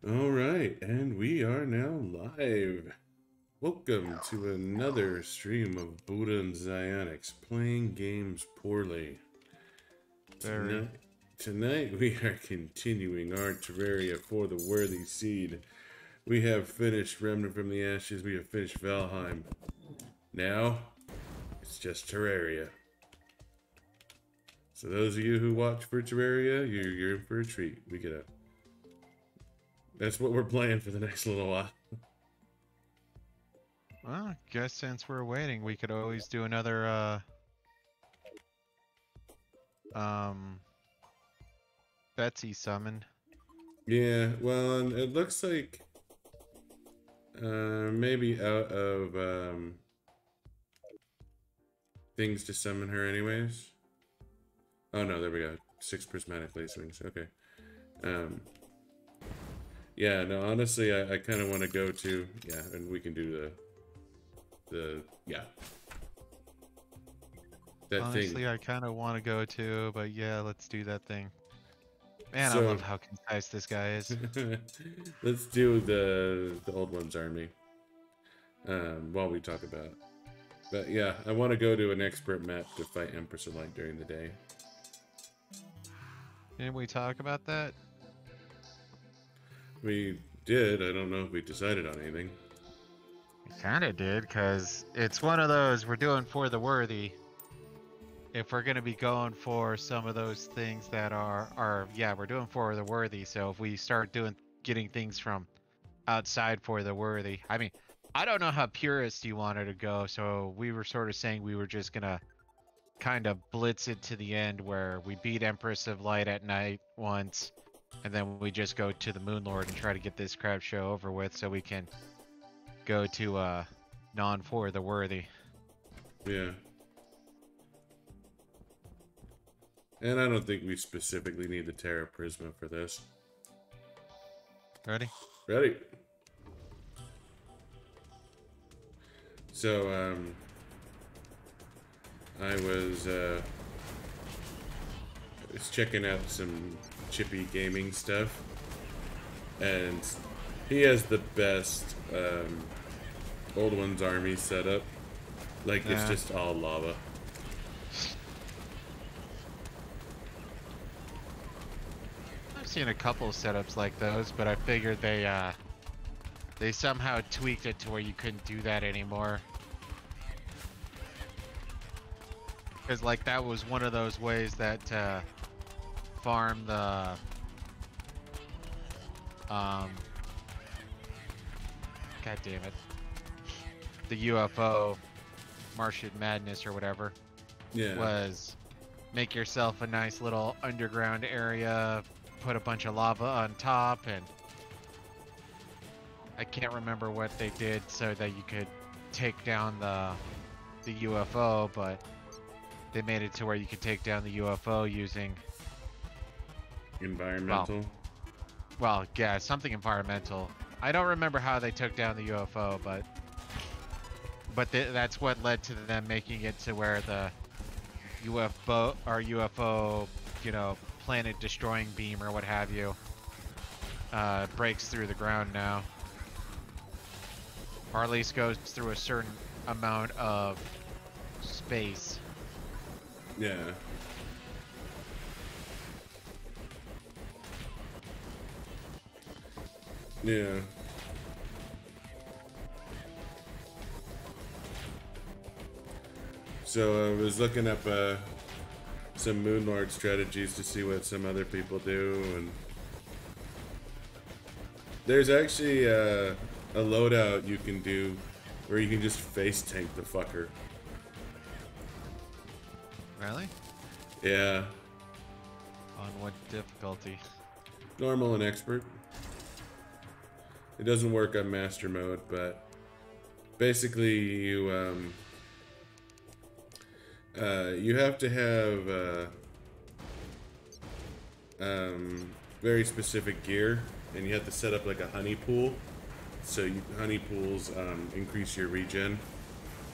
All right, and we are now live. Welcome to another stream of Buddha and Zionics playing games poorly. Very. Tonight we are continuing our Terraria for the Worthy Seed. We have finished Remnant from the Ashes, we have finished Valheim. Now, it's just Terraria. So those of you who watch for Terraria, you're in for a treat. That's what we're playing for the next little while. Well, I guess since we're waiting, we could always do another, Betsy summon. Yeah, well, and it looks like maybe out of things to summon her anyways. Oh no, there we go. 6 prismatic lace wings. Okay. Yeah, no, honestly, I kind of want to go to, yeah, and we can do yeah. That Honestly, thing. I kind of want to go too, but yeah, let's do that thing. Man, I So, love how concise this guy is. let's do the Old Ones army while we talk about it. But yeah, I want to go to an expert map to fight Empress of Light during the day. Didn't we talk about that? We did. I don't know if we decided on anything. We kind of did, because it's one of those we're doing for the worthy. If we're going to be going for some of those things that yeah, we're doing for the worthy. So if we start getting things from outside for the worthy, I mean, I don't know how purist you wanted to go. So we were sort of saying we were just going to kind of blitz it to the end where we beat Empress of Light at night once, and then we just go to the Moon Lord and try to get this crap show over with so we can go to non for the worthy. Yeah. And I don't think we specifically need the Terra Prisma for this. Ready? Ready? So, I was checking out some Chippy gaming stuff, and he has the best Old Ones army setup. Like, it's just all lava. I've seen a couple of setups like those, but I figured they somehow tweaked it to where you couldn't do that anymore. Because like that was one of those ways that farm the God damn it, the UFO Martian Madness or whatever. Yeah. Was make yourself a nice little underground area, put a bunch of lava on top, and I can't remember what they did so that you could take down the UFO, but they made it to where you could take down the UFO using Environmental. Well, yeah, something environmental. I don't remember how they took down the UFO, but that's what led to them making it to where the UFO, you know, planet destroying beam or what have you, breaks through the ground now. Or at least goes through a certain amount of space. Yeah. Yeah. So I was looking up some Moonlord strategies to see what some other people do, and there's actually a loadout you can do where you can just face tank the fucker. Really? Yeah. On what difficulty? Normal and expert. It doesn't work on master mode, but basically you you have to have very specific gear, and you have to set up like a honey pool. So honey pools increase your regen.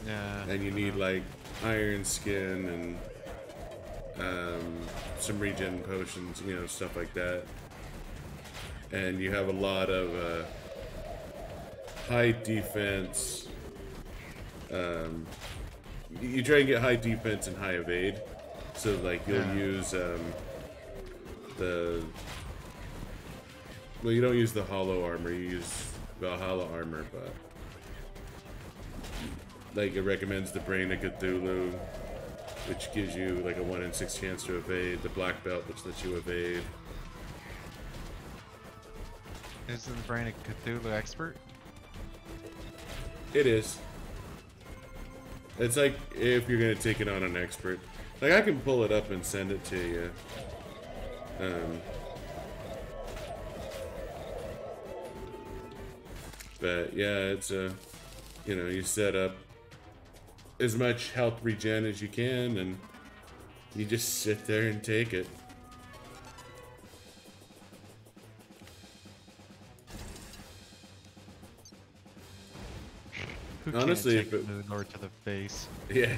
Yeah. And you need like iron skin and some regen potions, you know, stuff like that. and you have a lot of high defense. You try and get high defense and high evade, so like you'll use well, you don't use the hollow armor, you use Valhalla armor, but like it recommends the Brain of Cthulhu, which gives you like a 1 in 6 chance to evade, the Black Belt, which lets you evade. Isn't the Brain of Cthulhu expert? It is. It's like if you're gonna take it on an expert. Like I can pull it up and send it to you. But yeah, it's a, you know, you set up as much health regen as you can, and you just sit there and take it. Who Honestly, can't if take it, Moon Lord to the face? yeah.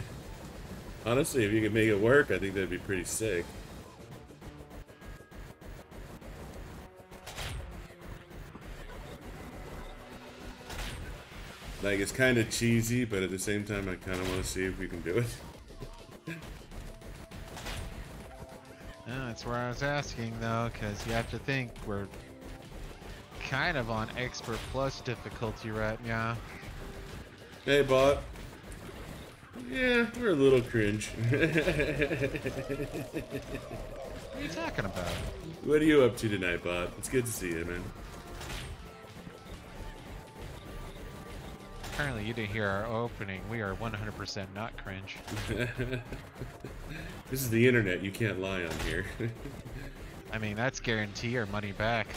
Honestly, if you could make it work, I think that'd be pretty sick. Like, it's kind of cheesy, but at the same time, I kind of want to see if we can do it. Yeah, that's where I was asking, though, because you have to think we're kind of on Expert Plus difficulty right now. Hey, bot. Yeah, we're a little cringe. What are you talking about? What are you up to tonight, bot? It's good to see you, man. Apparently you didn't hear our opening. We are 100% not cringe. This is the internet. You can't lie on here. I mean, that's guarantee or money back.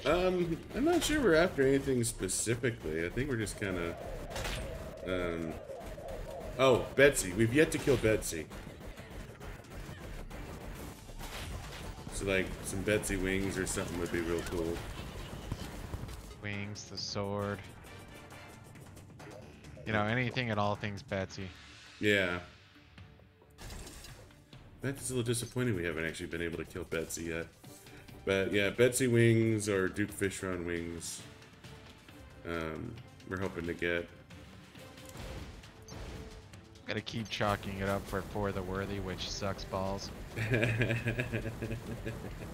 I'm not sure we're after anything specifically. I think we're just kind of... Oh, Betsy. We've yet to kill Betsy. So, like, some Betsy wings or something would be real cool. Wings, the sword. You know, anything and all things Betsy. Yeah. That's a little disappointing we haven't actually been able to kill Betsy yet. But yeah, Betsy wings or Duke Fishron wings. We're hoping to get. Gotta keep chalking it up for the worthy, which sucks balls.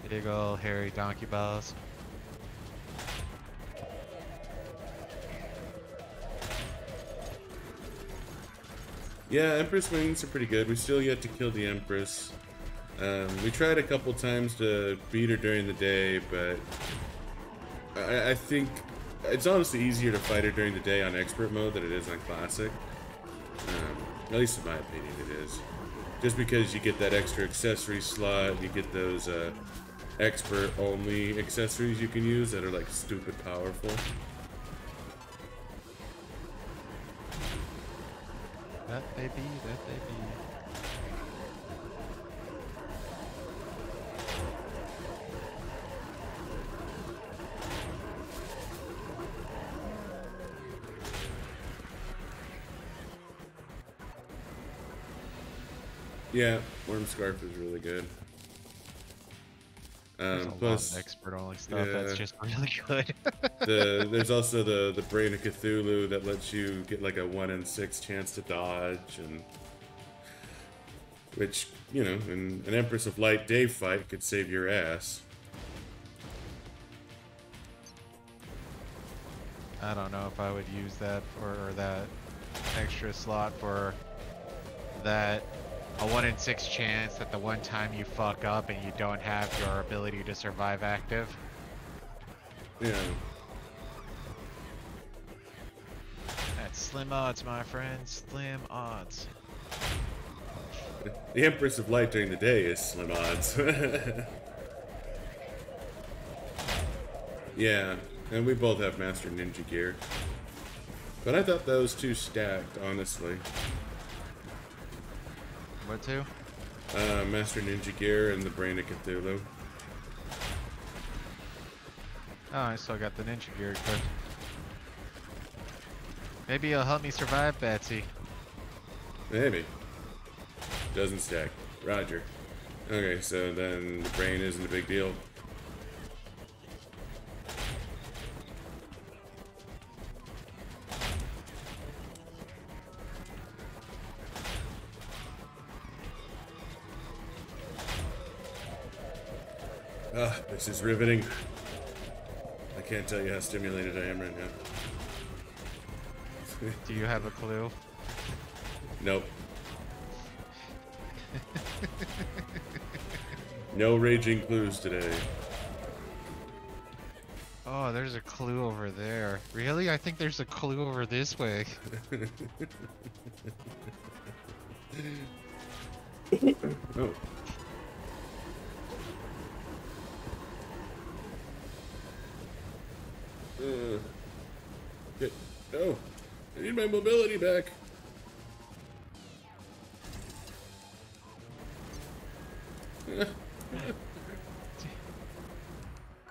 Big ol' hairy donkey balls. Yeah, Empress wings are pretty good. We still yet to kill the Empress. We tried a couple times to beat her during the day, but I think it's honestly easier to fight her during the day on expert mode than it is on classic. At least in my opinion it is. Just because you get that extra accessory slot, you get those expert only accessories you can use that are like stupid powerful. That they be, that they be. Yeah, Worm Scarf is really good. There's a Plus, lot of expert only stuff that's just really good. there's also the Brain of Cthulhu that lets you get like a 1 in 6 chance to dodge, and which, you know, in an Empress of Light day fight could save your ass. I don't know if I would use that for that extra slot for that. A 1 in 6 chance that the one time you fuck up and you don't have your ability to survive active. Yeah. That's slim odds, my friend. Slim odds. The Empress of Light during the day is slim odds. Yeah, and we both have Master Ninja gear. But I thought those two stacked, honestly. What two? Master Ninja gear and the Brain of Cthulhu. Oh, I still got the ninja gear equipped. Maybe it'll help me survive, Betsy. Maybe. Doesn't stack. Roger. Okay, so then the brain isn't a big deal. Ah, this is riveting. I can't tell you how stimulated I am right now. Do you have a clue? Nope. No raging clues today. Oh, there's a clue over there. Really? I think there's a clue over this way. Oh. Get, oh, I need my mobility back.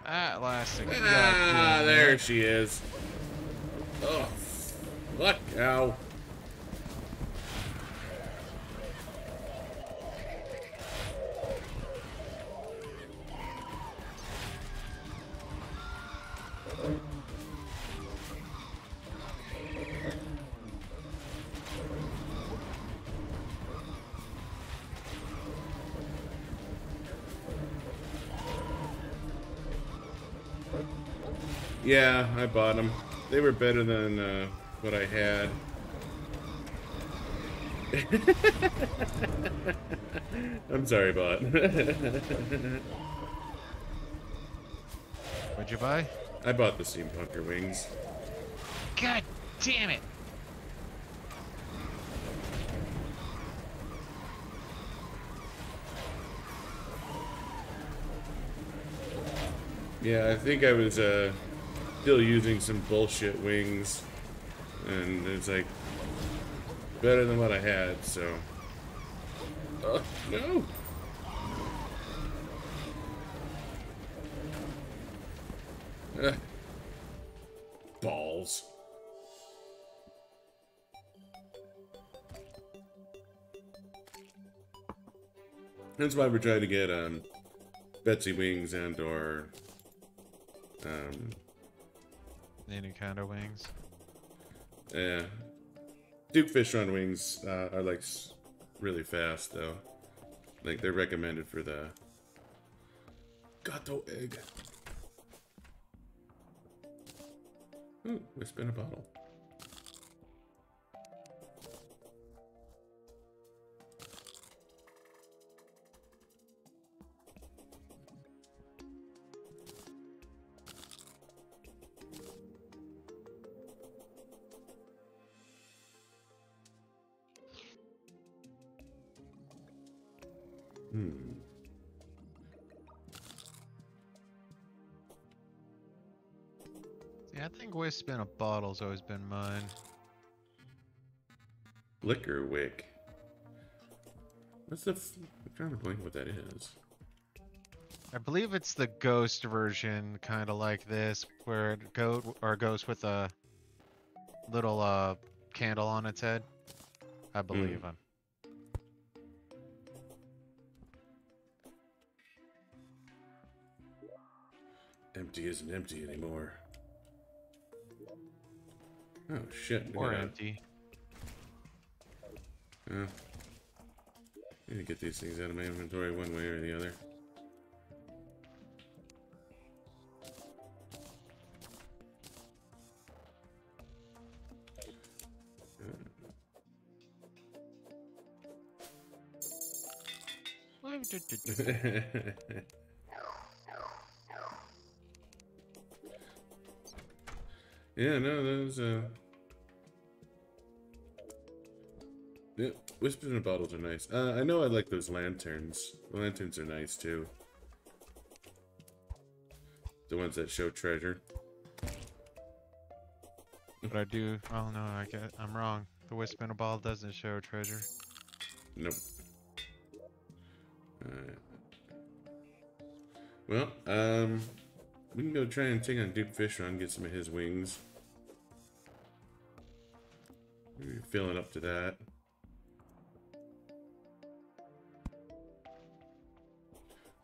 At last. Ah, there she is. Oh, fuck cow. Yeah, I bought them. They were better than what I had. I'm sorry, bot. What'd you buy? I bought the Steampunker wings. God damn it! Yeah, I think I was still using some bullshit wings, and it's like better than what I had. So, no. Balls. That's why we're trying to get Betsy wings and or Any kind of wings. yeah, Duke Fish Run wings are like really fast though. Like they're recommended for the gato egg. Ooh, we spin a bottle. Yeah, I think Wisp in a bottle's always been mine. Liquor wick. What's the? I'm trying to blank what that is. I believe it's the ghost version, kind of like this, where it goes with a little candle on its head. I believe him. Empty isn't empty anymore. Oh shit! Or empty. I need to get these things out of my inventory one way or the other. Yeah, no, those yeah, whispers in bottles are nice. I know I like those lanterns. The lanterns are nice too. The ones that show treasure. But I do. Oh no, I'm wrong. The wisp in a bottle doesn't show treasure. Nope. Well, we can go try and take on Duke Fish Run, get some of his wings. We're feeling up to that.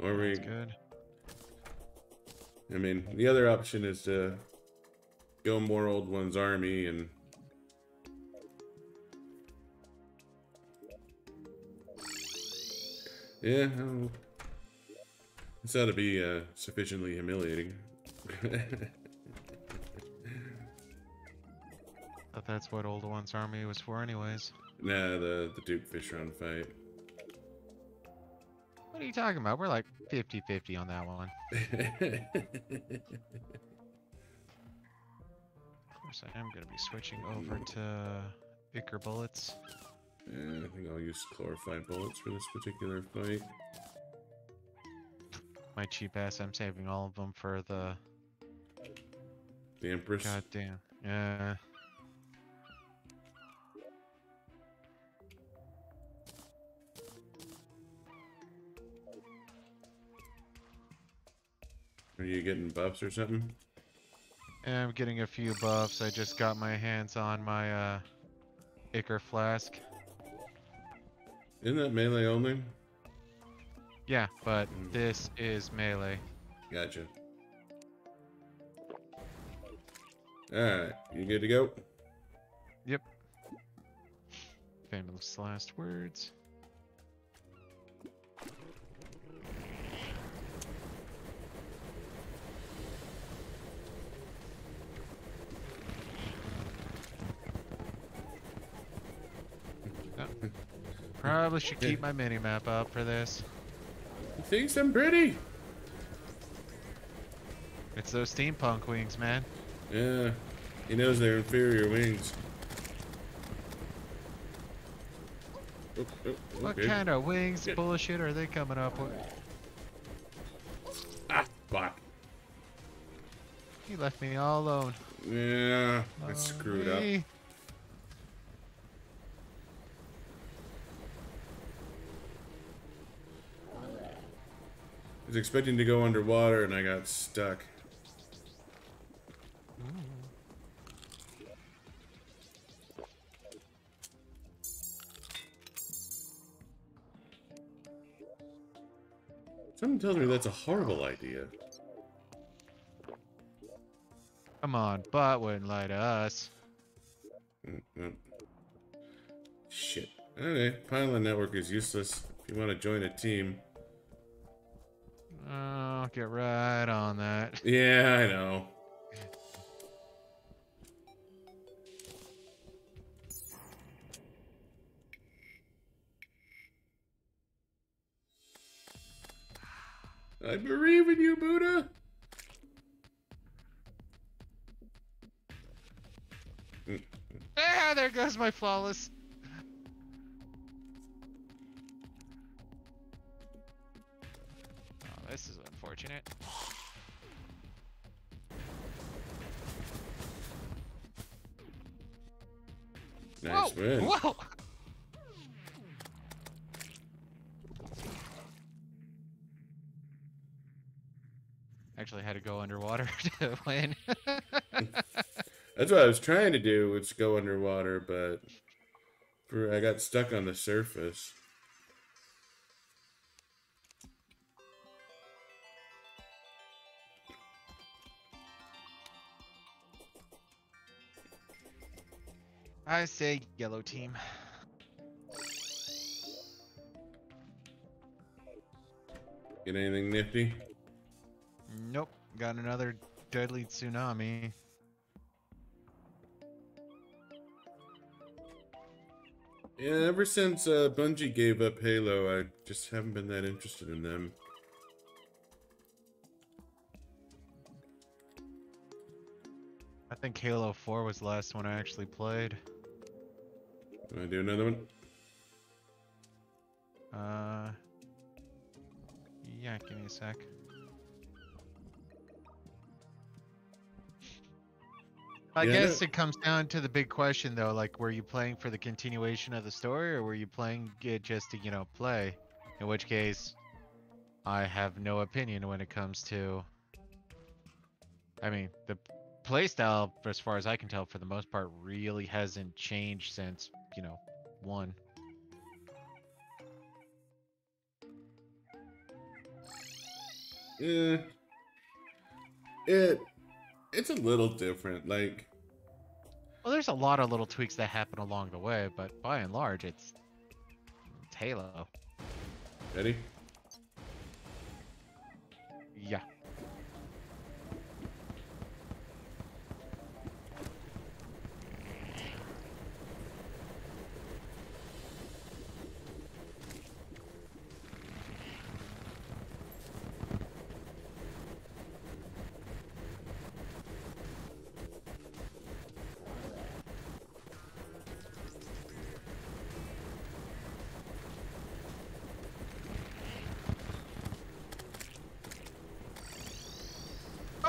Or we. That's good. I mean, the other option is to go more Old One's army and. Yeah, This ought to be sufficiently humiliating. But that's what Old One's army was for anyways. Nah, the Duke Fishron fight. What are you talking about? We're like 50-50 on that one. Of course, I am going to be switching over to Ichor bullets. Yeah, I think I'll use Chlorified bullets for this particular fight. My cheap ass, I'm saving all of them for the... The Empress. God damn. Yeah. Are you getting buffs or something? Yeah, I'm getting a few buffs. I just got my hands on my Ichor flask. Isn't that melee only? Yeah, but this is melee. Gotcha. Alright, you good to go? Yep. Famous last words. Probably should keep my mini-map up for this. He thinks I'm pretty! It's those steampunk wings, man. Yeah, he knows they're inferior wings. What kind of wings bullshit are they coming up with? Ah, fuck. He left me all alone. Yeah, I screwed up. I was expecting to go underwater and I got stuck. Someone tells me that's a horrible idea. Come on, bot wouldn't lie to us. Shit. Okay, Pylon Network is useless. If you want to join a team. Oh, get right on that. Yeah, I know. I believe in you, Buddha. Ah, there goes my flawless. Oh, this is unfortunate. Nice win. Whoa! Actually had to go underwater to win. That's what I was trying to do, was go underwater, but I got stuck on the surface. I say yellow team. Get anything nifty? Nope. Got another deadly tsunami. Yeah, ever since Bungie gave up Halo, I just haven't been that interested in them. I think Halo 4 was the last one I actually played. Can I do another one? Yeah, give me a sec. I guess it comes down to the big question though, like were you playing for the continuation of the story or were you playing it just to, you know, play? In which case, I have no opinion when it comes to... I mean, the playstyle, as far as I can tell, for the most part, really hasn't changed since, you know, 1. Yeah. It's a little different, like... Well, there's a lot of little tweaks that happen along the way, but by and large, it's Halo. Ready? Yeah.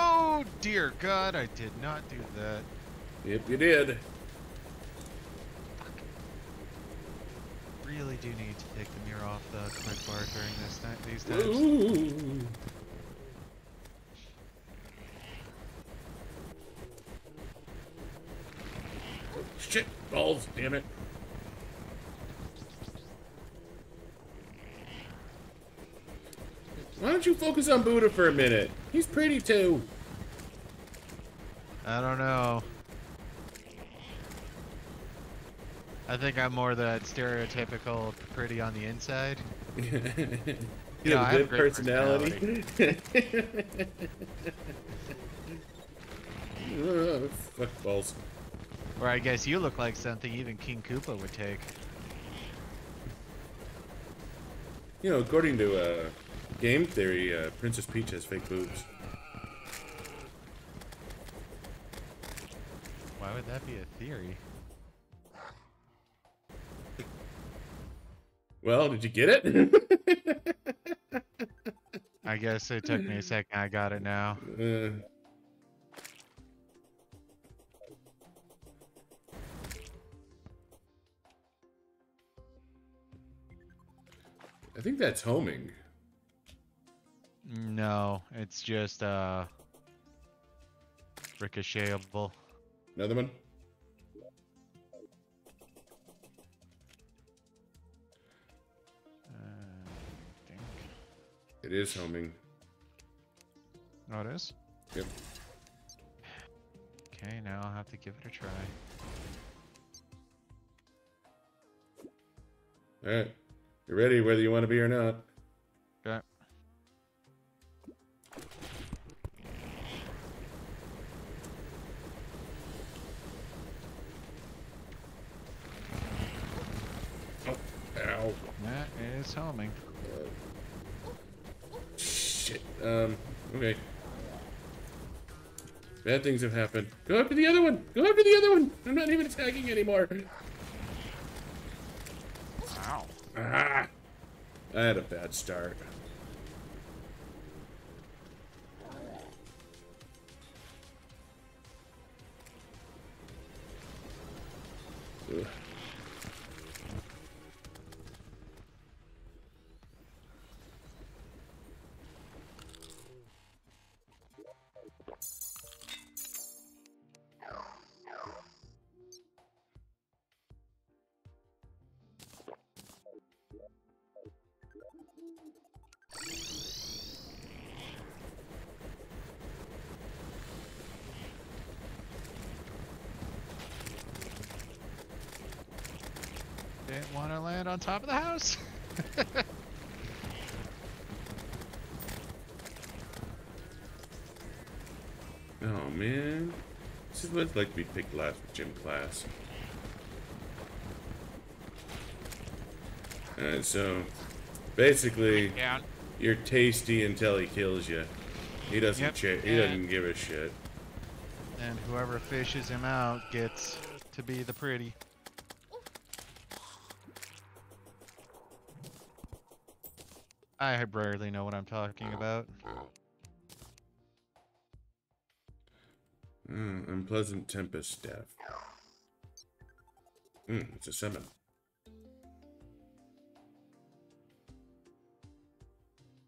Oh dear God, I did not do that. Yep, you did. Really do need to take the mirror off the click bar during these times. Ooh. Shit balls, damn it. Why don't you focus on Buddha for a minute? He's pretty too. I don't know. I think I'm more that stereotypical pretty on the inside. You I have a have good a great personality. Fuck balls. Or I guess you look like something even King Koopa would take. You know, according to game theory, Princess Peach has fake boobs. Why would that be a theory? Well, did you get it? I guess it took me a second. I got it now. I think that's homing. No, it's just ricochetable. Another one? I think. It is homing. Oh, it is? Yep. Okay, now I'll have to give it a try. Alright. You're ready whether you want to be or not. Okay. Oh, ow. That is homing. Shit. Okay. Bad things have happened. Go after the other one! Go after the other one! I'm not even attacking anymore. Ow. Ah! I had a bad start. Ugh. Didn't want to land on top of the house. Oh man. This is what it's like to be picked last for gym class. Alright, so basically you're tasty until he kills you. He doesn't he doesn't give a shit. And whoever fishes him out gets to be the pretty. I rarely know what I'm talking about. Unpleasant Tempest Staff. It's a 7.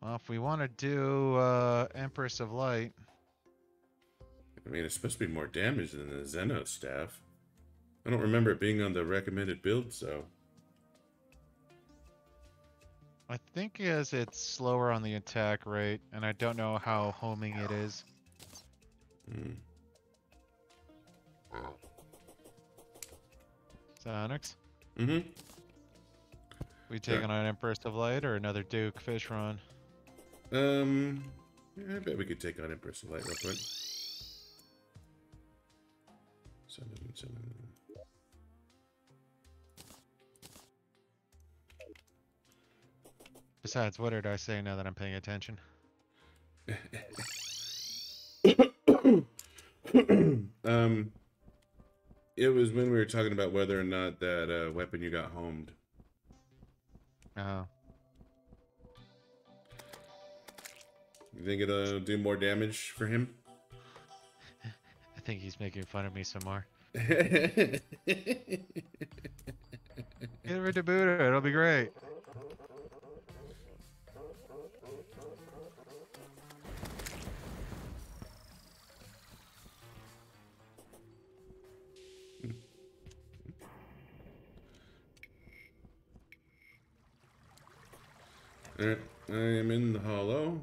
Well, if we want to do Empress of Light. I mean, it's supposed to be more damage than the Xeno Staff. I don't remember it being on the recommended build, so... I think as it's slower on the attack rate, and I don't know how homing it is. Sonics? Mm-hmm. We taking on Empress of Light or another Duke Fishron? Yeah, I bet we could take on Empress of Light real quick. 7, 7. Besides, what did I say now that I'm paying attention? It was when we were talking about whether or not that weapon you got homed. Oh. You think it'll do more damage for him? I think he's making fun of me some more. Alright. Get rid of Buddha, it'll be great. I am in the hollow.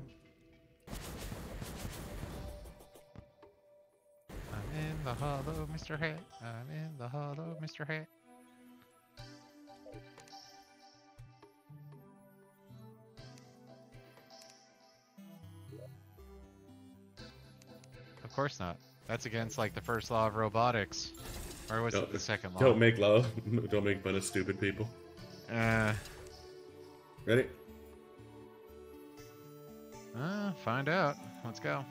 I'm in the hollow, Mr. Hat. I'm in the hollow, Mr. Hat. Of course not. That's against like the first law of robotics. Or was it the second law? Don't make fun of stupid people. Ready? Find out. Let's go.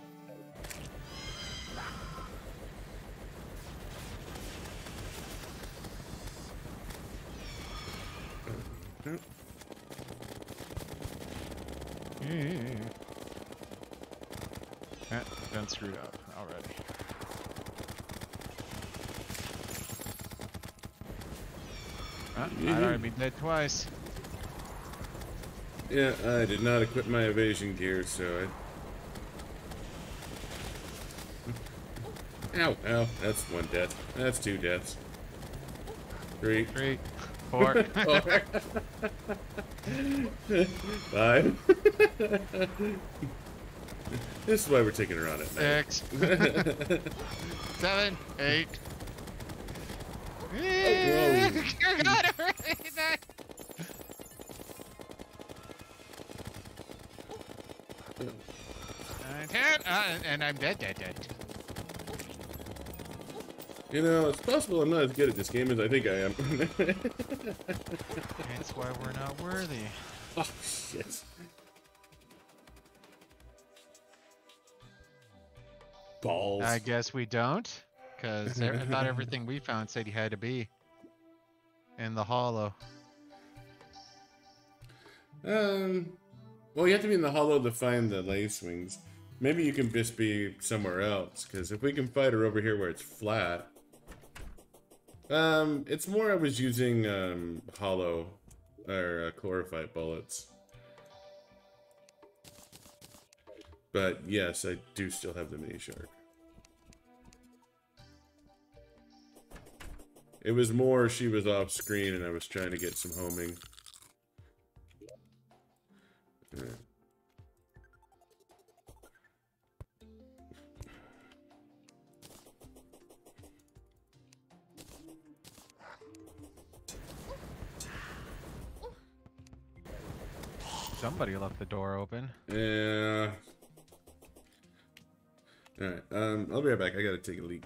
Done screwed up already. I'd already be dead twice. Yeah, I did not equip my evasion gear, so I... Ow, ow, that's 1 death. That's 2 deaths. 3. 3, 4. 5. This is why we're taking her on at night. 6. 7, 8. Whoa. You got it right. And I'm dead. You know, it's possible I'm not as good at this game as I think I am. That's why we're not worthy. Oh, shit. Balls. I guess we don't, because I thought everything we found said you had to be in the hollow. Well, you have to be in the hollow to find the lace wings. Maybe you can just be somewhere else, because if we can fight her over here where it's flat... it's more I was using, hollow, or chlorophyte bullets. But, yes, I do still have the mini shark. It was more she was off screen and I was trying to get some homing. Alright. Somebody left the door open. Yeah. Alright, I'll be right back. I gotta take a leak.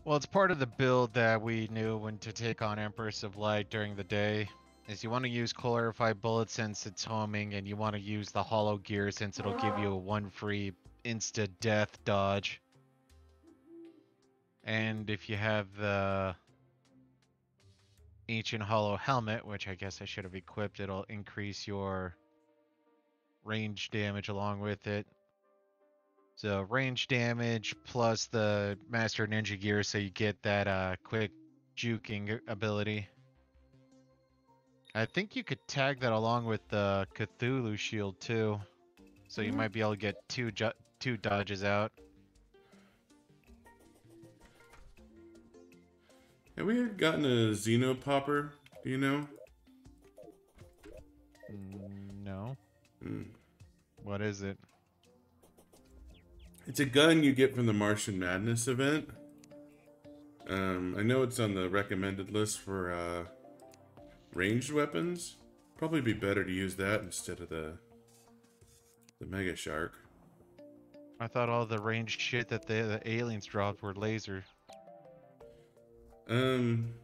Well, it's part of the build that we knew when to take on Empress of Light during the day. Is you want to use chlorophyte bullets since it's homing, and you want to use the hollow gear since it'll give you a 1 free insta-death dodge. And if you have the Ancient Hollow Helmet, which I guess I should have equipped, it'll increase your range damage along with it. So range damage plus the Master Ninja Gear, so you get that quick juking ability. I think you could tag that along with the Cthulhu Shield too, so you might be able to get two dodges out. Have we gotten a Xenopopper? Do you know? No. Hmm. What is it? It's a gun you get from the Martian Madness event. I know it's on the recommended list for ranged weapons. Probably be better to use that instead of the Mega Shark. I thought all the ranged shit that the aliens dropped were laser. Could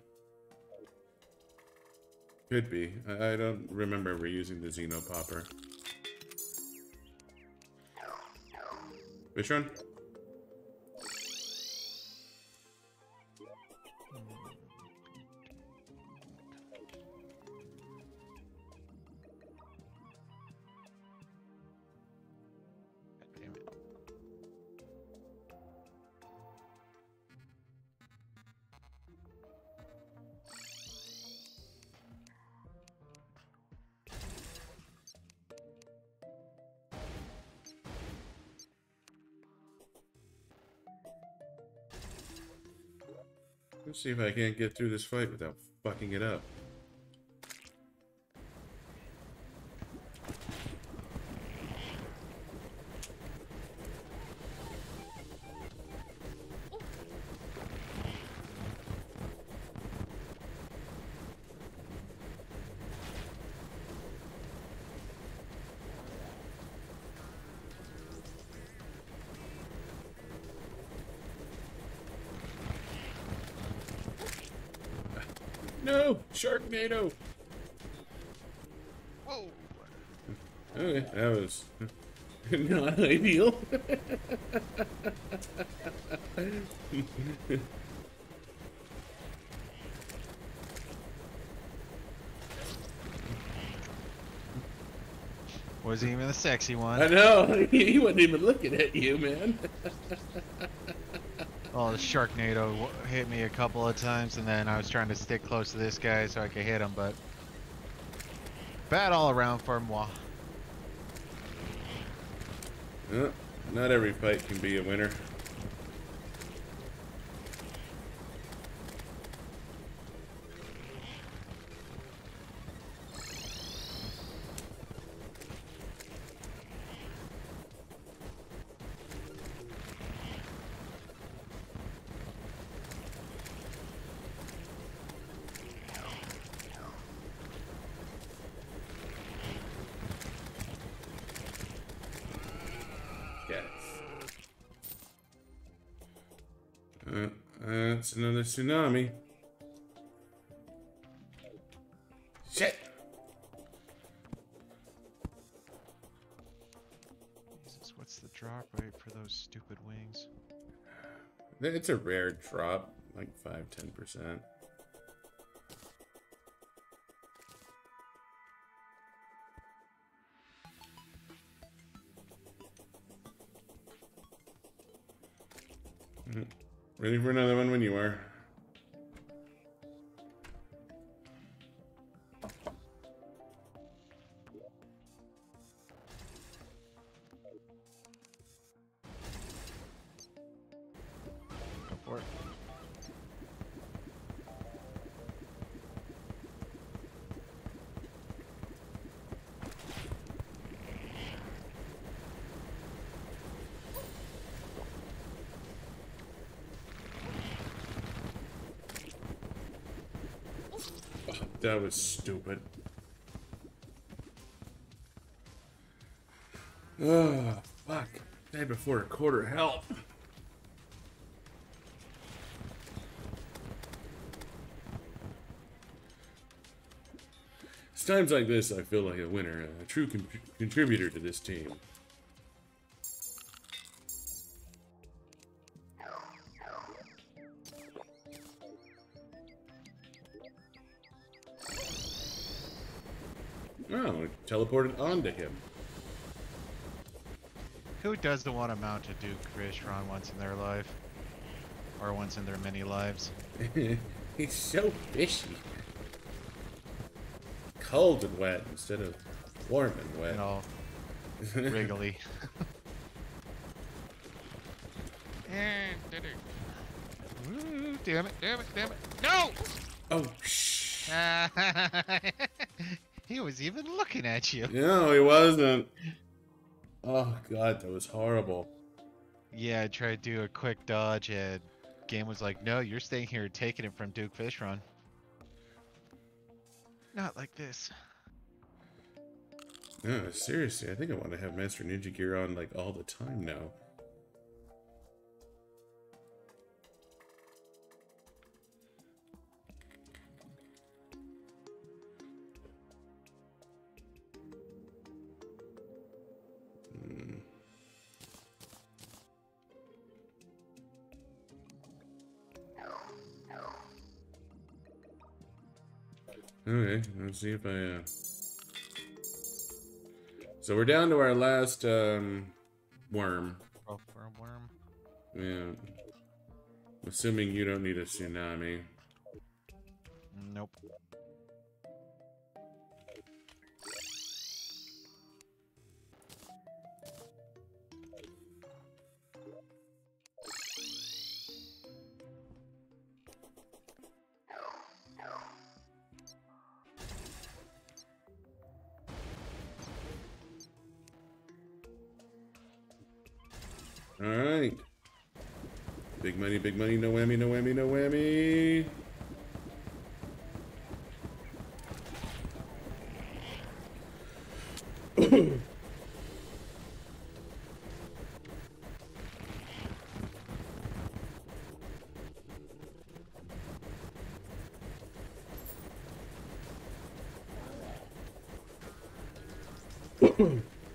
be. I don't remember ever using the Xenopopper. Which one? Damn it. Let's see if I can't get through this fight without fucking it up. No! Sharknado! Whoa! Okay, that was not ideal. Wasn't even the sexy one. I know! He wasn't even looking at you, man. Oh, the Sharknado hit me a couple of times, and then I was trying to stick close to this guy so I could hit him, but bad all around for moi. Not every fight can be a winner. That's another tsunami. Shit! Jesus, what's the drop rate for those stupid wings? It's a rare drop, like 5–10%. Ready for another one when you are. Go for it. That was stupid. Oh, fuck. Died before a quarter health. It's times like this I feel like a winner, a true contributor to this team. Oh, it teleported onto him. Who doesn't want to mount a Duke Crystron once in their life? Or once in their many lives? He's so fishy. Cold and wet instead of warm and wet. And all wriggly. Ooh, damn it, damn it, damn it. No! Oh, shh. He was even looking at you. No, he wasn't. Oh, God, that was horrible. Yeah, I tried to do a quick dodge and game was like, no, you're staying here taking it from Duke Fish Run. Not like this. No, seriously, I think I want to have Master Ninja gear on like all the time now. Okay, let's see if I, So we're down to our last, worm. Oh, for a worm. Yeah. Assuming you don't need a tsunami. Nope. Alright. Big money, no whammy, no whammy, no whammy.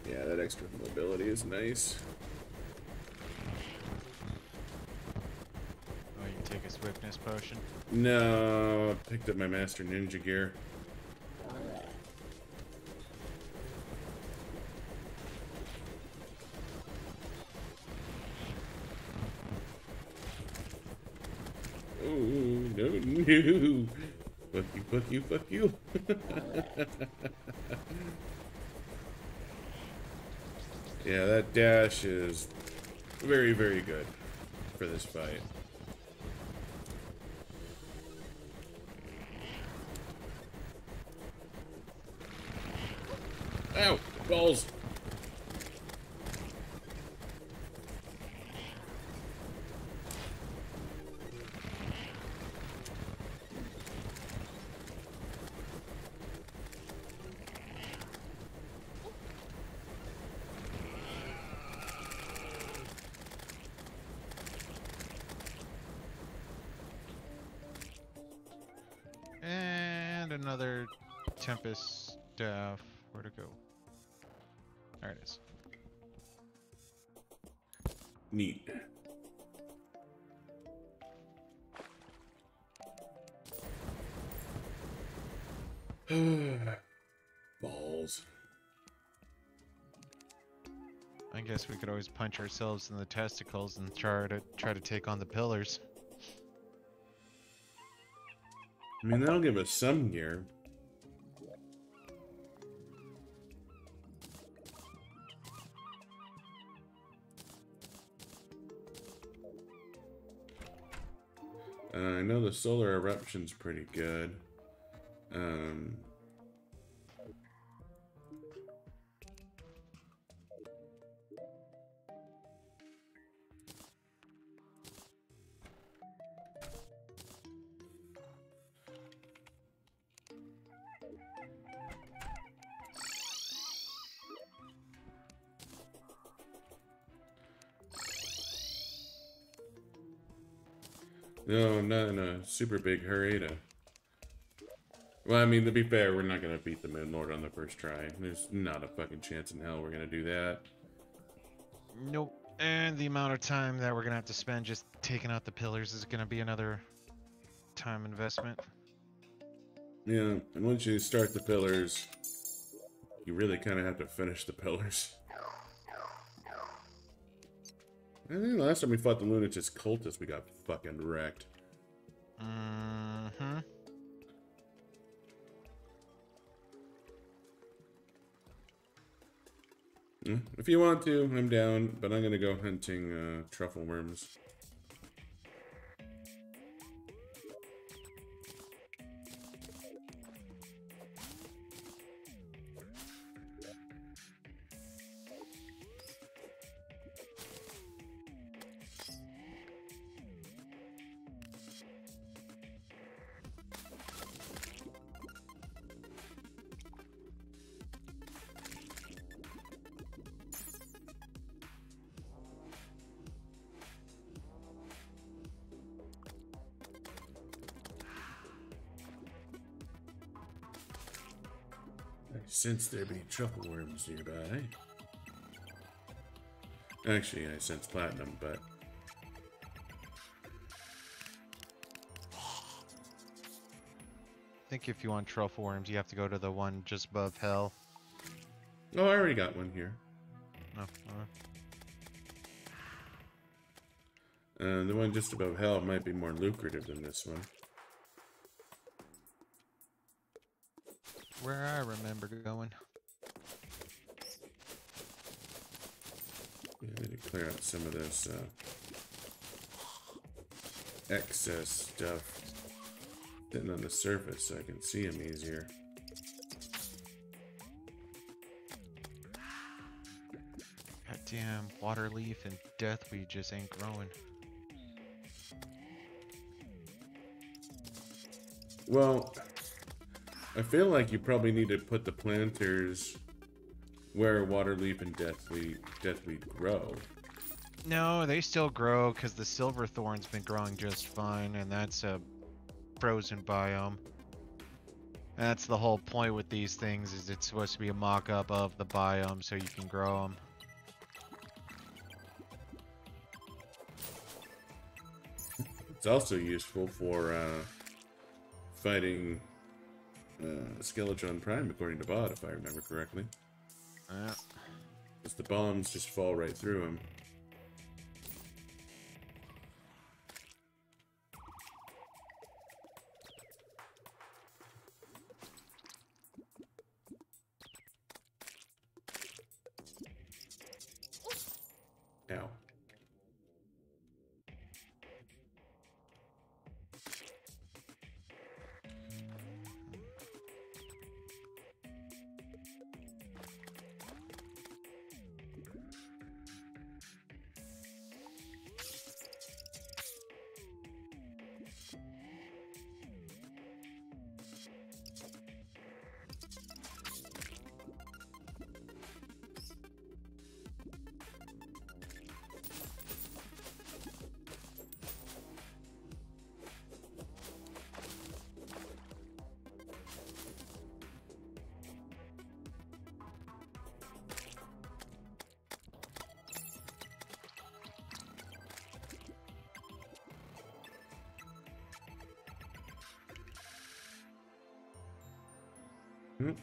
Yeah, that extra mobility is nice. Oh, you take a swiftness potion? No, I picked up my Master Ninja gear. Oh, no, no. Fuck you, fuck you, fuck you. Yeah, that dash is very, very good for this fight. Ow! Balls! And another Tempest staff. Where to go? There it is. Neat. Balls. I guess we could always punch ourselves in the testicles and try to take on the pillars. I mean, that'll give us some gear. I know the solar eruption's pretty good. No, I'm not in a super big hurry to... Well, I mean, to be fair, we're not going to beat the Moon Lord on the first try. There's not a fucking chance in hell we're going to do that. Nope. And the amount of time that we're gonna have to spend just taking out the pillars is gonna be another time investment. Yeah, and once you start the pillars, you really kind of have to finish the pillars. I think the last time we fought the Lunatic's cultists, we got fucking wrecked. Mm-hmm. If you want to, I'm down, but I'm gonna go hunting truffle worms. sense there be truffle worms nearby. Actually, I sense platinum, but... I think if you want truffle worms, you have to go to the one just above hell. Oh, I already got one here. Oh, The one just above hell might be more lucrative than this one. where I remember going. Yeah, I need to clear out some of this excess stuff sitting on the surface so I can see them easier. Goddamn, water leaf and deathweed just ain't growing. Well, I feel like you probably need to put the planters where waterleaf and deathweed grow. No, they still grow because the silver thorn's been growing just fine, and that's a frozen biome. That's the whole point with these things, is it's supposed to be a mock-up of the biome so you can grow them. It's also useful for fighting Skeletron Prime, according to Bod, if I remember correctly. Yeah. Because the bombs just fall right through him. Ow.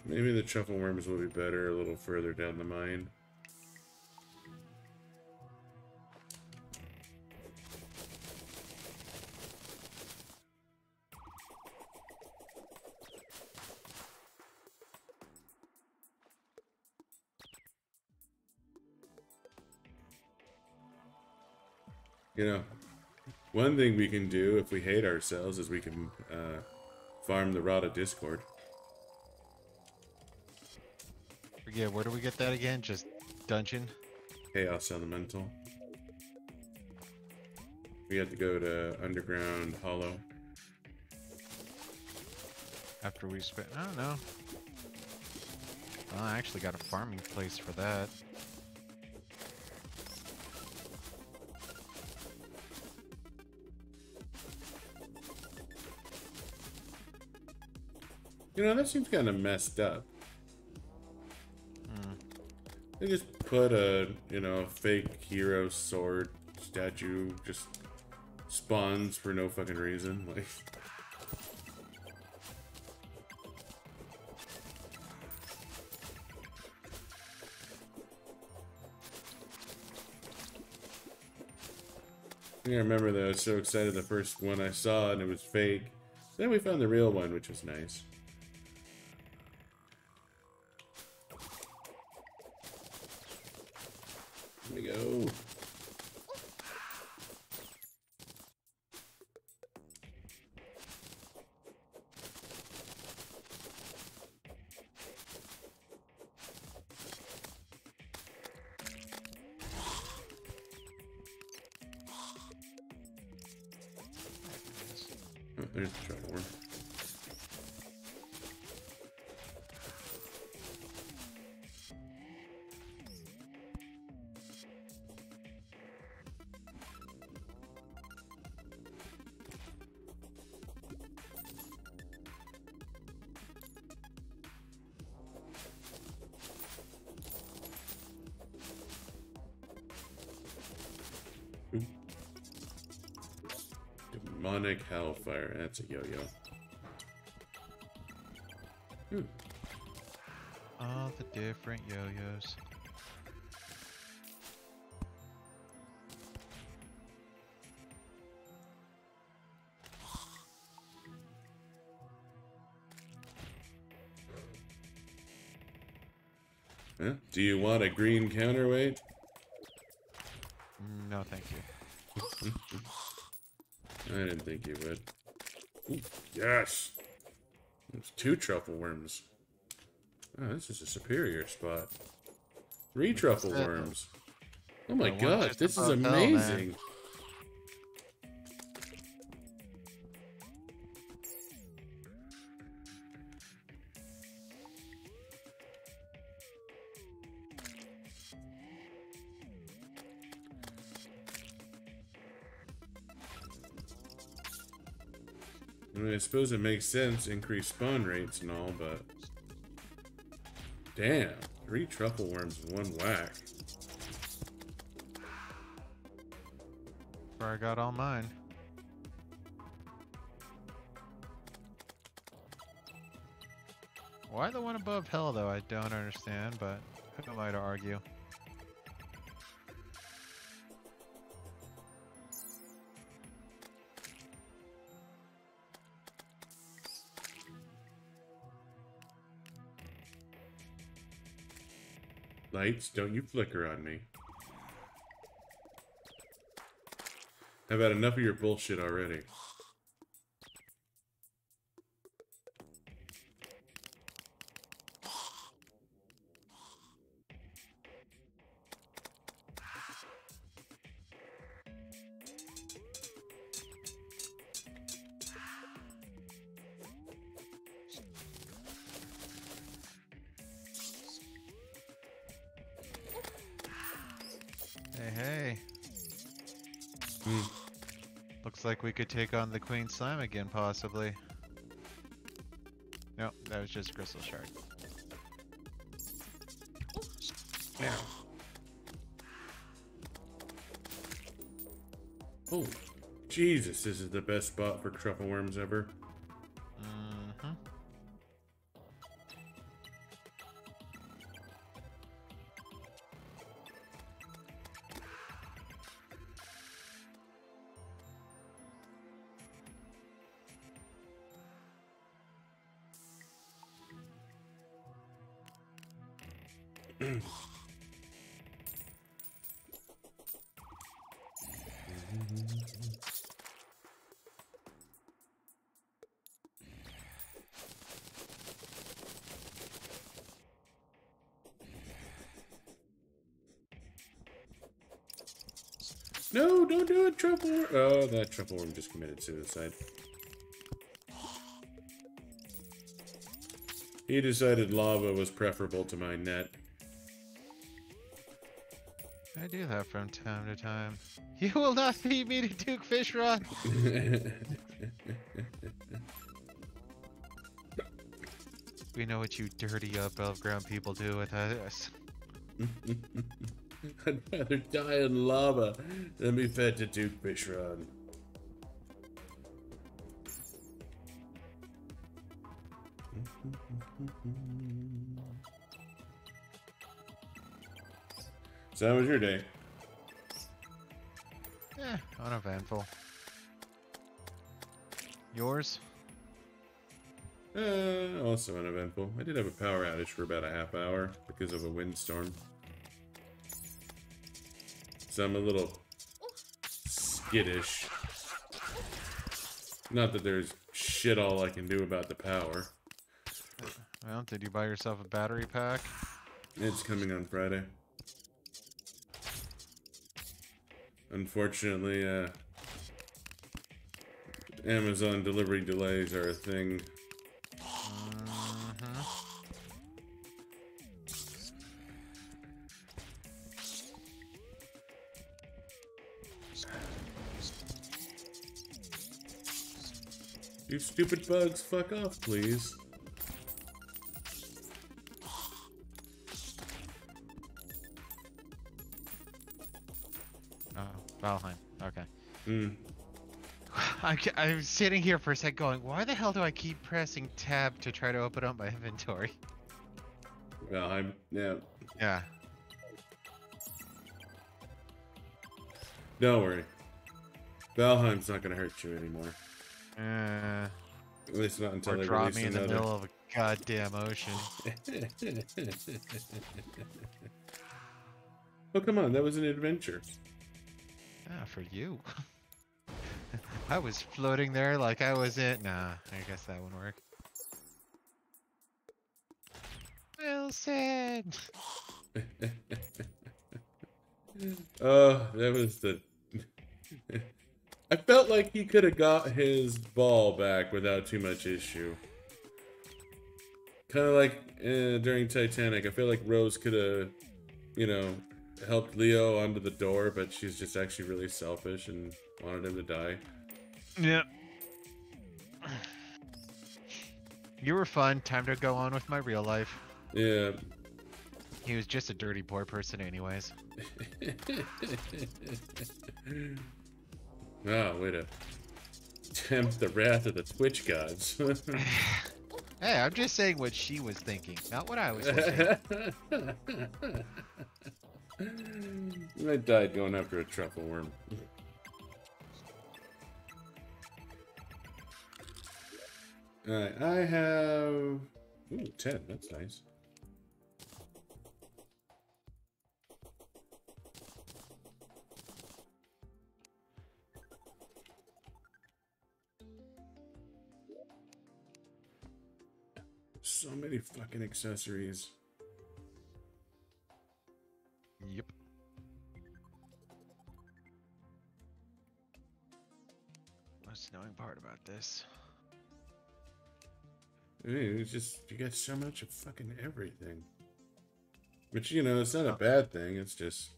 Maybe the truffle worms will be better a little further down the mine. You know, one thing we can do if we hate ourselves is we can farm the Rod of Discord. Yeah, where do we get that again? Just dungeon? Chaos Elemental. We have to go to Underground Hollow. After we spent... I don't know. Well, I actually got a farming place for that. You know, that seems kind of messed up. They just put a, you know, fake hero sword statue just spawns for no fucking reason. Like, I remember that I was so excited the first one I saw and it was fake. Then we found the real one, which was nice. Here we go. Oh, there's the truffle worm. Demonic Hellfire. That's a yo-yo. All the different yo-yos. Huh? Do you want a green counterweight? No, thank you. I didn't think you would. Ooh, yes! There's 2 truffle worms. Oh, this is a superior spot. 3 truffle worms. Oh my god, this is amazing! I mean, I suppose it makes sense, increase spawn rates and all, but... Damn, 3 truffle worms in 1 whack. Where I got all mine. Why the one above hell, though? I don't understand, but who am I to argue? Lights, don't you flicker on me. I've had enough of your bullshit already. Hey. Looks like we could take on the Queen Slime again, possibly. Nope, that was just Crystal Shard. Yeah. Oh, Jesus, this is the best spot for truffle worms ever. Mm-hmm. No, don't do it, truffle worm. Oh, that truffle worm just committed suicide. He decided lava was preferable to my net. I do that from time to time. You will not beat me to Duke Fish Rod! We know what you dirty above ground people do with us. I'd rather die in lava than be fed to Duke Fish Rod. So how was your day? Uneventful. Yours? Also uneventful. I did have a power outage for about a half hour because of a windstorm. So I'm a little skittish. Not that there's shit all I can do about the power. Well, did you buy yourself a battery pack? It's coming on Friday. Unfortunately, Amazon delivery delays are a thing. You stupid bugs, fuck off, please. Oh, Valheim. Okay. I'm sitting here for a sec going, why the hell do I keep pressing tab to try to open up my inventory? Valheim, yeah. Yeah. Don't worry. Valheim's not gonna hurt you anymore. At least not until Or they drop release me in the another. middle of a goddamn ocean. Oh, come on, that was an adventure. Ah, for you. I was floating there like I was it. Nah, I guess that wouldn't work. Wilson! Oh, that was the... I felt like he could have got his ball back without too much issue. Kind of like during Titanic. I feel like Rose could have, you know, helped Leo onto the door, but she's just actually really selfish and wanted him to die. Yeah. You were fun. Time to go on with my real life. Yeah. He was just a dirty poor person anyways. Oh, way to tempt the wrath of the Twitch gods. Hey, I'm just saying what she was thinking, not what I was thinking. I died going after a truffle worm. Alright, I have... Ooh, 10, that's nice. So many fucking accessories. Yep. Most annoying part about this. I mean, it's just, you got so much of fucking everything. Which, you know, it's not a bad thing, it's just...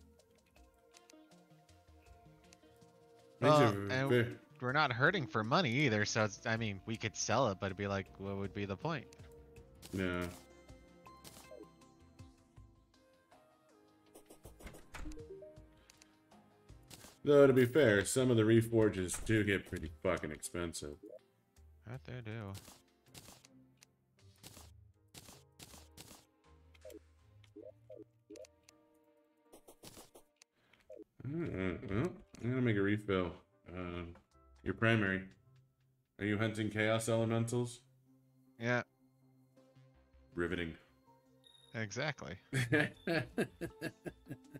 And we're not hurting for money either, so it's, I mean, we could sell it, but it'd be like, what would be the point? Yeah. Though, to be fair, some of the reforges do get pretty fucking expensive. That they do. Well, I'm gonna make a refill. Your primary. Are you hunting chaos elementals? Yeah, Riveting. exactly.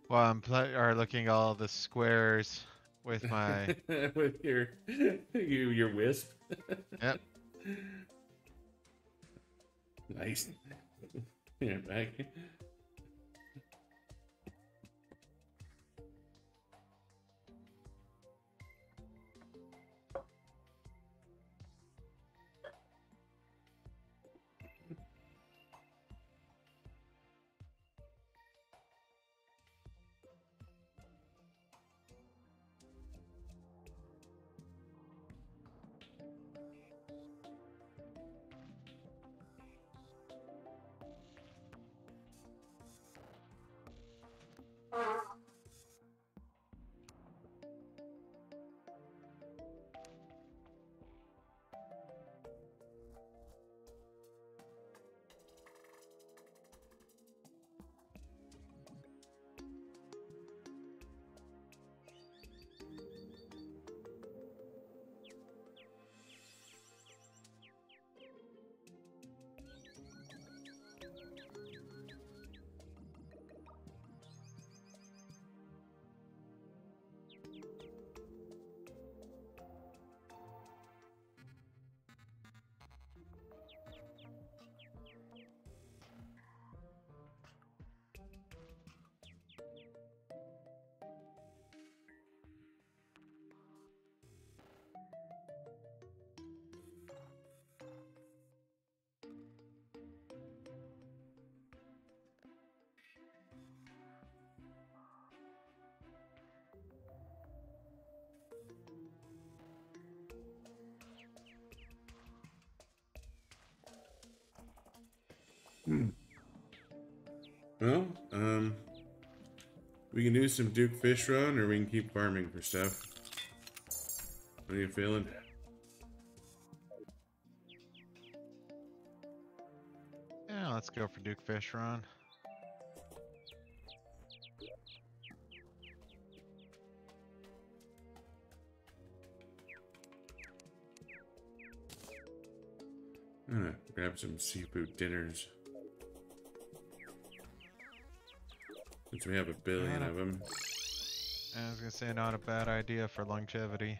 Well, I'm looking all the squares with my... With your wisp. Yep. Nice. Here, back. Well, we can do some Duke Fish Run, or we can keep farming for stuff. What are you feeling? Yeah, let's go for Duke Fish Run. I'm gonna grab some seafood dinners. Since we have a billion of them. I was gonna say, not a bad idea for longevity.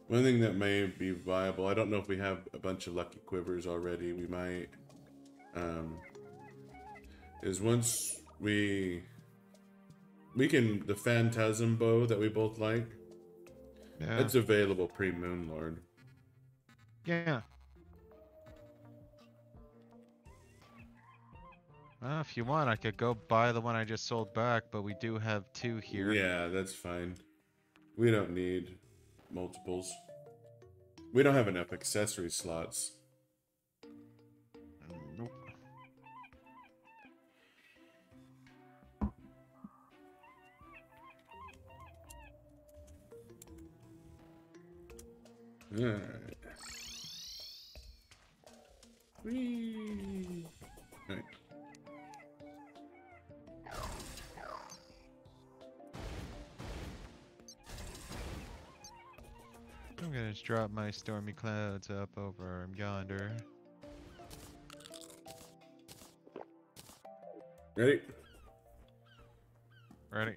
One thing that may be viable, I don't know if we have a bunch of lucky quivers already, we might, is once we can, the Phantasm bow that we both like, Yeah. it's available pre-Moon Lord. Yeah. If you want, I could go buy the one I just sold back, but we do have 2 here. Yeah, that's fine. We don't need multiples. We don't have enough accessory slots. Nope. Alright. Whee! Alright. I'm gonna just drop my stormy clouds up over yonder. Ready? Ready?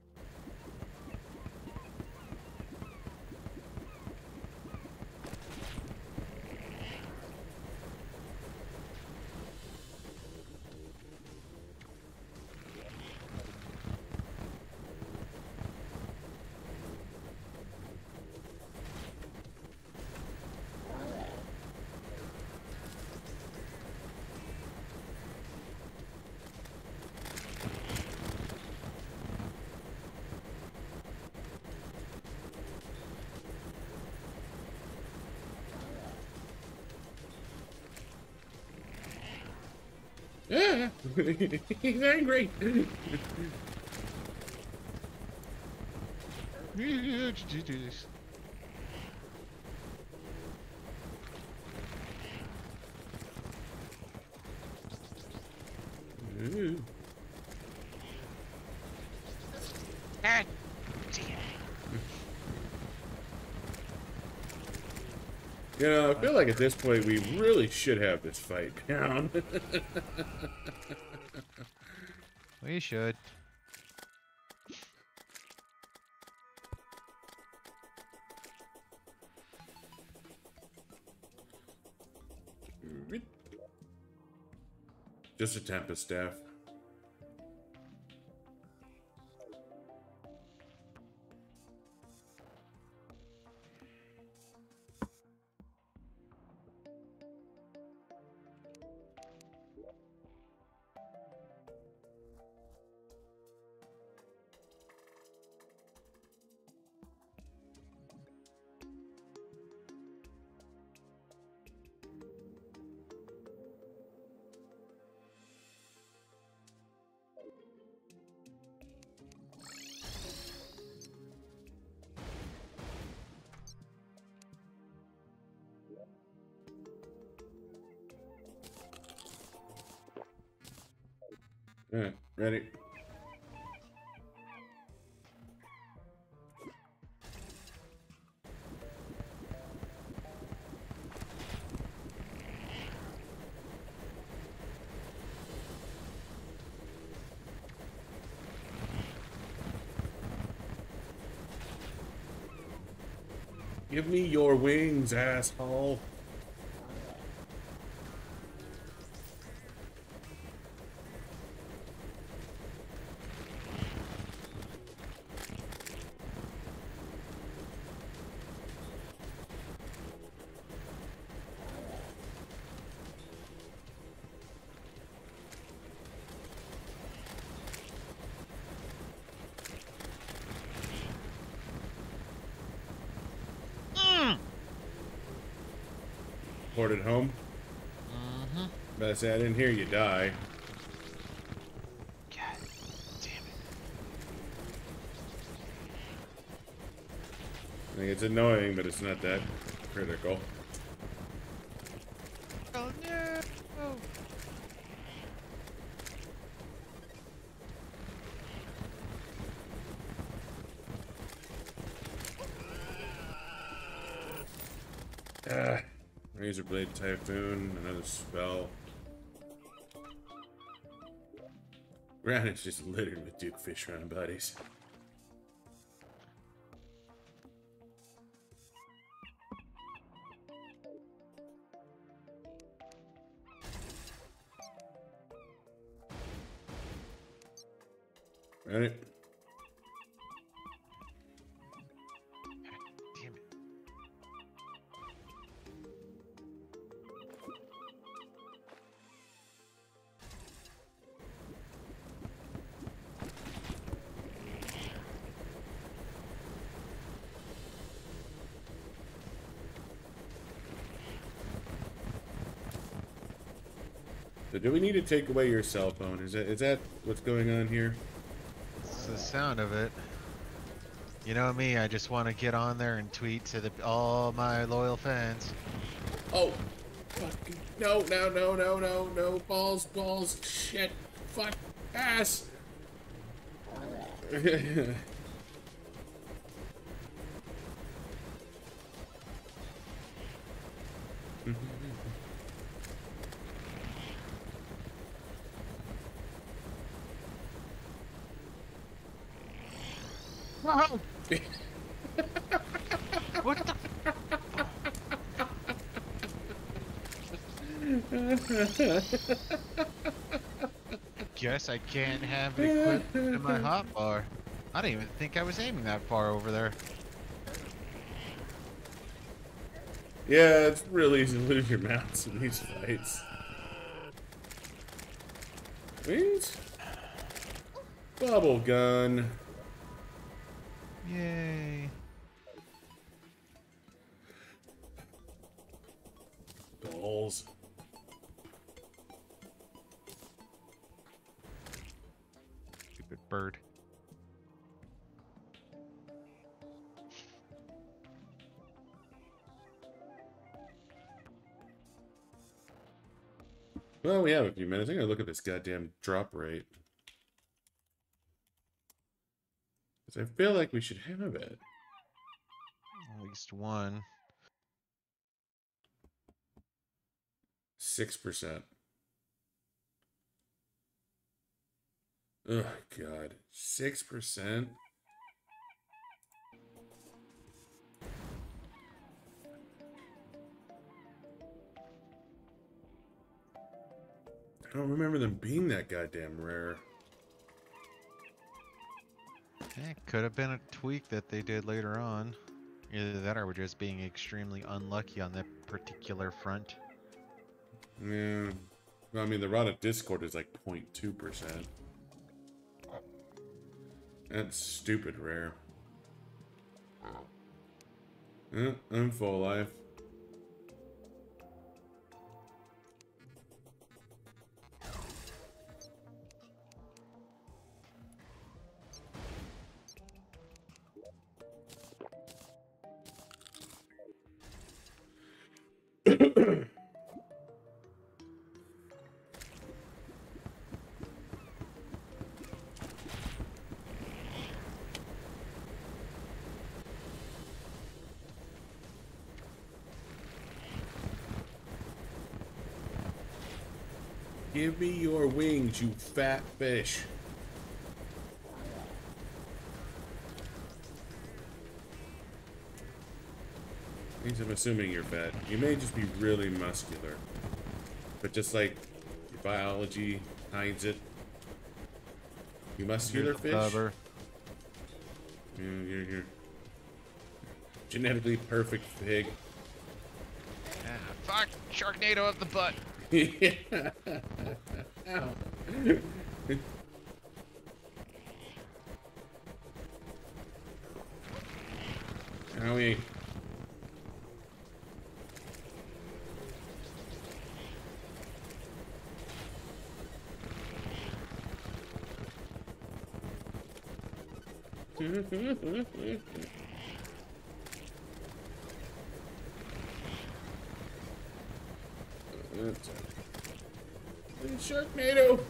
Yeah, he's angry. Ooh. You know, I feel like at this point we really should have this fight down. We should. Just a Tempest staff. Alright, ready? Give me your wings, asshole. ported home? Mm-hmm. But I say I didn't hear you die. God damn it. I think it's annoying, but it's not that critical. Oh no! Razorblade Typhoon, another spell. Ground is just littered with Duke Fish Run buddies. Right? Damn it. So do we need to take away your cell phone? Is that what's going on here? It's the sound of it. You know me, I just want to get on there and tweet to all my loyal fans. Oh, fucking no, balls, shit, fuck, ass. Whoa! What the? Guess I can't have it equipped in my hotbar. I didn't even think I was aiming that far over there. Yeah, it's real easy to lose your mounts in these fights. Wings? Bubble gun. Yay. Balls. Stupid bird. Well, we have a few minutes. I'm gonna look at this goddamn drop rate. Because I feel like we should have it. At least one. 6%. Oh God, 6%. I don't remember them being that goddamn rare. It could have been a tweak that they did later on. Either that or we're just being extremely unlucky on that particular front. Yeah. Well, I mean, the Rod of Discord is like 0.2%. That's stupid rare. I'm full life. Give me your wings, you fat fish. Means I'm assuming you're fat. You may just be really muscular. But just like your biology hides it. You muscular fish? Cover. You're genetically perfect pig. Ah, fuck! Sharknado up the butt! Yeah. Ow. Owie. Sharknado!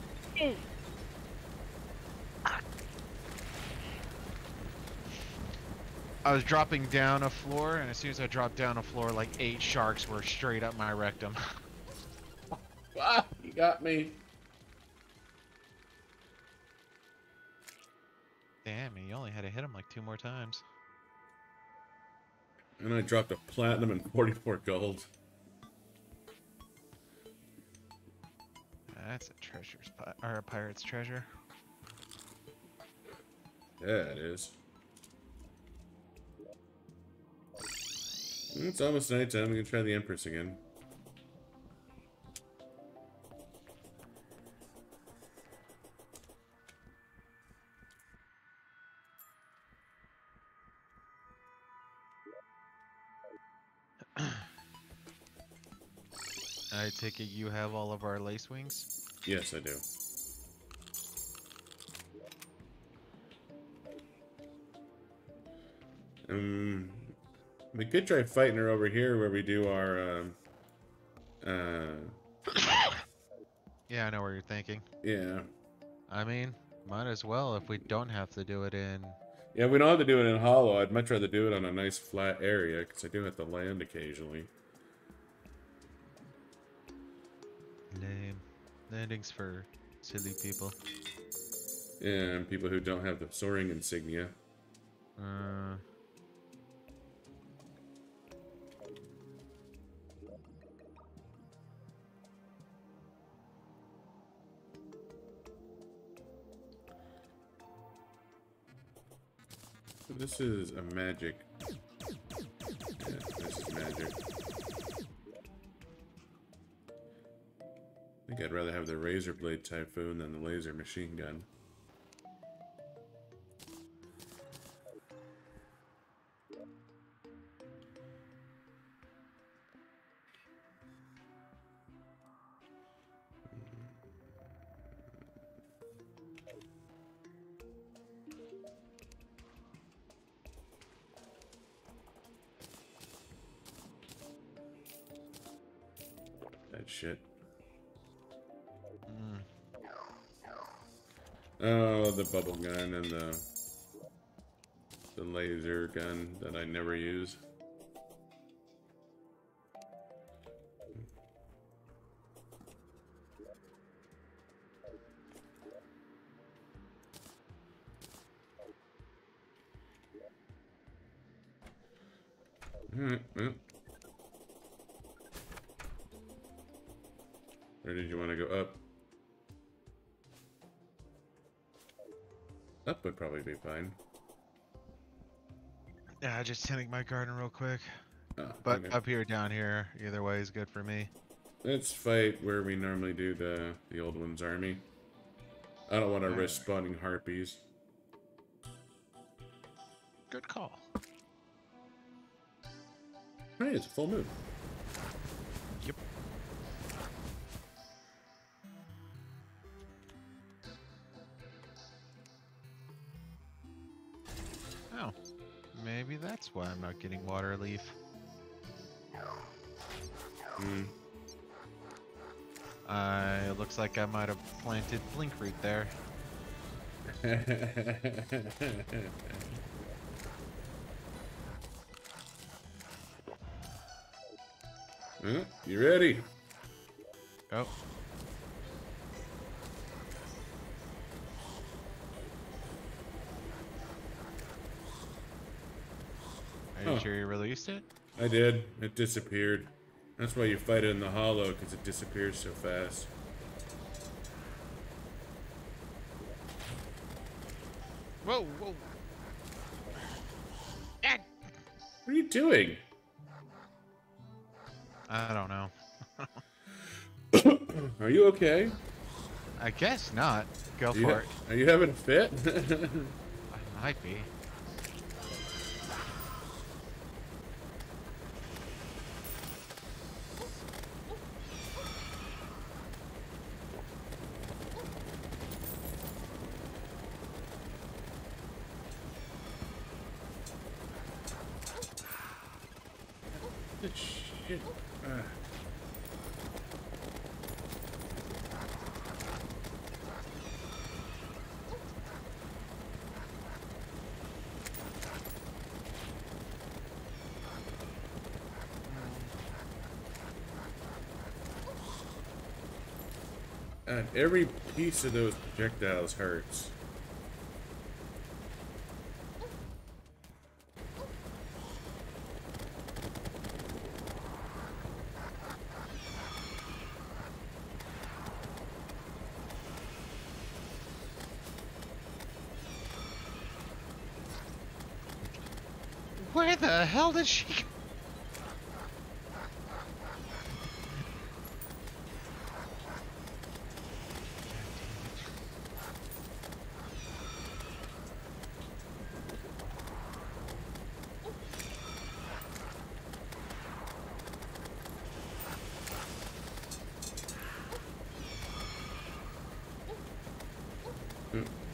I was dropping down a floor, and as soon as I dropped down a floor, like 8 sharks were straight up my rectum. Ah, you got me. Damn, you only had to hit him like 2 more times. And I dropped a platinum and 44 gold. That's a treasure's or a pirate's treasure. Yeah, it is. It's almost nighttime. We can try the Empress again. I take it you have all of our lace wings? Yes, I do. We could try fighting her over here where we do our, Yeah, I know what you're thinking. yeah. I mean, might as well if we don't have to do it in... Yeah, we don't have to do it in hollow. I'd much rather do it on a nice flat area, because I do have to land occasionally. Lame. Landings for silly people. Yeah, and people who don't have the soaring insignia. This is a magic. Yeah, this is magic. I think I'd rather have the Razor Blade Typhoon than the laser machine gun. That shit. Oh, the bubble gun and the laser gun that I never use. Alright, well. Or did you want to go up? Up would probably be fine. Yeah, just tending my garden real quick. Oh, But okay. up here, down here, either way is good for me. Let's fight where we normally do the old one's army. I don't want to risk spawning harpies. Good call. Hey, it's a full moon. Yep. Oh, maybe that's why I'm not getting water leaf. It looks like I might have planted blinkroot there. You ready? Oh. Are you sure you released it? I did. It disappeared. That's why you fight it in the hollow, because it disappears so fast. Whoa, whoa. What are you doing? I don't know. Are you okay? I guess not. Go for it. Are you having a fit? I might be. the shit? And every piece of those projectiles hurts. Where the hell did she go?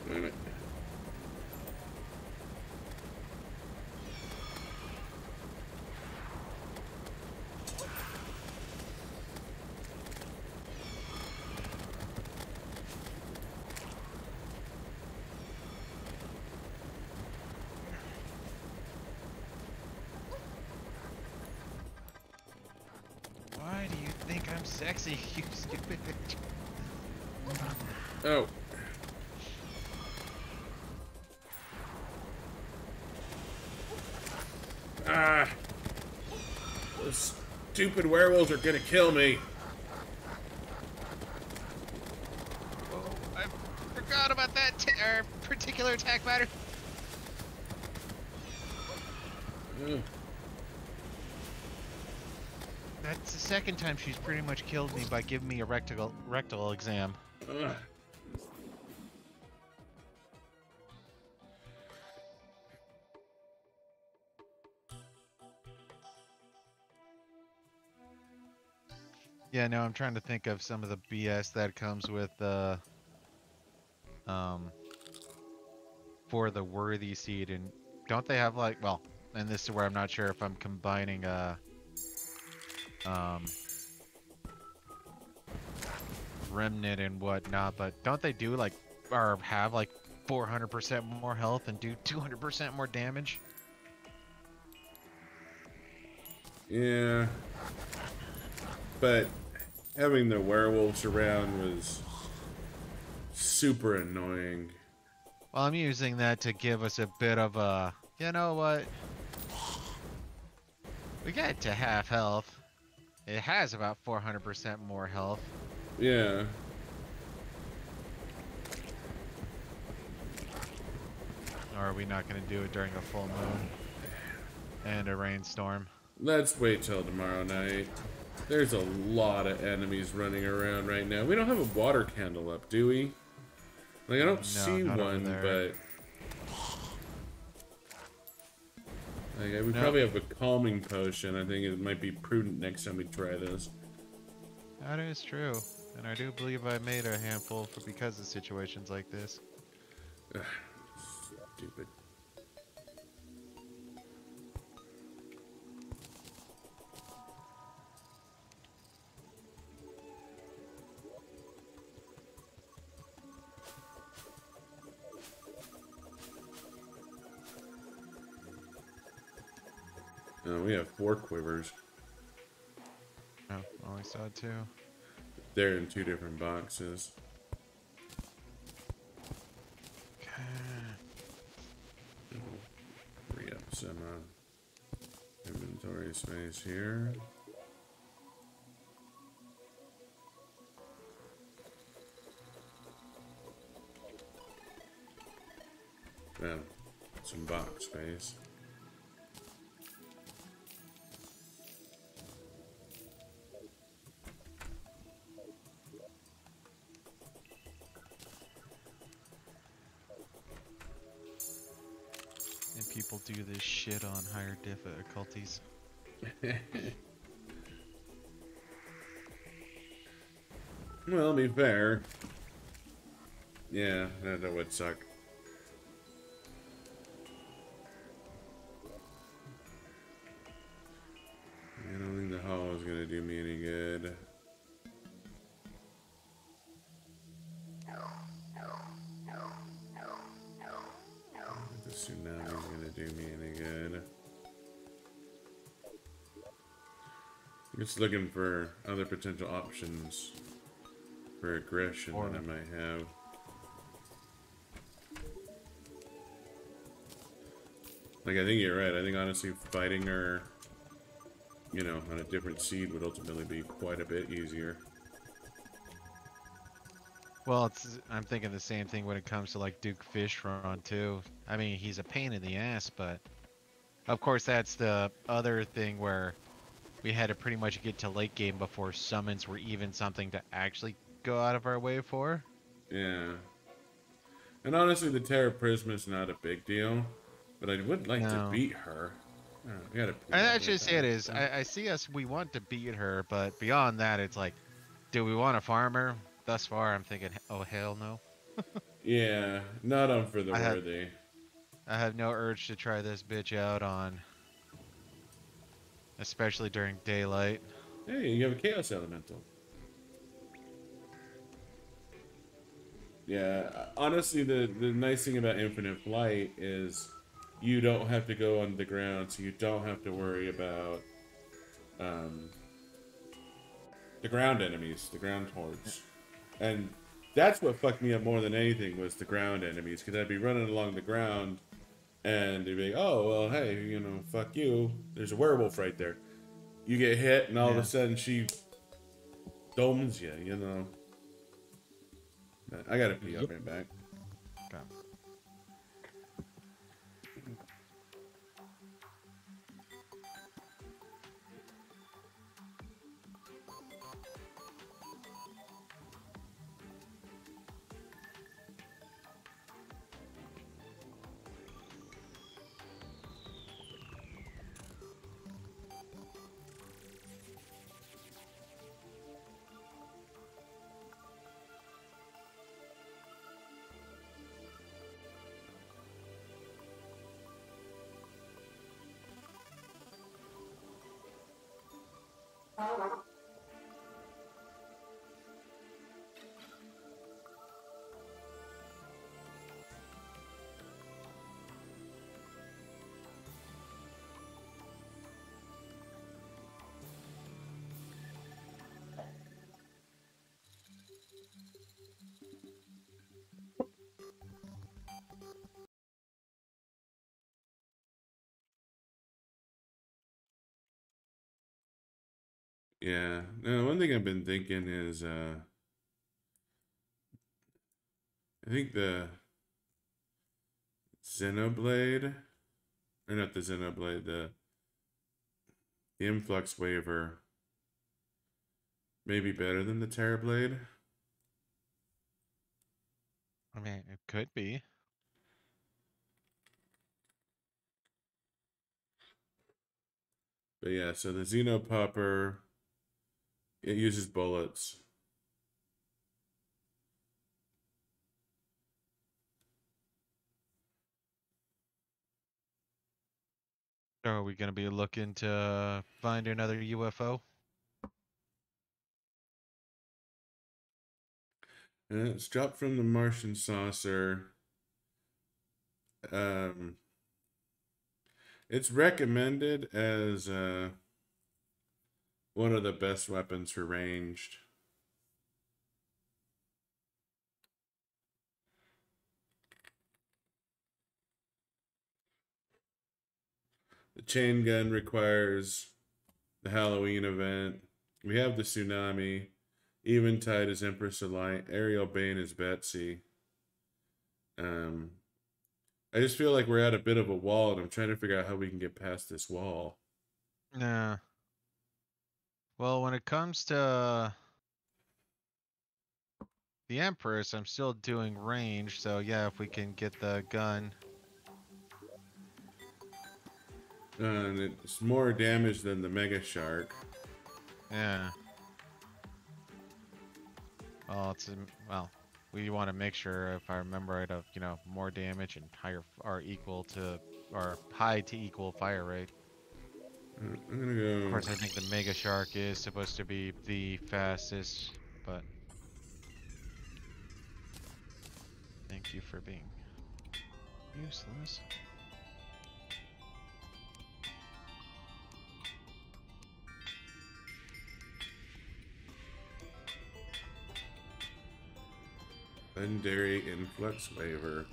Wait a minute. Why do you think I'm sexy, you stupid? Oh. Ah! Those stupid werewolves are gonna kill me. Oh, I forgot about that particular attack pattern. Ugh. That's the second time she's pretty much killed me by giving me a rectal exam. Ugh. Yeah, no, I'm trying to think of some of the BS that comes with for the worthy seed, and don't they have like, well, and this is where I'm not sure if I'm combining remnant and whatnot, but don't they do like, or have like 400% more health and do 200% more damage? Yeah. But having the werewolves around was super annoying. Well, I'm using that to give us a bit of a, you know what? We get to half health. It has about 400% more health. Yeah. Or are we not going to do it during a full moon and a rainstorm? Let's wait till tomorrow night. There's a lot of enemies running around right now. We don't have a water candle up, do we? Like, I don't see one, but... Like, we probably have a calming potion. I think it might be prudent next time we try this. That is true. And I do believe I made a handful because of situations like this. Ugh, stupid. Oh, we have 4 quivers. Oh, only saw 2. They're in 2 different boxes. Free up some inventory space here. Yeah, some box space. And people do this shit on higher difficulties. Well, to be fair. Yeah, that would suck. I don't think the hall is gonna do me any good. The tsunami is gonna do me any good. I'm just looking for other potential options for aggression that I might have. Like, I think you're right. I think honestly fighting her, you know, on a different seed would ultimately be quite a bit easier. Well, I'm thinking the same thing when it comes to like Duke Fishron too. I mean, he's a pain in the ass, but of course that's the other thing where we had to pretty much get to late game before summons were even something to actually go out of our way for. Yeah. And honestly, the Terra Prisma is not a big deal, but I would like to No. beat her. I gotta I actually say it is. I see us, we want to beat her, but beyond that, it's like, do we want to farm her? Thus far, I'm thinking, oh, hell no. Yeah, not on for the I have, worthy. I have no urge to try this bitch out on, especially during daylight. Hey, you have a Chaos Elemental. Yeah, honestly, the nice thing about Infinite Flight is you don't have to go on the ground, so you don't have to worry about the ground enemies, the ground hordes. And that's what fucked me up more than anything was the ground enemies, because I'd be running along the ground, and they'd be like, oh, well, hey, you know, fuck you. There's a werewolf right there. You get hit, and all of a sudden she domes you, you know. I gotta pee. I'll be back. Okay. Yeah. No, one thing I've been thinking is, I think the Xenoblade, or not the Xenoblade, the Influx Waver may be better than the Terrorblade. I mean, it could be. But yeah, so the Xenopopper, it uses bullets. Are we going to be looking to find another UFO? And it's dropped from the Martian saucer. Um, it's recommended as one of the best weapons for ranged. The chain gun requires the Halloween event. We have the tsunami. Eventide is Empress of Light. Ariel Bane is Betsy. I just feel like we're at a bit of a wall, and I'm trying to figure out how we can get past this wall. Nah. Well, when it comes to the Empress, I'm still doing range, so yeah, if we can get the gun. And it's more damage than the Mega Shark. Yeah. Well, well, we want to make sure, if I remember right, of, you know, more damage and higher are equal to, or high to equal fire rate. I'm gonna go. Of course, I think the Mega Shark is supposed to be the fastest, but thank you for being useless. Legendary influx waiver.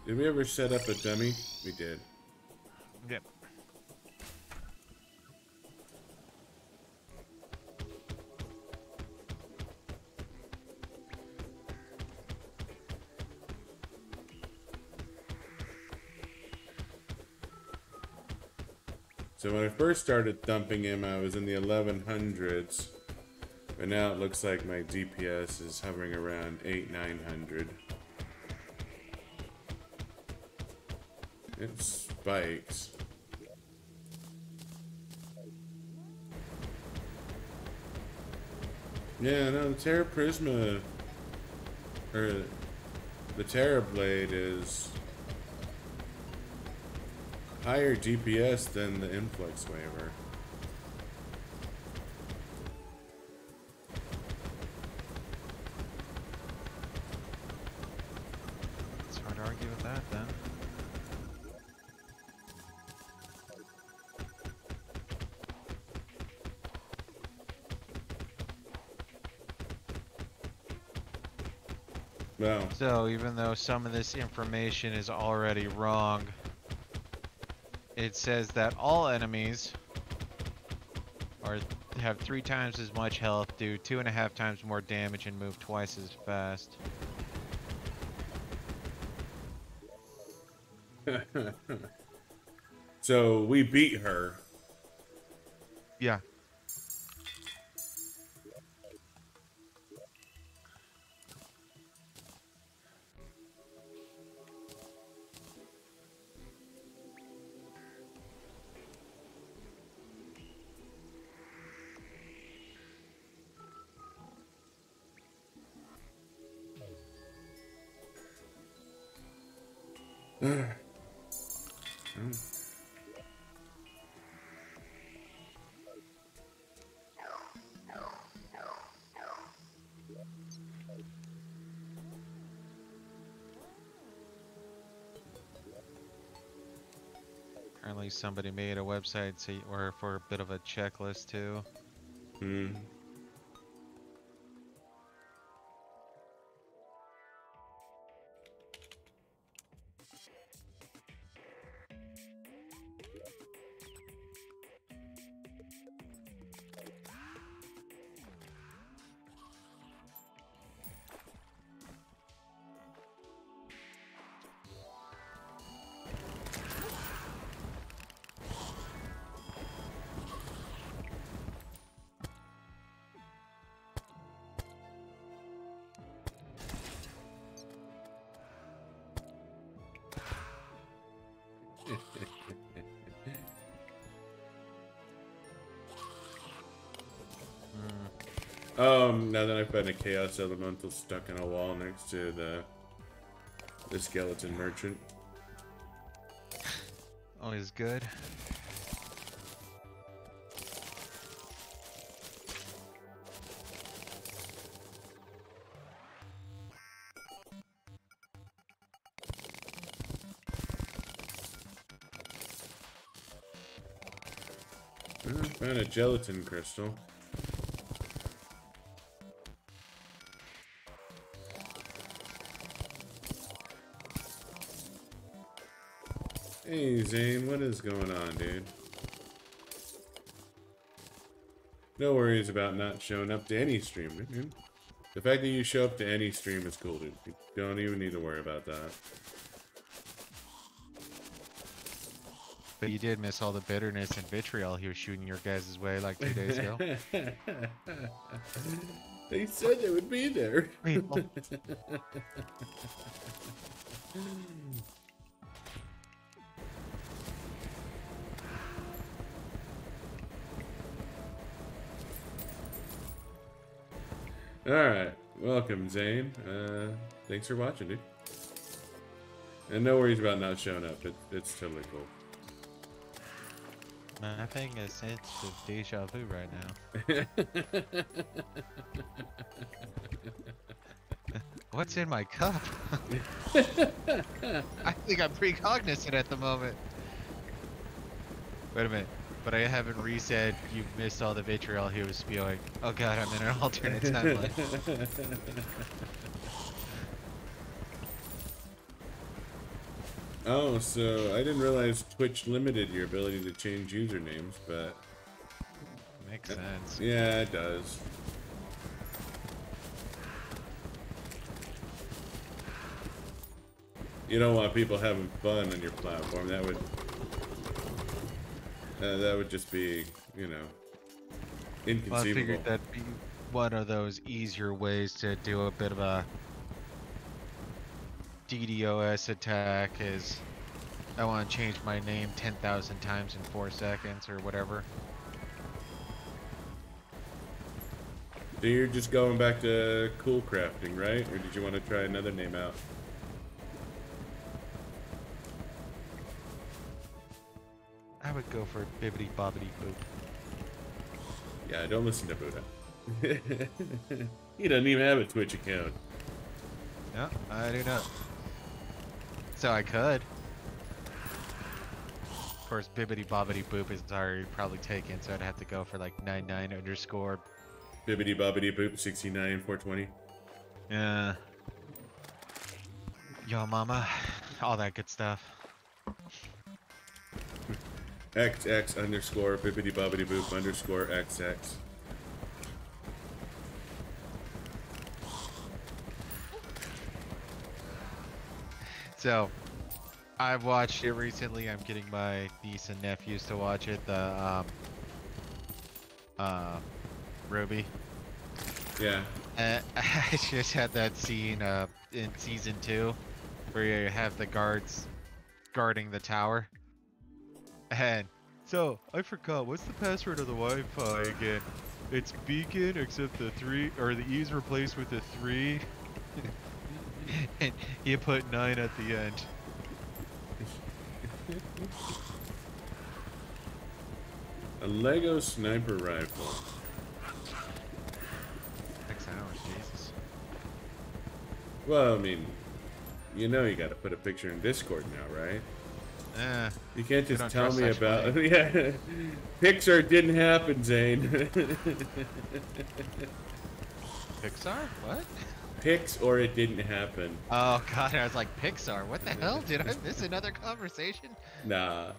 Did we ever set up a dummy? We did. Yep. So when I first started thumping him, I was in the 1100s. But now it looks like my DPS is hovering around 800-900. It spikes. Yeah, no, the Terra Prisma, or the Terra Blade is higher DPS than the Influx Waiver. It's hard to argue with that then. Well, So even though some of this information is already wrong, it says that all enemies have 3 times as much health, do 2.5 times more damage, and move twice as fast. so we beat her. Yeah. Apparently somebody made a website or for a bit of a checklist too. Hmm. Now that I found a Chaos Elemental stuck in a wall next to the skeleton merchant. Always good. I found a gelatin crystal. Hey Zane, what is going on, dude? No worries about not showing up to any stream, dude. The fact that you show up to any stream is cool, dude. You don't even need to worry about that. But you did miss all the bitterness and vitriol he was shooting your guys' way like 2 days ago. They said they would be there. People. Alright, welcome Zane. Thanks for watching, dude. And no worries about not showing up, it's totally cool. I'm having a sense of deja vu right now. What's in my cup? I think I'm precognizant at the moment. Wait a minute. But I haven't reset. You missed all the vitriol he was spewing. Oh god, I'm in an alternate timeline. Oh, so I didn't realize Twitch limited your ability to change usernames, but... Makes sense. Yeah, it does. You don't want people having fun on your platform. That would just be, you know, inconceivable. Well, I figured that'd be one of those easier ways to do a bit of a DDoS attack is I want to change my name 10,000 times in 4 seconds or whatever. So you're just going back to cool crafting, right? Or did you want to try another name out? I would go for Bibbidi Bobbidi Boop. Yeah, don't listen to Buddha. He doesn't even have a Twitch account. No, I do not. So I could. Of course, Bibbidi Bobbidi Boop is already probably taken, so I'd have to go for like 99 underscore. Bibbidi Bobbidi Boop 69 420. Yeah. Yo mama. All that good stuff. XX underscore Bibbidi Bobbidi Boop underscore XX. So, I've watched it recently. I'm getting my niece and nephews to watch it. The Ruby. Yeah. I just had that scene in season 2 where you have the guards guarding the tower. And so I forgot what's the password of the Wi-Fi again? It's beacon except the 3 or the E's replaced with a 3. And you put 9 at the end. A Lego sniper rifle. 6 hours, Jesus. Well, I mean, you know you gotta put a picture in Discord now, right? You can't just tell me about... Yeah, Pixar didn't happen, Zane. Pixar? What? Pix or it didn't happen. Oh god, I was like, Pixar, what the hell? Did I miss another conversation? Nah.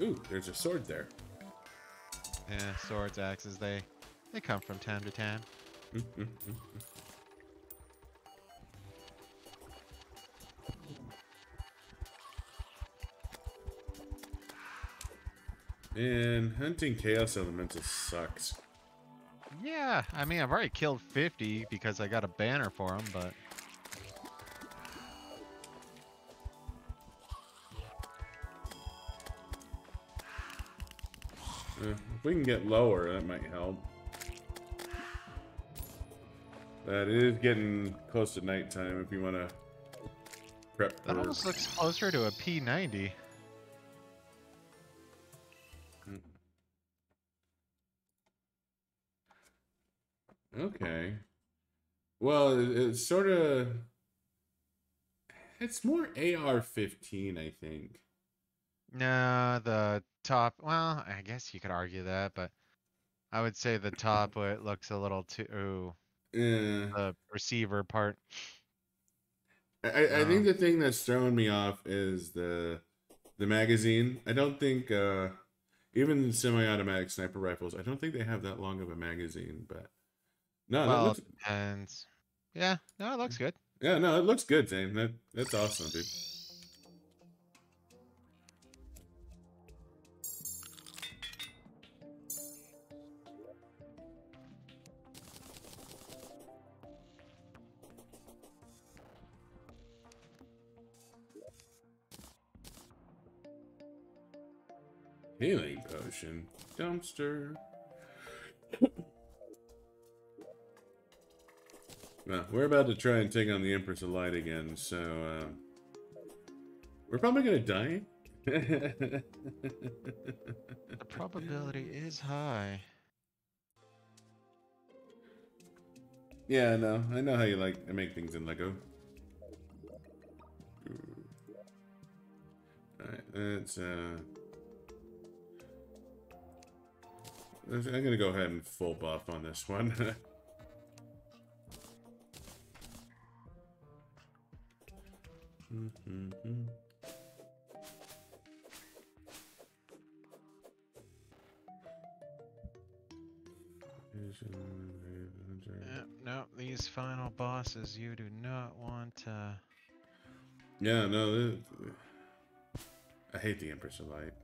Ooh, there's a sword there. Yeah, swords, axes, they come from time to time. And hunting chaos elemental sucks. Yeah, I mean, I've already killed 50 because I got a banner for them, but... If we can get lower, that might help. That is getting close to nighttime if you want to prep for... That almost looks closer to a P90. Okay. Well, it's sort of... It's more AR-15, I think. No, the top... Well, I guess you could argue that, but... I would say the top it looks a little too... Yeah. The receiver part. I think the thing that's throwing me off is the magazine. I don't think Even semi-automatic sniper rifles, I don't think they have that long of a magazine, but no, that Well, looks it depends. Yeah, no, it looks good. yeah, no, it looks good, Zane. That's awesome, dude. Healing potion. Dumpster. Well, we're about to try and take on the Empress of Light again, so we're probably gonna die. The probability is high. Yeah, no, I know how you like to make things in Lego. Alright, I'm gonna go ahead and full buff on this one. No, these final bosses you do not want to... Yeah, no, I hate the Empress of Light.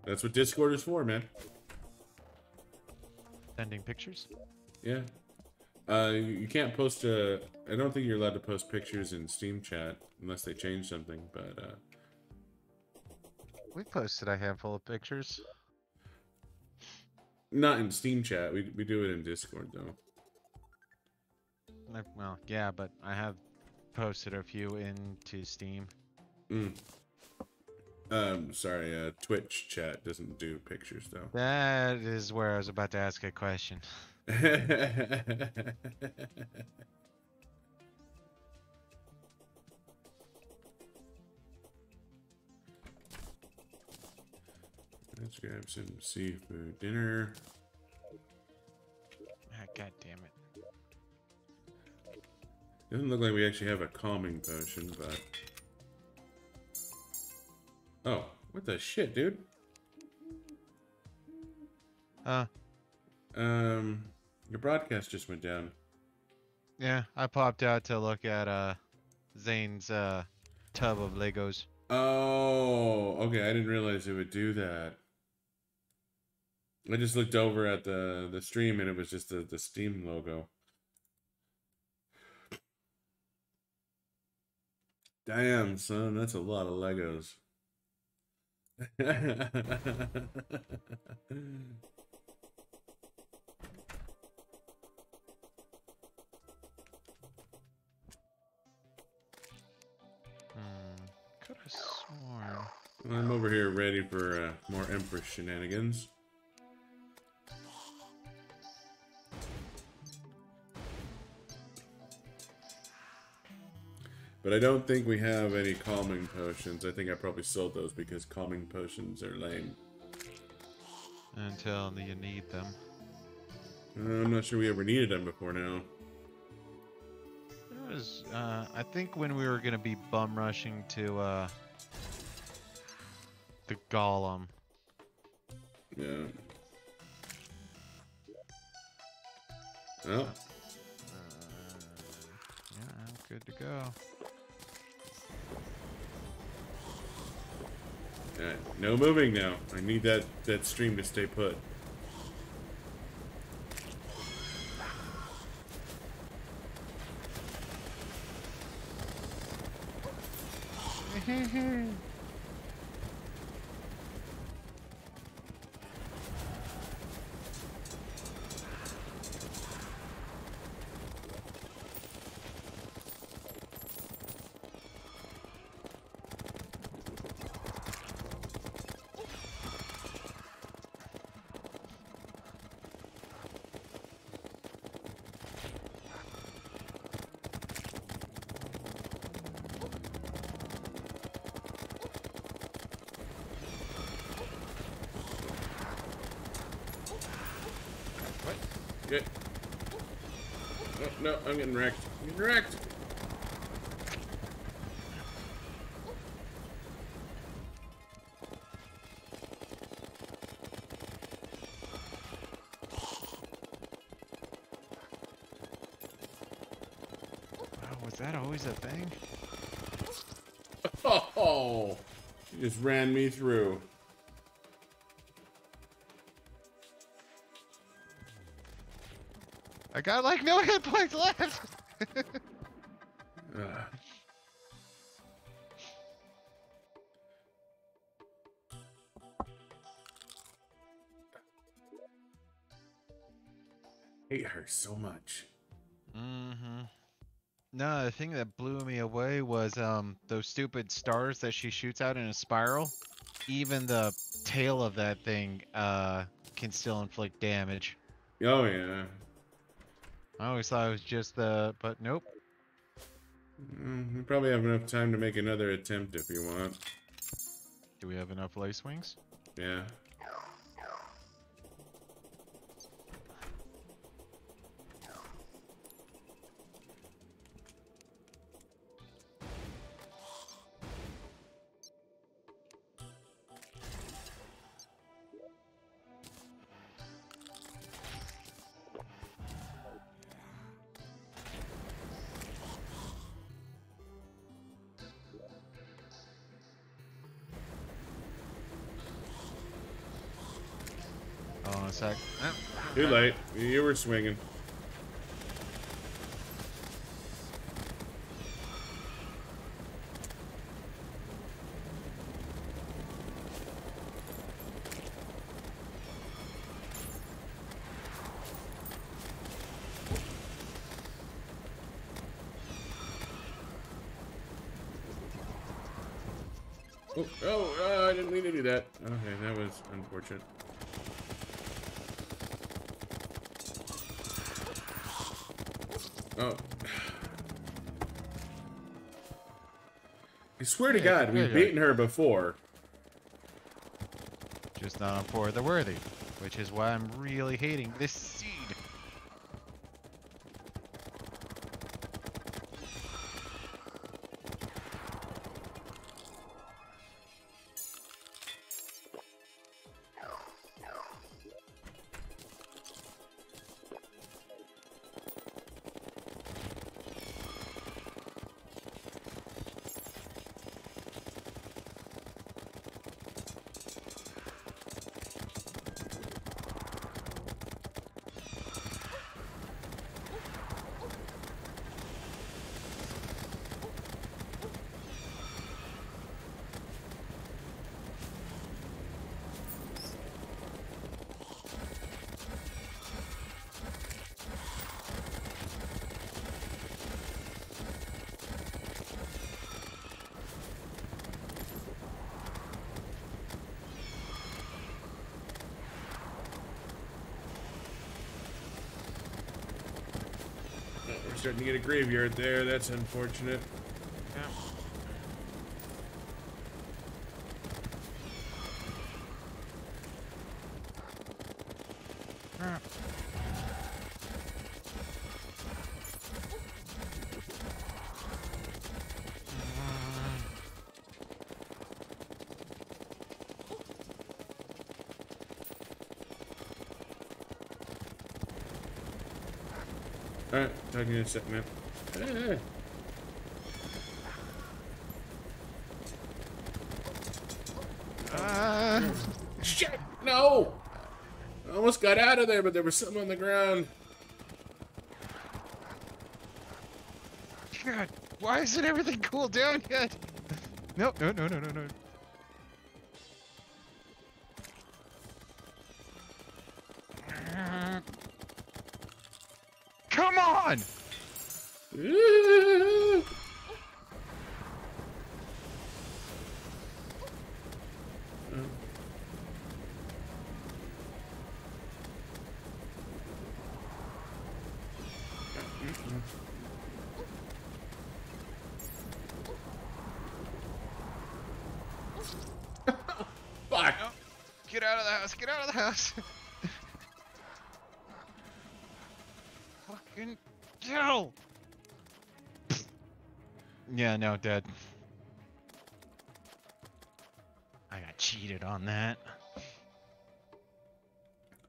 That's what Discord is for, man. Sending pictures? Yeah. You can't post I don't think you're allowed to post pictures in Steam chat unless they change something, but We posted a handful of pictures. not in Steam chat. We do it in Discord though. Well, yeah, but I have posted a few into Steam. Sorry, Twitch chat doesn't do pictures though. That is where I was about to ask a question. Let's grab some seafood dinner. Ah, God damn it. Doesn't look like we actually have a calming potion, but... Oh, what the shit, dude? Your broadcast just went down. Yeah, I popped out to look at Zane's tub of Legos. Oh, okay, I didn't realize it would do that. I just looked over at the stream and it was just the Steam logo. Damn, son, that's a lot of Legos. Could have sworn. I'm over here ready for more Empress shenanigans. But I don't think we have any calming potions. I think I probably sold those because calming potions are lame. Until you need them. I'm not sure we ever needed them before now. It was, I think when we were gonna be bum rushing to the Golem. Yeah. Well. Yeah, I'm good to go. Alright, no moving now. I need that stream to stay put. Okay. Oh, no, I'm getting wrecked. I'm getting wrecked. Oh, was that always a thing? Oh, she just ran me through. I got like no hit points left. Hate her so much. Mm-hmm. No, the thing that blew me away was those stupid stars that she shoots out in a spiral. Even the tail of that thing can still inflict damage. Oh yeah. I always thought it was just the, but nope. We probably have enough time to make another attempt if you want. Do we have enough lace wings? Yeah. Hold on a sec. Too late. You were swinging. Oh, I didn't mean to do that. Okay, that was unfortunate. Oh. I swear to God, we've beaten her before. Just not on For the Worthy, which is why I'm really hating this seed. We're starting to get a graveyard there. That's unfortunate. Alright, talking to you in a sec, man. Shit! No! I almost got out of there, but there was something on the ground. God, why isn't everything cooled down yet? Nope, no. Come on! Fuck! Get out of the house! Get out of the house! fucking kill. Yeah, no, dead. I got cheated on that.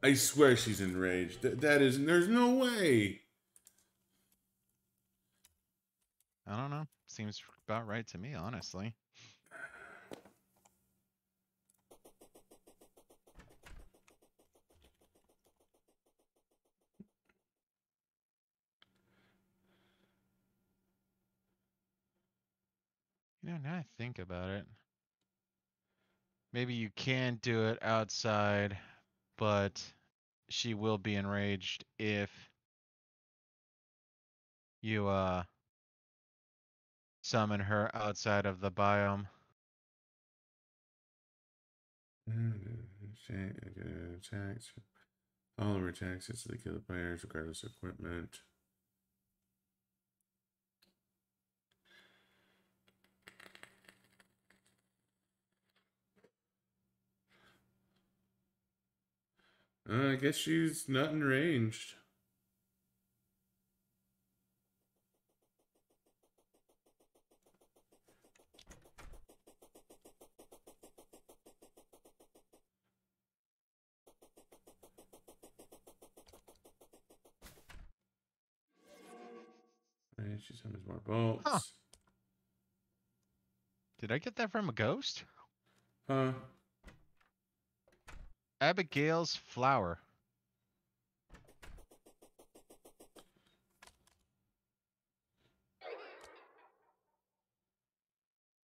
I swear she's enraged. That is, there's no way. I don't know. Seems about right to me, honestly. You know, now I think about it. Maybe you can do it outside, but she will be enraged if you summon her outside of the biome. Attacks. All of her attacks hits the kill the players regardless of equipment. I guess she's not enraged. Right, she summons more bolts. Huh. Did I get that from a ghost? Huh? Abigail's flower.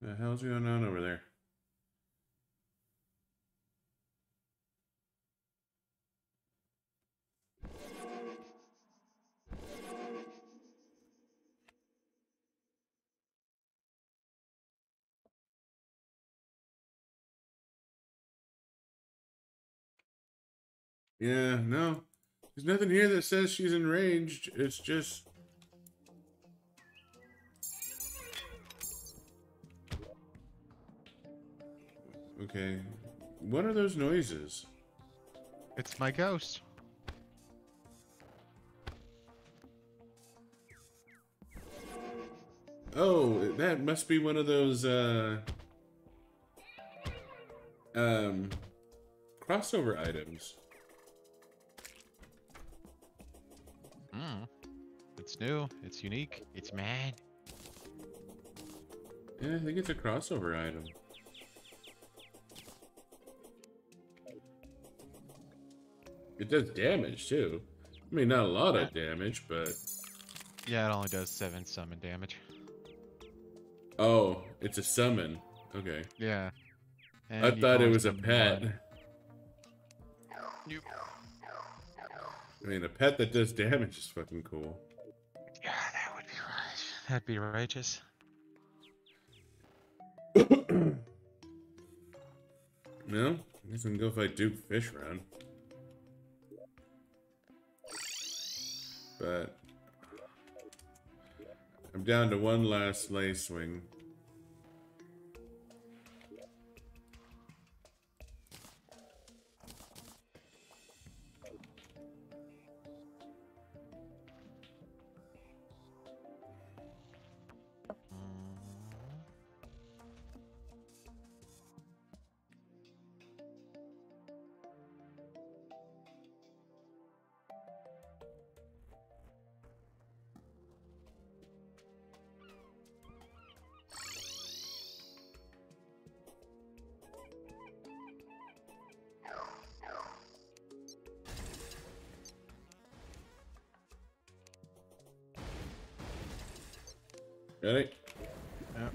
The hell's going on over there? Yeah, no. There's nothing here that says she's enraged. It's just... Okay. What are those noises? It's my ghost. Oh, that must be one of those, crossover items. It's new. It's unique. It's mad. Yeah, I think it's a crossover item. It does damage, too. I mean, not a lot of damage, but... Yeah, it only does 7 summon damage. Oh, it's a summon. Okay. Yeah. And I you thought can it only was a summon pet. one. Nope. I mean, a pet that does damage is fucking cool. Yeah, that would be right. That'd be righteous. No? I guess we can go fight Duke Fish Run. But... I'm down to one last sleigh swing. Ready? Yep.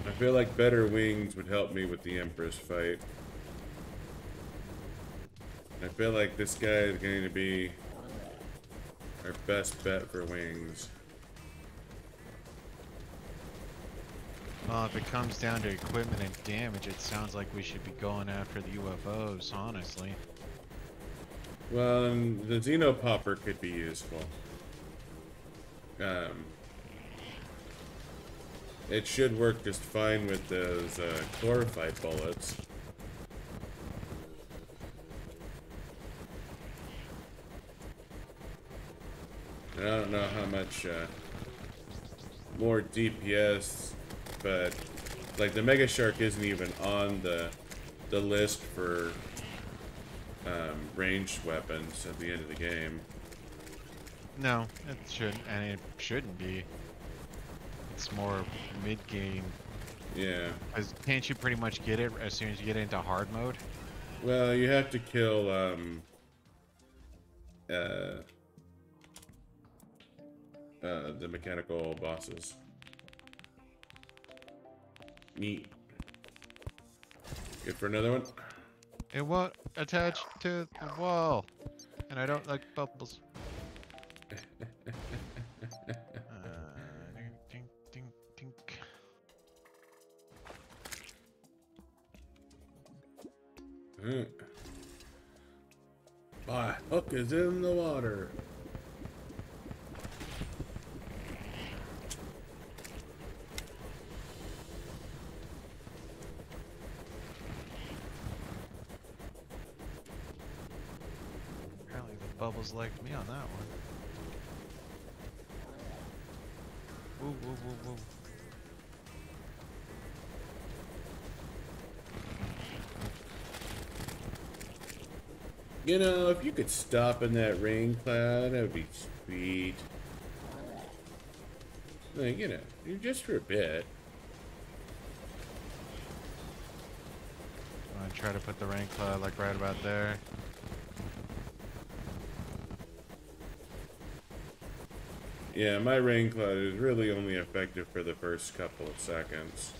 I feel like better wings would help me with the Empress fight. I feel like this guy is going to be our best bet for wings. Well, if it comes down to equipment and damage, it sounds like we should be going after the UFOs, honestly. Well, and the Xenopopper could be useful. Um, it should work just fine with those chlorophyte bullets. I don't know how much more DPS, but like the Mega Shark isn't even on the list for ranged weapons at the end of the game. No, it shouldn't, and it shouldn't be. It's more mid-game. Yeah. Because can't you pretty much get it as soon as you get into hard mode? Well, you have to kill the mechanical bosses. Neat. Good for another one. It won't attach to the wall, and I don't like bubbles. Dink, dink, dink. My hook is in the water. Apparently the bubbles liked me on that one. Woo, woo, woo, woo. You know, if you could stop in that rain cloud, that would be sweet. Like, you know, just for a bit. I'm gonna try to put the rain cloud like right about there. Yeah, my rain cloud is really only effective for the first couple of seconds.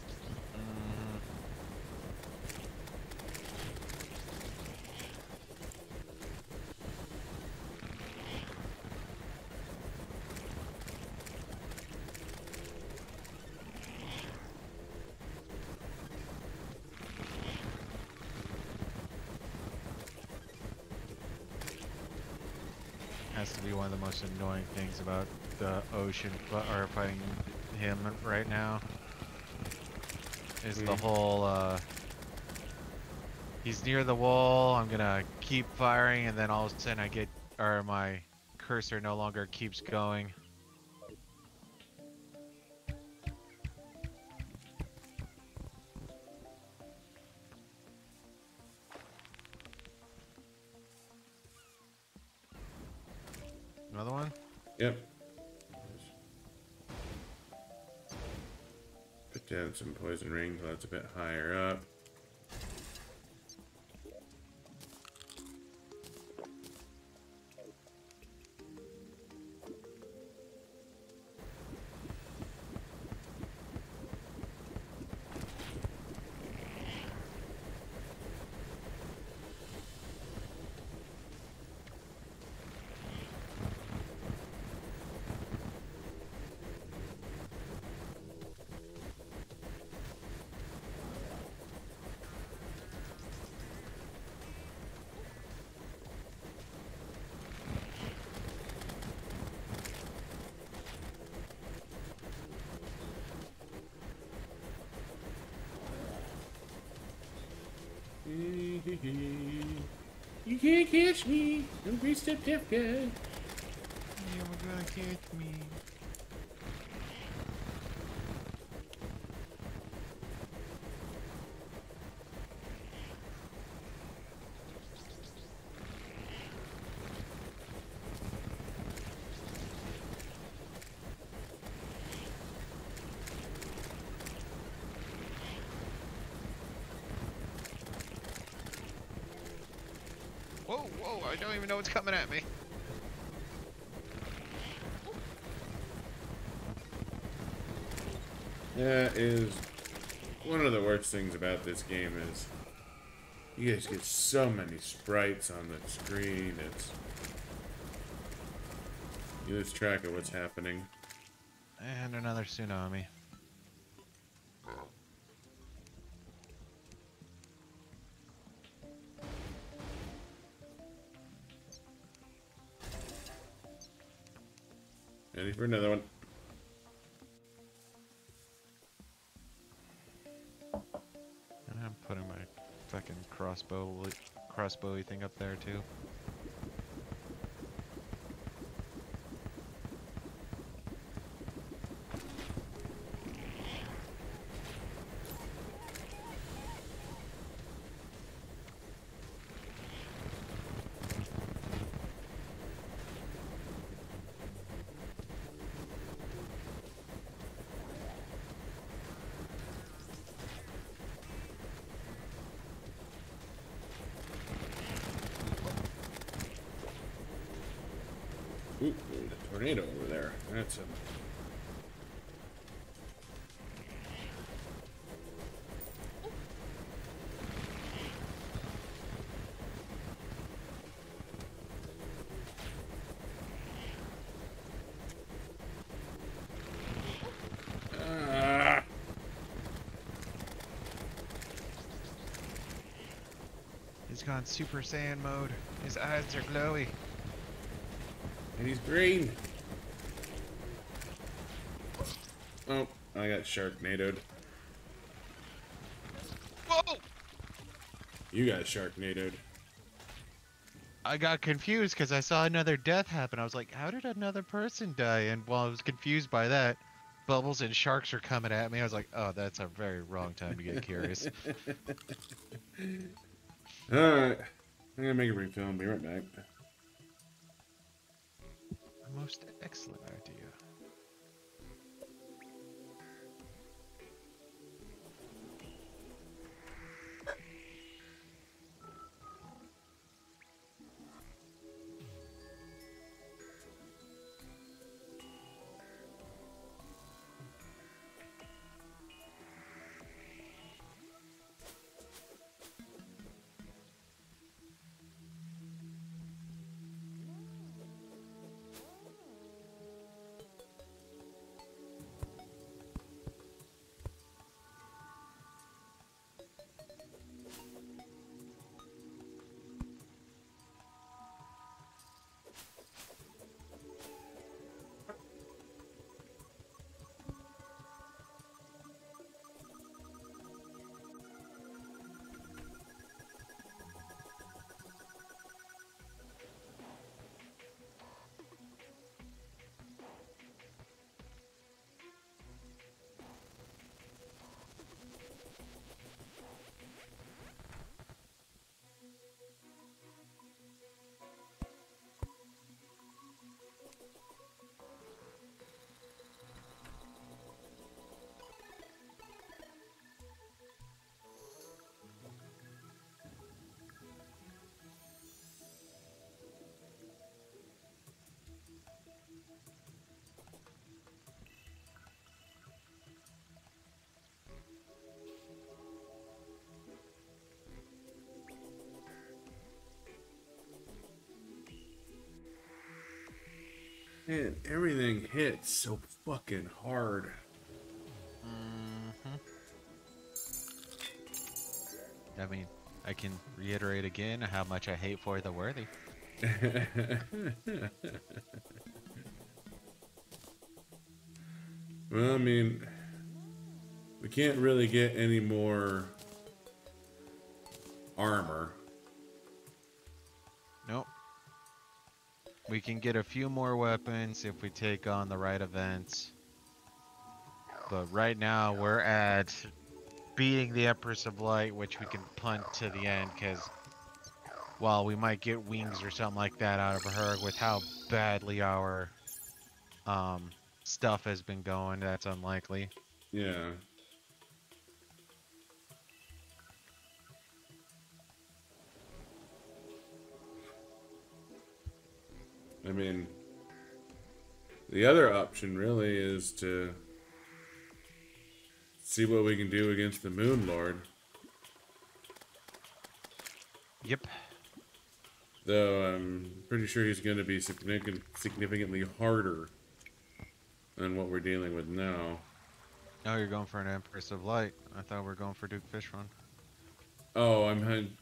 Has to be one of the most annoying things about the ocean or fighting him right now is the whole he's near the wall, I'm gonna keep firing, and then all of a sudden I get, or my cursor no longer keeps going. Another one? Yep. Put down some poison rain clouds a bit higher up. You can't catch me. I'm greased up tough guy. You're gonna catch me. Whoa, whoa, I don't even know what's coming at me. That is one of the worst things about this game is you guys get so many sprites on the screen. You lose track of what's happening. And another tsunami. Ready for another one. And I'm putting my fucking crossbowy thing up there too. Ooh, there's a tornado over there. That's a... He's gone Super Saiyan mode. His eyes are glowy. And he's green. Oh, I got Sharknadoed. Whoa! You got Sharknadoed. I got confused because I saw another death happen. I was like, how did another person die? And while I was confused by that, bubbles and sharks are coming at me. I was like, oh, that's a very wrong time to get curious. Alright. I'm gonna make a refill and be right back. A most excellent idea. Man, everything hits so fucking hard. I mean, I can reiterate again how much I hate For the Worthy. Well, I mean, we can't really get any more armor. Nope. We can get a few more weapons if we take on the right events. But right now we're at beating the Empress of Light, which we can punt to the end, because while we might get wings or something like that out of her, with how badly our stuff has been going, that's unlikely. Yeah. I mean, the other option really is to see what we can do against the Moon Lord. Yep. Though I'm pretty sure he's going to be significantly harder than what we're dealing with now. Oh, you're going for an Empress of Light. I thought we were going for Duke Fishron. Oh,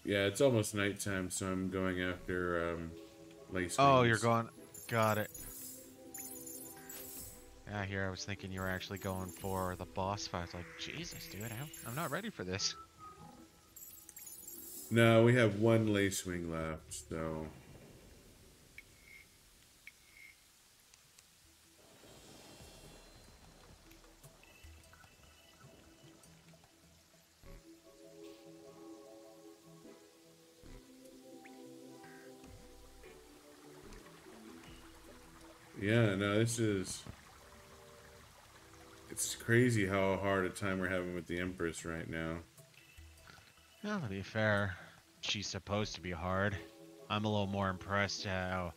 yeah, it's almost nighttime, so I'm going after Lace Oh, Wings. you're going... Got it. Yeah, here I was thinking you were actually going for the boss fight. I was like, Jesus, dude, I'm not ready for this. No, we have one Lacewing left, so. Yeah, no, this is. It's crazy how hard a time we're having with the Empress right now. Well, to be fair, she's supposed to be hard. I'm a little more impressed how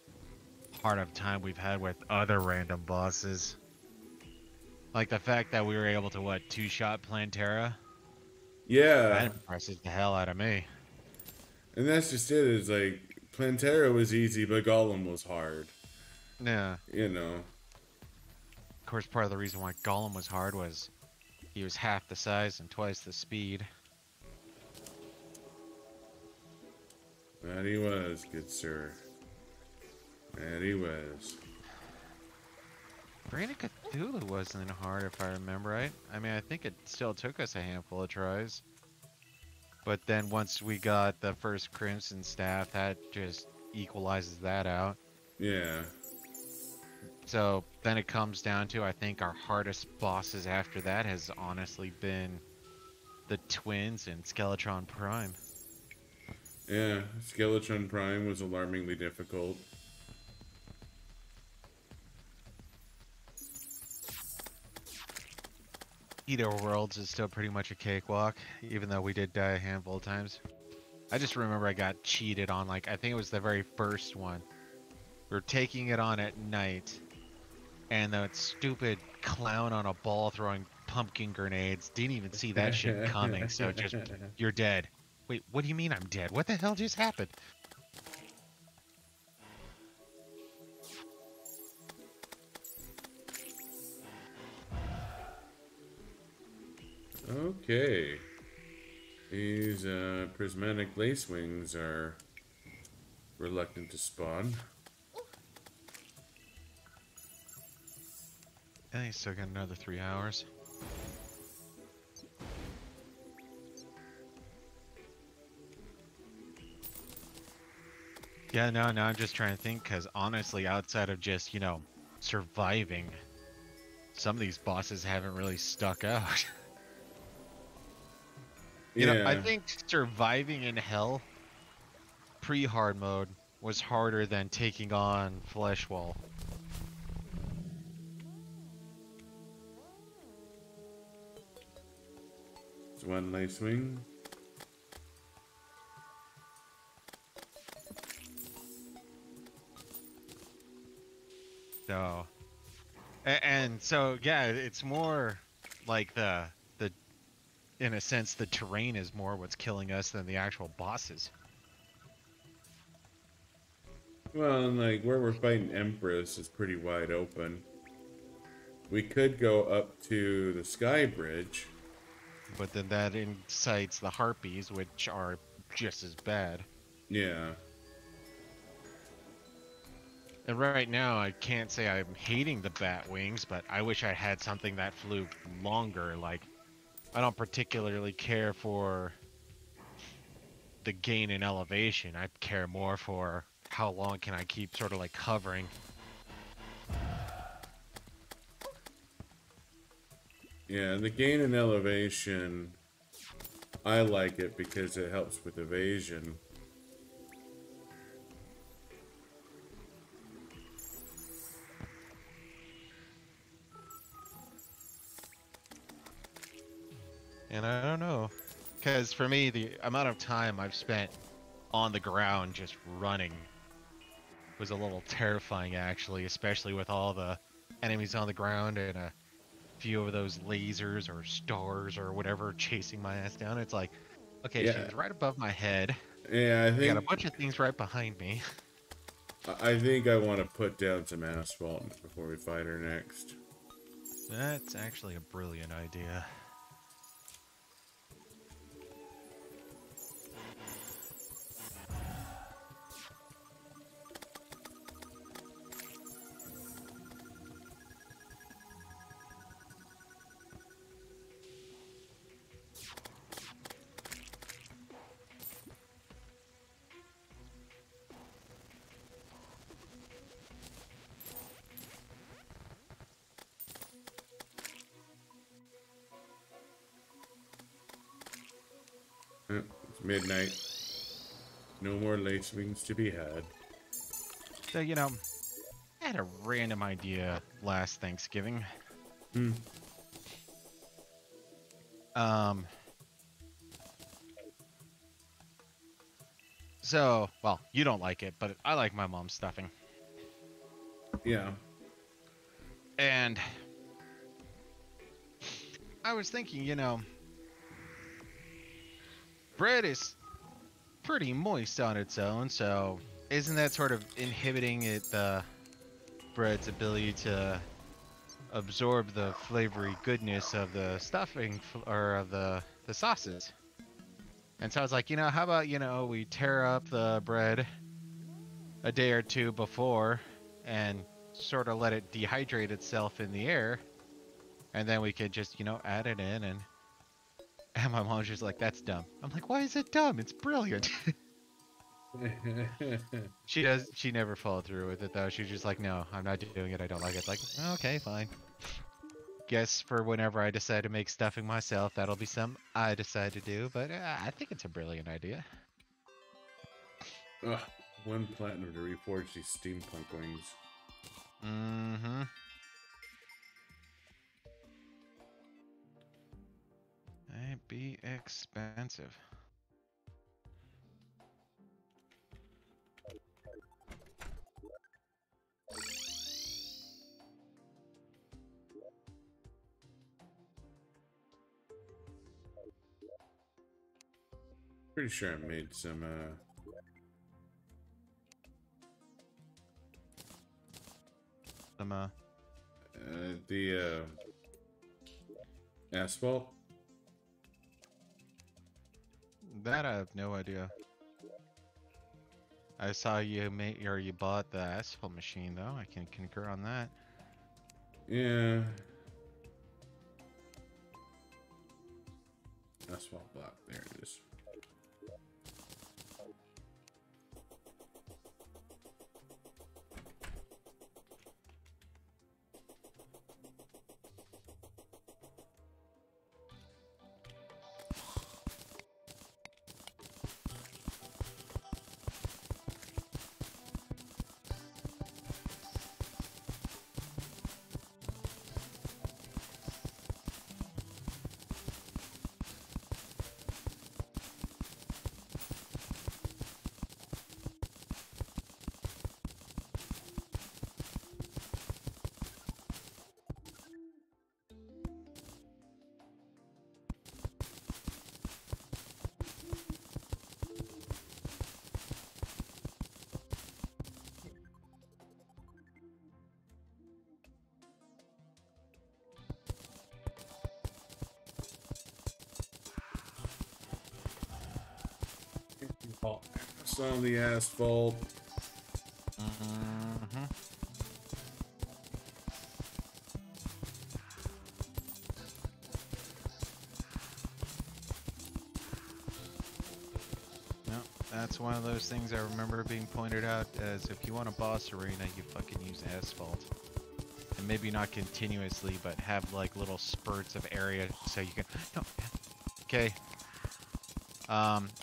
hard of time we've had with other random bosses. Like the fact that we were able to, what, two-shot Plantera? That Yeah, impresses the hell out of me. and that's just it. Is like Plantera was easy, but Gollum was hard. Yeah. You know. Of course, part of the reason why Gollum was hard was he was half the size and twice the speed. That he was, good sir. That he was. Brain of Cthulhu wasn't hard if I remember right. I mean, I think it still took us a handful of tries. But then once we got the first Crimson Staff, that just equalizes that out. Yeah. So then it comes down to, I think our hardest bosses after that has honestly been the twins and Skeletron Prime. Yeah, Skeletron Prime was alarmingly difficult. Eater Worlds is still pretty much a cakewalk, even though we did die a handful of times. I just remember I got cheated on, like, I think it was the very first one. We were taking it on at night, and that stupid clown on a ball throwing pumpkin grenades didn't even see that shit coming, so just, you're dead. Wait, what do you mean I'm dead? What the hell just happened? Okay. These prismatic lacewings are reluctant to spawn. And he's still got another 3 hours. Yeah, no, I'm just trying to think, because honestly, outside of just, you know, surviving, some of these bosses haven't really stuck out. You know, I think surviving in hell, pre-hard mode, was harder than taking on Fleshwall. It's one lacewing. So, and so, yeah, it's more like in a sense, the terrain is more what's killing us than the actual bosses. Well, and like where we're fighting Empress is pretty wide open. We could go up to the Sky Bridge. But then that incites the Harpies, which are just as bad. Yeah. And right now, I can't say I'm hating the bat wings, but I wish I had something that flew longer. Like, I don't particularly care for the gain in elevation. I care more for how long can I keep sort of like hovering. Yeah, the gain in elevation, I like it because it helps with evasion. And I don't know, because for me, the amount of time I've spent on the ground just running was a little terrifying, actually, especially with all the enemies on the ground and a few of those lasers or stars or whatever chasing my ass down. It's like, okay, Yeah. she's right above my head. Yeah, I I think got a bunch of things right behind me. I think I want to put down some asphalt before we fight her next. That's actually a brilliant idea. It's midnight. No more late wings to be had. So, you know, I had a random idea last Thanksgiving. Hmm. So, well, you don't like it, but I like my mom's stuffing. Yeah. And I was thinking, you know, bread is pretty moist on its own, so isn't that sort of inhibiting the bread's ability to absorb the flavory goodness of the stuffing or of the sauces? And so I was like, you know, how about, you know, we tear up the bread a day or two before and sort of let it dehydrate itself in the air, and then we could just, you know, add it in. And my mom's just like, that's dumb. I'm like, why is it dumb? It's brilliant. She never followed through with it though. She's just like, no, I'm not doing it. I don't like it. Like, okay, fine. Guess for whenever I decide to make stuffing myself, that'll be something I decide to do. But I think it's a brilliant idea. Ugh, one platinum to reforge these steampunk wings. Mm-hmm. It'd be expensive. Pretty sure I made some, the, asphalt. That I have no idea. I saw you made or you bought the asphalt machine though. I can concur on that. Yeah. Asphalt block. There it is. Some of the asphalt. Mm-hmm. No, that's one of those things I remember being pointed out as if you want a boss arena, you fucking use asphalt. And maybe not continuously, but have like little spurts of area so you can. No. Okay.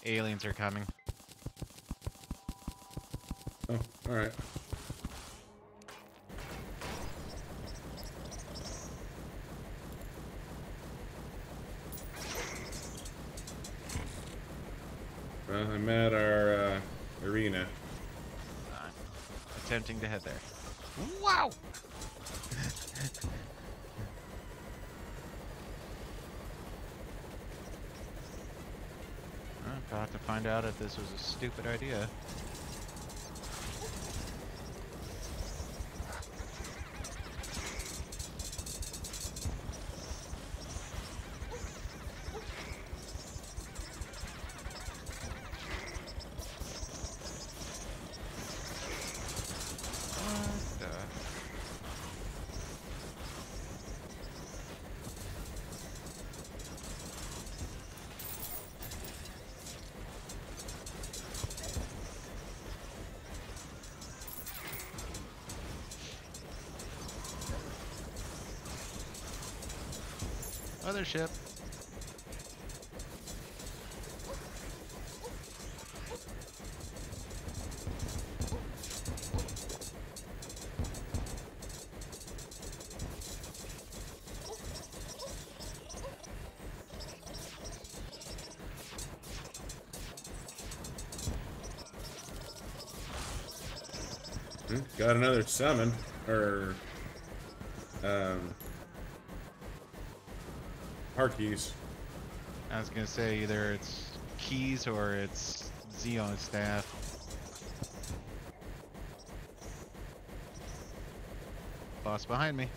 Aliens are coming. Oh, alright. Well, I'm at our arena. Attempting to head there. Wow! I'm about to find out if this was a stupid idea. Other ship. Got another summon. Or... Heart keys. I was gonna say either it's keys or it's Xeon staff. Boss behind me.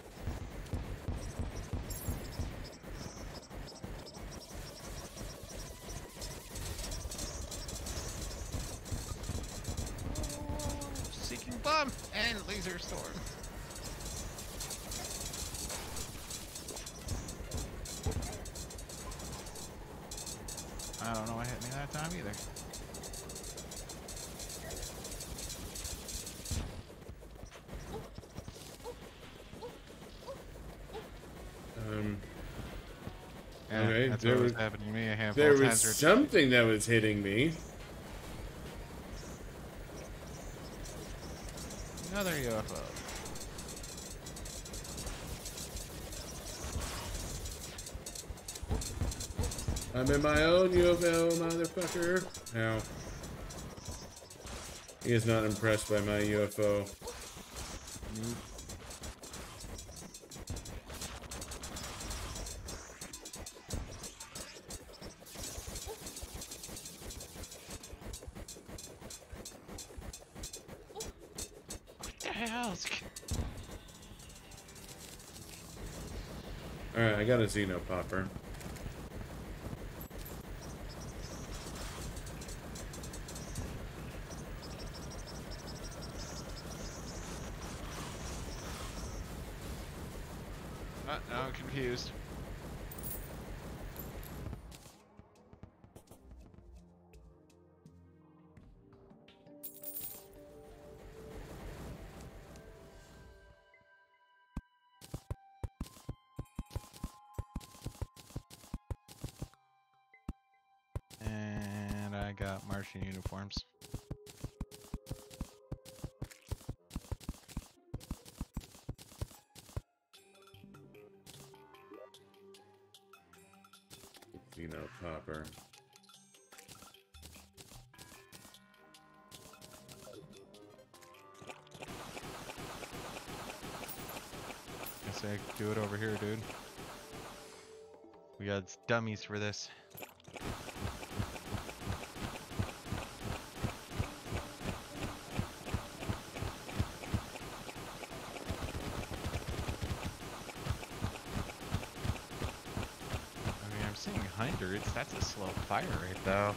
Seeking bomb and laser storm. I don't know what hit me that time either. Yeah, okay, that's what was happening to me a handful there of was times. something that was hitting me. Another UFO. I'm in my own UFO, motherfucker. Ow. He is not impressed by my UFO. Nope. What the hell? Alright, I got a Xeno popper. Now I'm confused. And I got Martian uniforms. Xeno popper. Guess I could do it over here, dude. We got dummies for this. I mean, I'm seeing hundreds. That's a slow fire rate, though.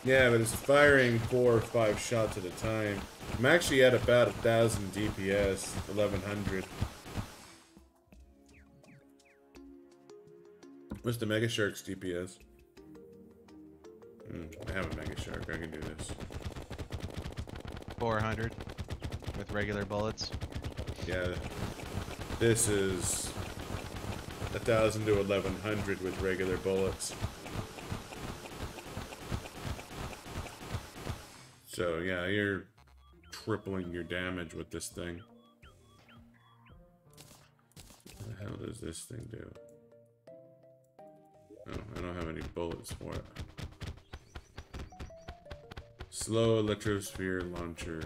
Yeah, but it's firing 4 or 5 shots at a time. I'm actually at about 1,000 DPS, 1,100. What's the Mega Shark's DPS? I have a Mega Shark, I can do this. 400 with regular bullets. Yeah, this is 1,000 to 1,100 with regular bullets. So yeah, you're tripling your damage with this thing. What the hell does this thing do? Oh, I don't have any bullets for it. Slow electrosphere launcher.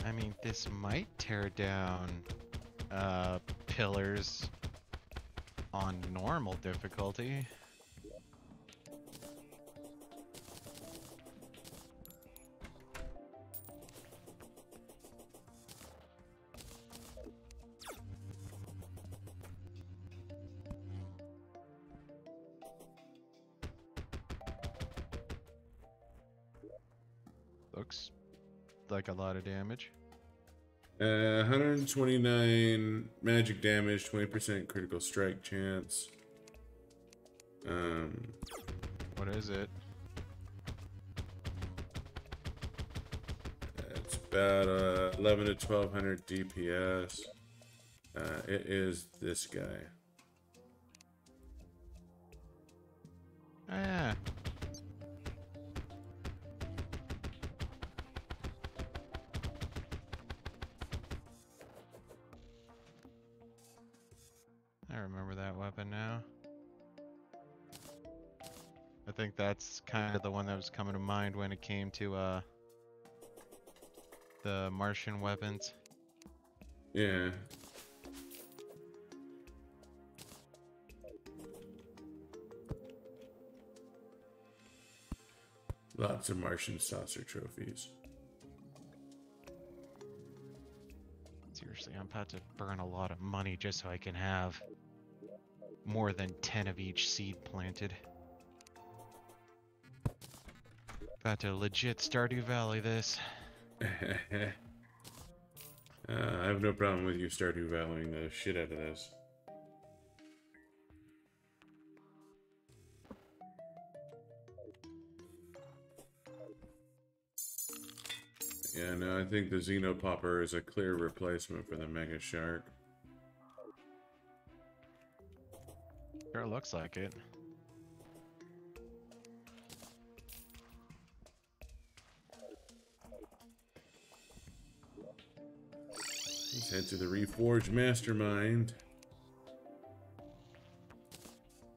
I mean, this might tear down pillars on normal difficulty. Looks like a lot of damage. 129 magic damage, 20% critical strike chance. What is it? It's about 11 to 1200 DPS. It is this guy. Ah. I remember that weapon now. I think that's kind of the one that was coming to mind when it came to the Martian weapons. Yeah. Lots of Martian saucer trophies. Seriously, I'm about to burn a lot of money just so I can have more than 10 of each seed planted. About to legit Stardew Valley this. I have no problem with you Stardew Valleying the shit out of this. Yeah, no, I think the Xenopopper is a clear replacement for the Mega Shark. Sure looks like it. Let's head to the Reforged Mastermind.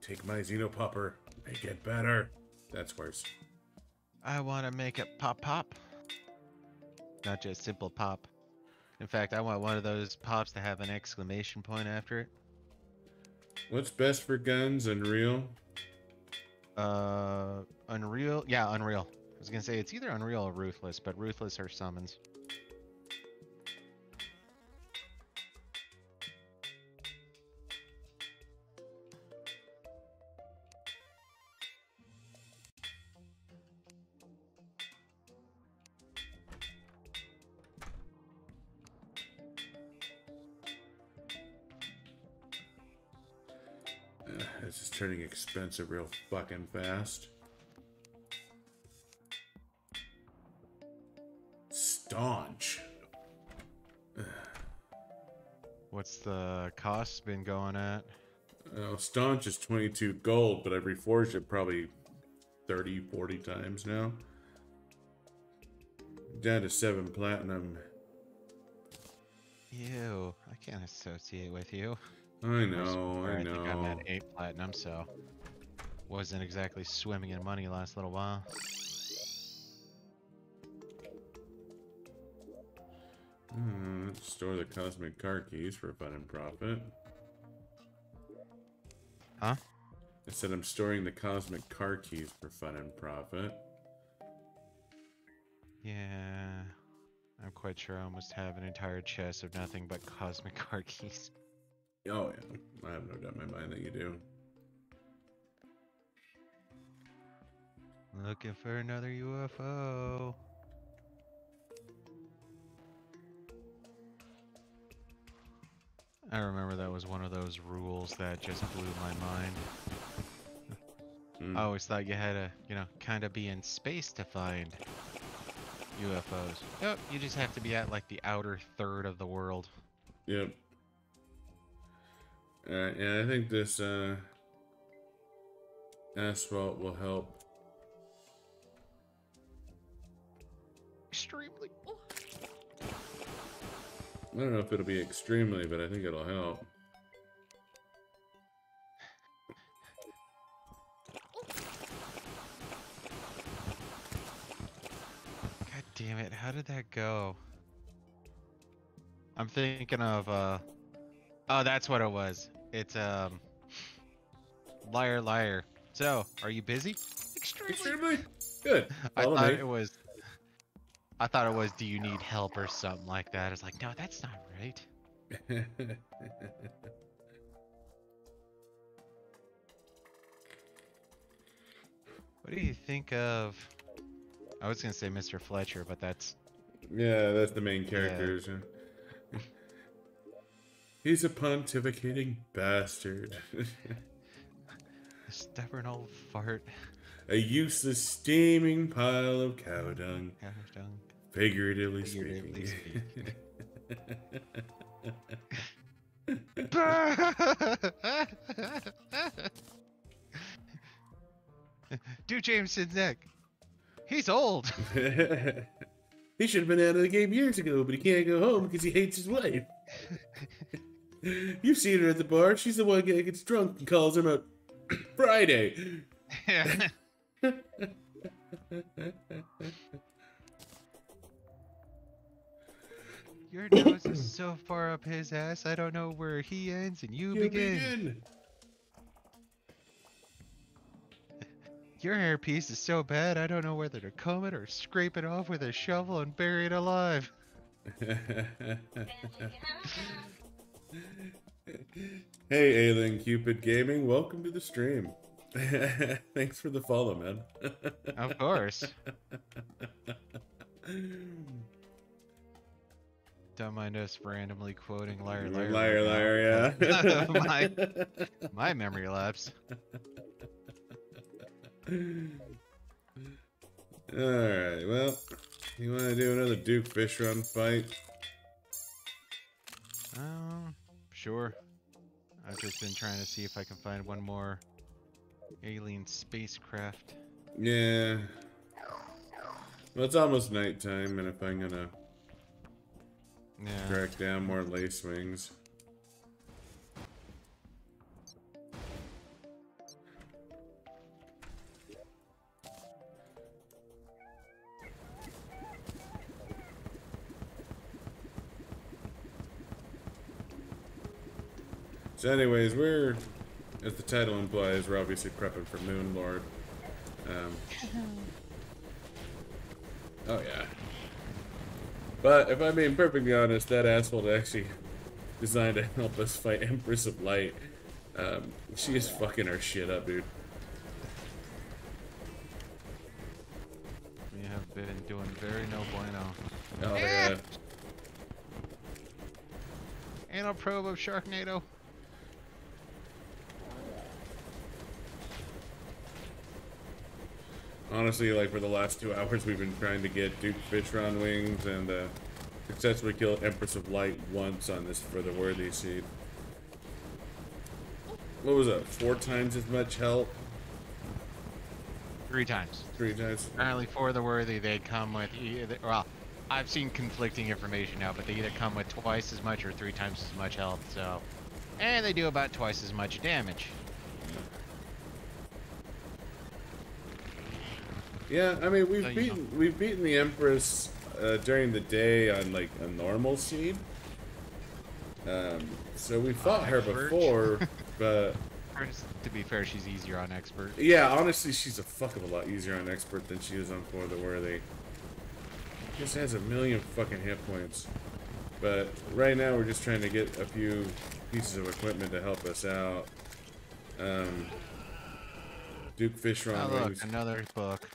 Take my Xenopopper, make it better. That's worse. I want to make it pop pop. Not just simple pop. In fact, I want one of those pops to have an exclamation point after it. What's best for guns, Unreal? Unreal? Yeah, Unreal. I was gonna say it's either Unreal or Ruthless, but Ruthless are summons. This is turning expensive real fucking fast. Staunch. What's the cost been going at? Staunch is 22 gold, but I've reforged it probably 30, 40 times now. Down to 7 platinum. Ew, I can't associate with you. I know, I know. I think I'm at 8 platinum, so wasn't exactly swimming in money last little while. Let's store the cosmic car keys for fun and profit. Huh? I said I'm storing the cosmic car keys for fun and profit. Yeah, I'm quite sure I almost have an entire chest of nothing but cosmic car keys. Oh yeah, I have no doubt in my mind that you do. Looking for another UFO. I remember that was one of those rules that just blew my mind. I always thought you had to, you know, kind of be in space to find UFOs. Nope, you just have to be at like the outer third of the world. Yep. Yeah, I think this asphalt will help. Extremely. I don't know if it'll be extremely, but I think it'll help. God damn it, how did that go? I'm thinking of, oh, that's what it was. It's, Liar Liar. So, are you busy? Extremely? Good. I thought it was, do you need help or something like that? It's like, no, that's not right. What do you think of, I was gonna say Mr. Fletcher, but that's... Yeah, that's the main character. Yeah. He's a pontificating bastard. A stubborn old fart. A useless steaming pile of cow dung. Cow dung. Figuratively speaking. Do Jameson's neck. He's old. He should have been out of the game years ago, but he can't go home because he hates his wife. You've seen her at the bar. She's the one that gets drunk and calls him out Friday. Yeah. Your nose is so far up his ass, I don't know where he ends and you begin. Your hairpiece is so bad, I don't know whether to comb it or scrape it off with a shovel and bury it alive. Hey, Alien Cupid Gaming, welcome to the stream. Thanks for the follow, man. Of course. Don't mind us randomly quoting liar, liar, liar, liar, yeah. my memory lapse. Alright, well, you want to do another Duke Fishron fight? Sure. I've just been trying to see if I can find one more alien spacecraft. Yeah. Well, it's almost nighttime, and if I'm gonna track down more lace wings. So anyways, we're, as the title implies, we're obviously prepping for Moonlord. Oh yeah. But if I'm being perfectly honest, that asshole actually designed to help us fight Empress of Light. She is fucking our shit up, dude. We have been doing very no bueno. Oh my god. Anal probe of Sharknado. Honestly, like for the last 2 hours, we've been trying to get Duke Fishron wings and successfully kill Empress of Light once on this for the worthy seed. What was that? 4 times as much health? 3 times. 3 times. Apparently, for the worthy, they come with either. Well, I've seen conflicting information now, but they either come with twice as much or 3 times as much health. So, and they do about twice as much damage. Yeah, I mean we've beaten the Empress during the day on like a normal seed. So we fought her before, but to be fair, she's easier on expert. Yeah, honestly, she's a fuck of a lot easier on expert than she is on For the Worthy. She just has a million fucking hit points. But right now we're just trying to get a few pieces of equipment to help us out. Duke Fishron wings. Look, another book.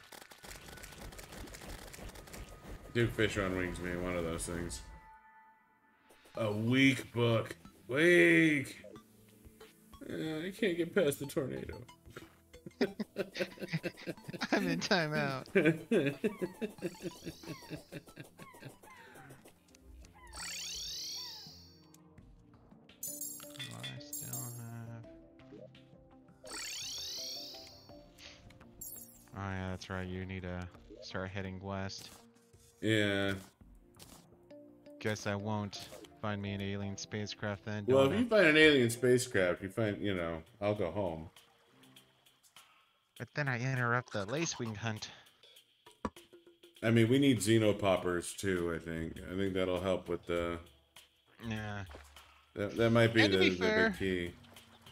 Duke Fishron wings me, one of those things. A weak book. Weak! I can't get past the tornado. I'm in timeout. I still have... Oh yeah, that's right. You need to start heading west. Yeah. Guess I won't find me an alien spacecraft then. Well, if you find an alien spacecraft, you find, you know, I'll go home. But then I interrupt the lacewing hunt. I mean, we need Xenopoppers too, I think. I think that'll help with the... Yeah. That might be, the fair, big key.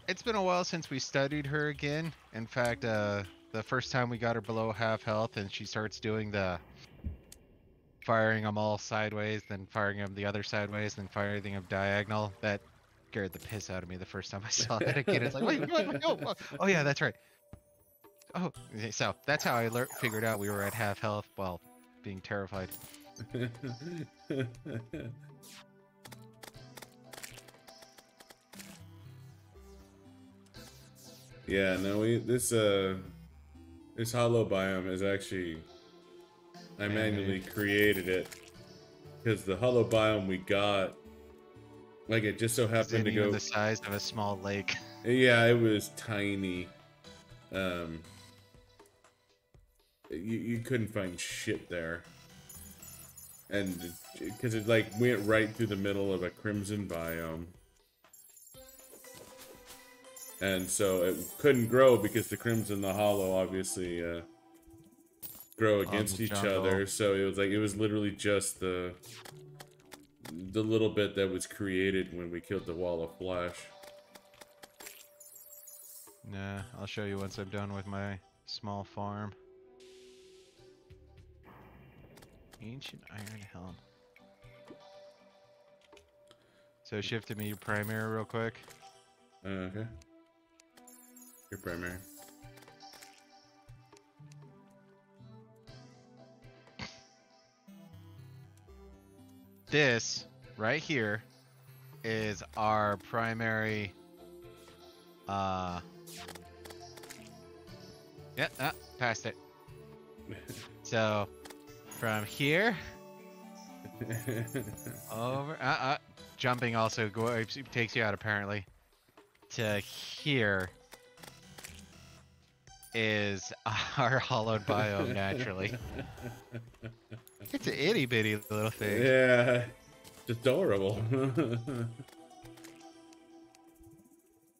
It's been a while since we studied her again. In fact, the first time we got her below half health and she starts doing the... firing them all sideways, then firing them the other sideways, then firing them diagonal. That scared the piss out of me the first time I saw that again. It's like, wait, what? Oh yeah, that's right. Oh, so that's how I figured out we were at half health while being terrified. Yeah, no, this hollow biome is actually... I manually created it because the hollow biome we got, like, it just so happened to go the size of a small lake. Yeah, it was tiny. You couldn't find shit there, and because it like went right through the middle of a crimson biome, and so it couldn't grow because the Crimson and the Hollow obviously grow On against the each jungle. other. So it was literally just the little bit that was created when we killed the Wall of Flesh. Nah, I'll show you once I'm done with my small farm. Ancient Iron Helm. So shift to me your primary real quick. Okay. Your primary. This right here is our primary yeah, passed it. So from here over jumping also takes you out apparently. To here is our hollowed biome naturally. It's an itty bitty little thing. Yeah, it's adorable.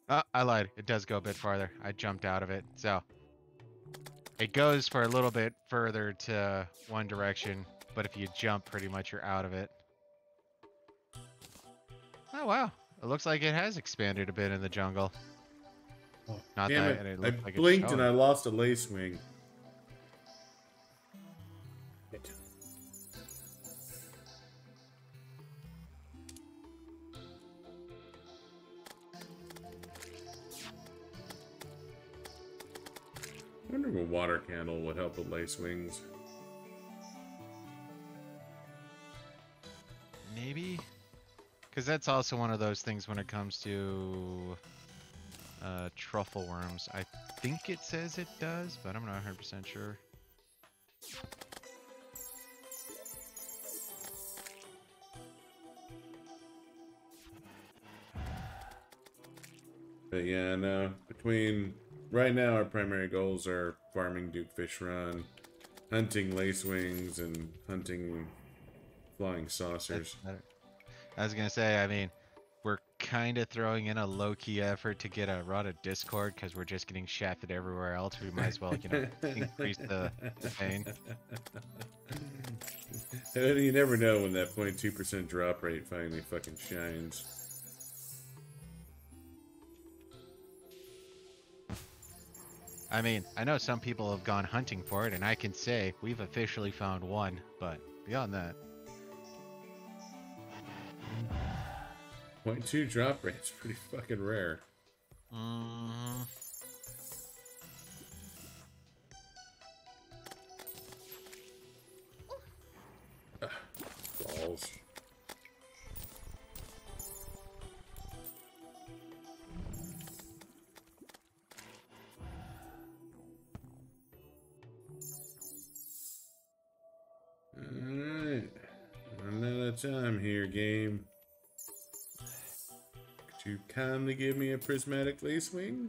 Oh, I lied. It does go a bit farther. I jumped out of it. So it goes for a little bit further to one direction, but if you jump, pretty much you're out of it. Oh, wow. It looks like it has expanded a bit in the jungle. Oh, Not damn that, it. it I looked like blinked it's and I lost a Lacewing. I wonder if a water candle would help with Lacewings. Maybe? Because that's also one of those things when it comes to truffle worms. I think it says it does, but I'm not 100% sure. But yeah, no. Between right now, our primary goals are farming Dukefish Run, hunting Lacewings, and hunting flying saucers. I was gonna say, I mean, we're kind of throwing in a low-key effort to get a rod of Discord because we're just getting shafted everywhere else. We might as well, you know, increase the pain. You never know when that 0.2% drop rate finally fucking shines. I mean, I know some people have gone hunting for it, and I can say we've officially found one, but beyond that. 0.2 drop rate's pretty fucking rare. Balls. Alright. Running out of time here, game. Could you kindly give me a prismatic Lacewing?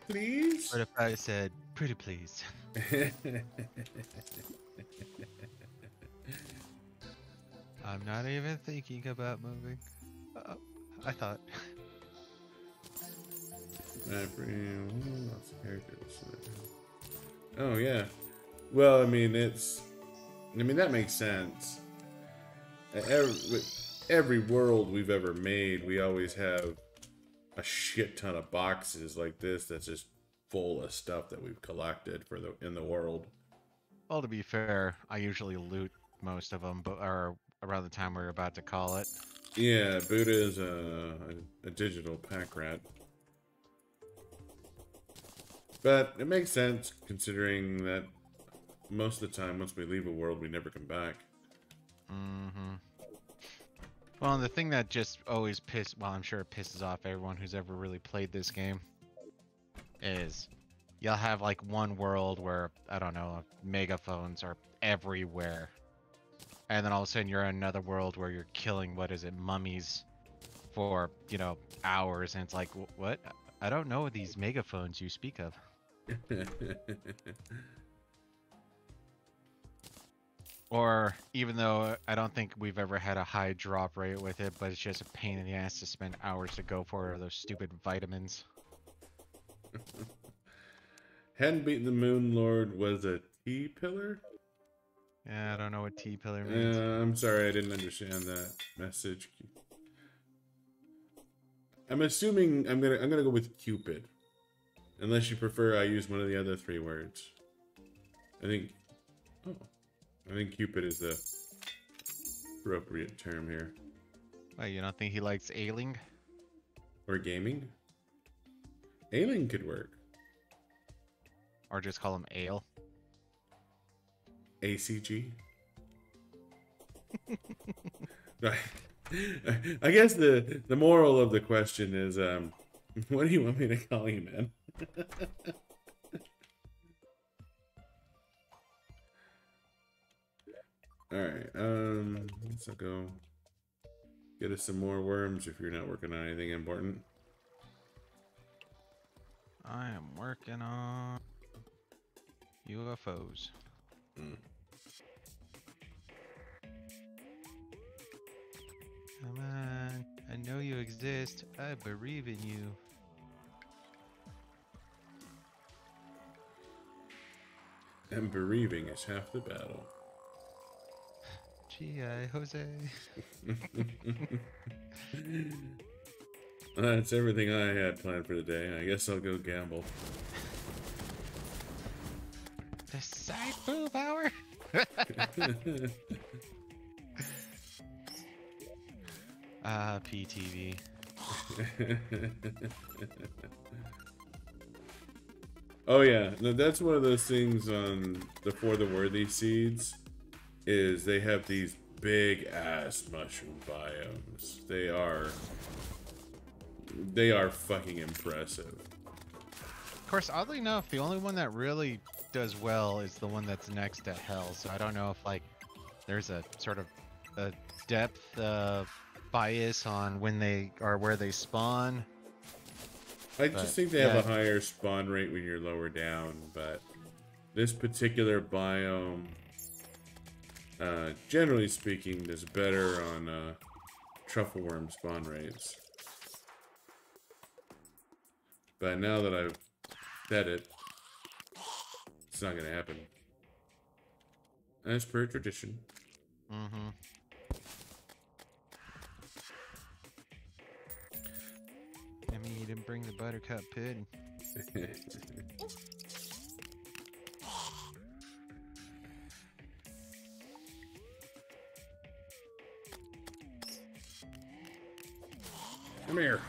Please? What if I said, pretty please? I'm not even thinking about moving. I thought. Lots of characters. Oh yeah. Well, I mean, that makes sense. Every world we've ever made, we always have a shit ton of boxes like this that's just full of stuff that we've collected in the world. Well, to be fair, I usually loot most of them, but around the time we're about to call it. Yeah, Buddha is a digital pack rat. But it makes sense considering that most of the time, once we leave a world, we never come back. Well, and the thing that just always I'm sure it pisses off everyone who's ever really played this game, is you'll have like one world where, I don't know, megaphones are everywhere. And then all of a sudden you're in another world where you're killing, mummies for, you know, hours. And it's like, what? I don't know these megaphones you speak of. Or even though I don't think we've ever had a high drop rate with it, but it's just a pain in the ass to spend hours to go for those stupid vitamins. Hadn't beaten the Moon Lord was a T-pillar? Yeah, I don't know what T-pillar means. I'm sorry, I didn't understand that message. I'm assuming I'm gonna go with Cupid. Unless you prefer I use one of the other 3 words. I think Cupid is the appropriate term here. Wait, you don't think he likes ailing? Or gaming? Ailing could work. Or just call him Ale? ACG? I guess the moral of the question is, what do you want me to call you, man? Alright, let's go get us some more worms if you're not working on anything important. I am working on UFOs. Come on, I know you exist. I believe in you. And bereaving is half the battle. G.I. Jose. That's everything I had planned for the day. I guess I'll go gamble. The side boob hour? PTV. Oh yeah, no, that's one of those things on the For the Worthy seeds, is they have these big ass mushroom biomes. They are fucking impressive. Of course, oddly enough, the only one that really does well is the one that's next to Hell. So I don't know if like there's a sort of a depth bias on when they are where they spawn. I just think they have a higher spawn rate when you're lower down, but this particular biome, generally speaking, does better on truffle worm spawn rates. But now that I've said it, it's not going to happen. As per tradition. Mm-hmm. I mean, you didn't bring the buttercup pudding. Come here.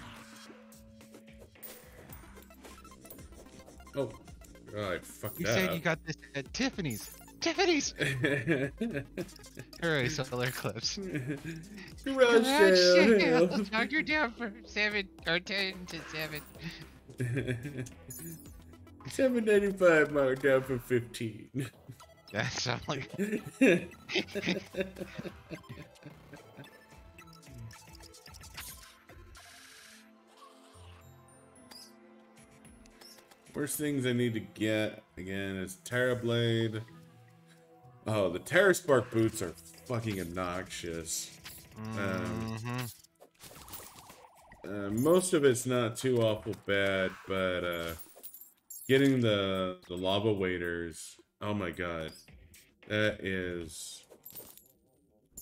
Oh, I fucked You that said up. you got this at Tiffany's. Tiffany's! Hooray, solar eclipse. Garage sale. Knocked her down for 7 or 10 to 7. $7.95 marked down for 15. That sounds like. Worst things I need to get again is Terrorblade. Oh, the Terror Spark boots are fucking obnoxious. Most of it's not too awful bad, but getting the lava waders, oh my god, that is.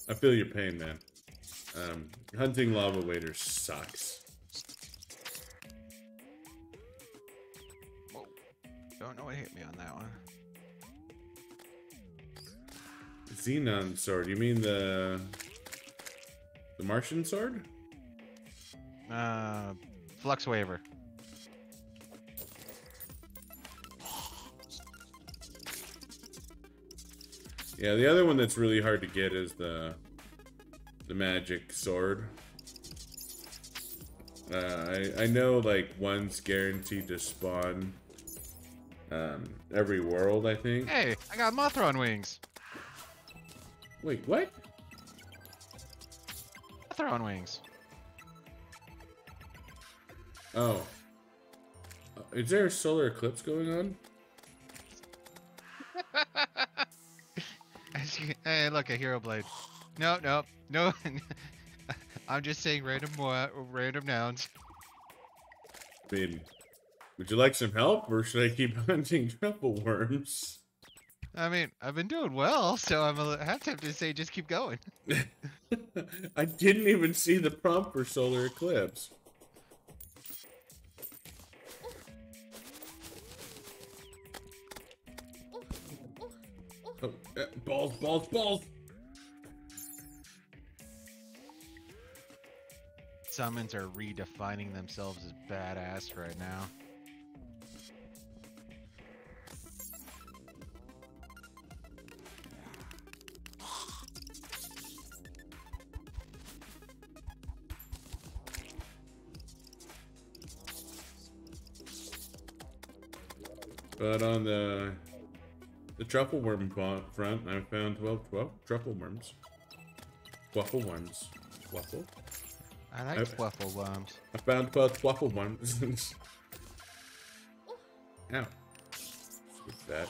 I feel your pain, man. Hunting lava waders sucks. Don't know what hit me on that one. Xenon sword. You mean the Martian sword? Flux Waver. Yeah, the other one that's really hard to get is the magic sword. I know like one's guaranteed to spawn every world, I think. Hey, I got Mothron wings. Wait, what? Mothron wings. Oh. Is there a solar eclipse going on? Hey, look, a Hero Blade. No. I'm just saying random nouns. I mean, Would you like some help, or should I keep hunting truffle worms? I mean, I've been doing well, so I'm half tempted to say just keep going. I didn't even see the prompt for solar eclipse. Oh, balls, balls, balls! Summons are redefining themselves as badass right now. But on the truffle worm front, I found 12 truffle worms. Waffle worms. Waffle? I like waffle worms. I found 12 waffle worms. Ow. With that.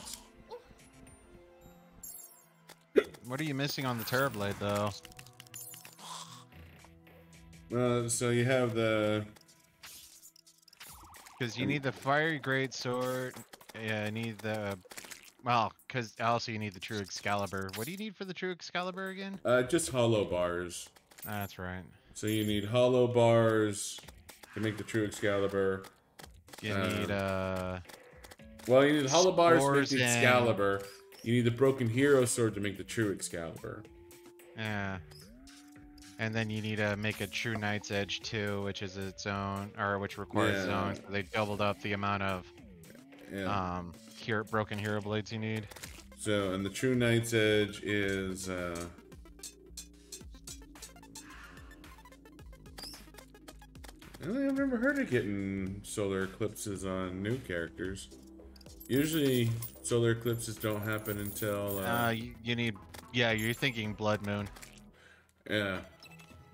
What are you missing on the Terrorblade, though? So you have the... Because you need the Fiery Great Sword. Yeah, I need the... Well, because also you need the True Excalibur. What do you need for the True Excalibur again? Just hollow bars. That's right. So you need hollow bars to make the True Excalibur. You need, Well, you need hollow bars to make the and... Excalibur. You need the Broken Hero Sword to make the True Excalibur. Yeah. And then you need to make a True Knight's Edge too, which is its own, or which requires its own. So they doubled up the amount of broken hero blades you need. So, and the True Knight's Edge is I've never heard of getting solar eclipses on new characters. Usually, solar eclipses don't happen until you need, yeah, you're thinking Blood Moon. Yeah.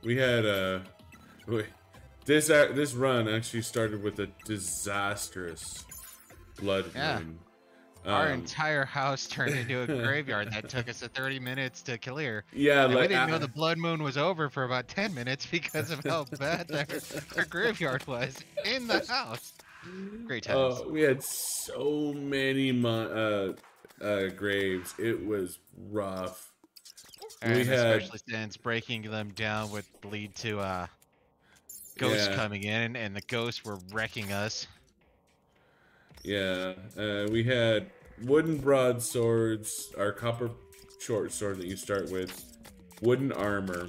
We had this run actually started with a disastrous Blood Moon. Our entire house turned into a graveyard that took us 30 minutes to clear. Yeah, and we didn't know the Blood Moon was over for about 10 minutes because of how bad our graveyard was in the house. Great times. We had so many graves. It was rough. And especially since breaking them down would lead to ghosts coming in, and the ghosts were wrecking us. Yeah, we had wooden broadswords, our copper short sword that you start with, wooden armor,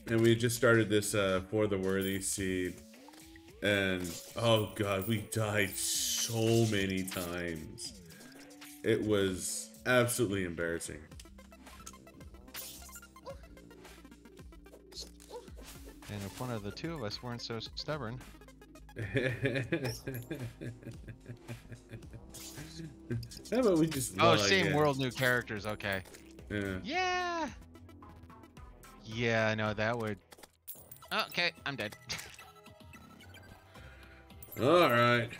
and we just started this For the Worthy seed, and oh god, we died so many times. It was absolutely embarrassing. And if one of the two of us weren't so stubborn. How about we just same world, new characters, okay. Yeah. Yeah, no, that would... Okay, I'm dead. Alright.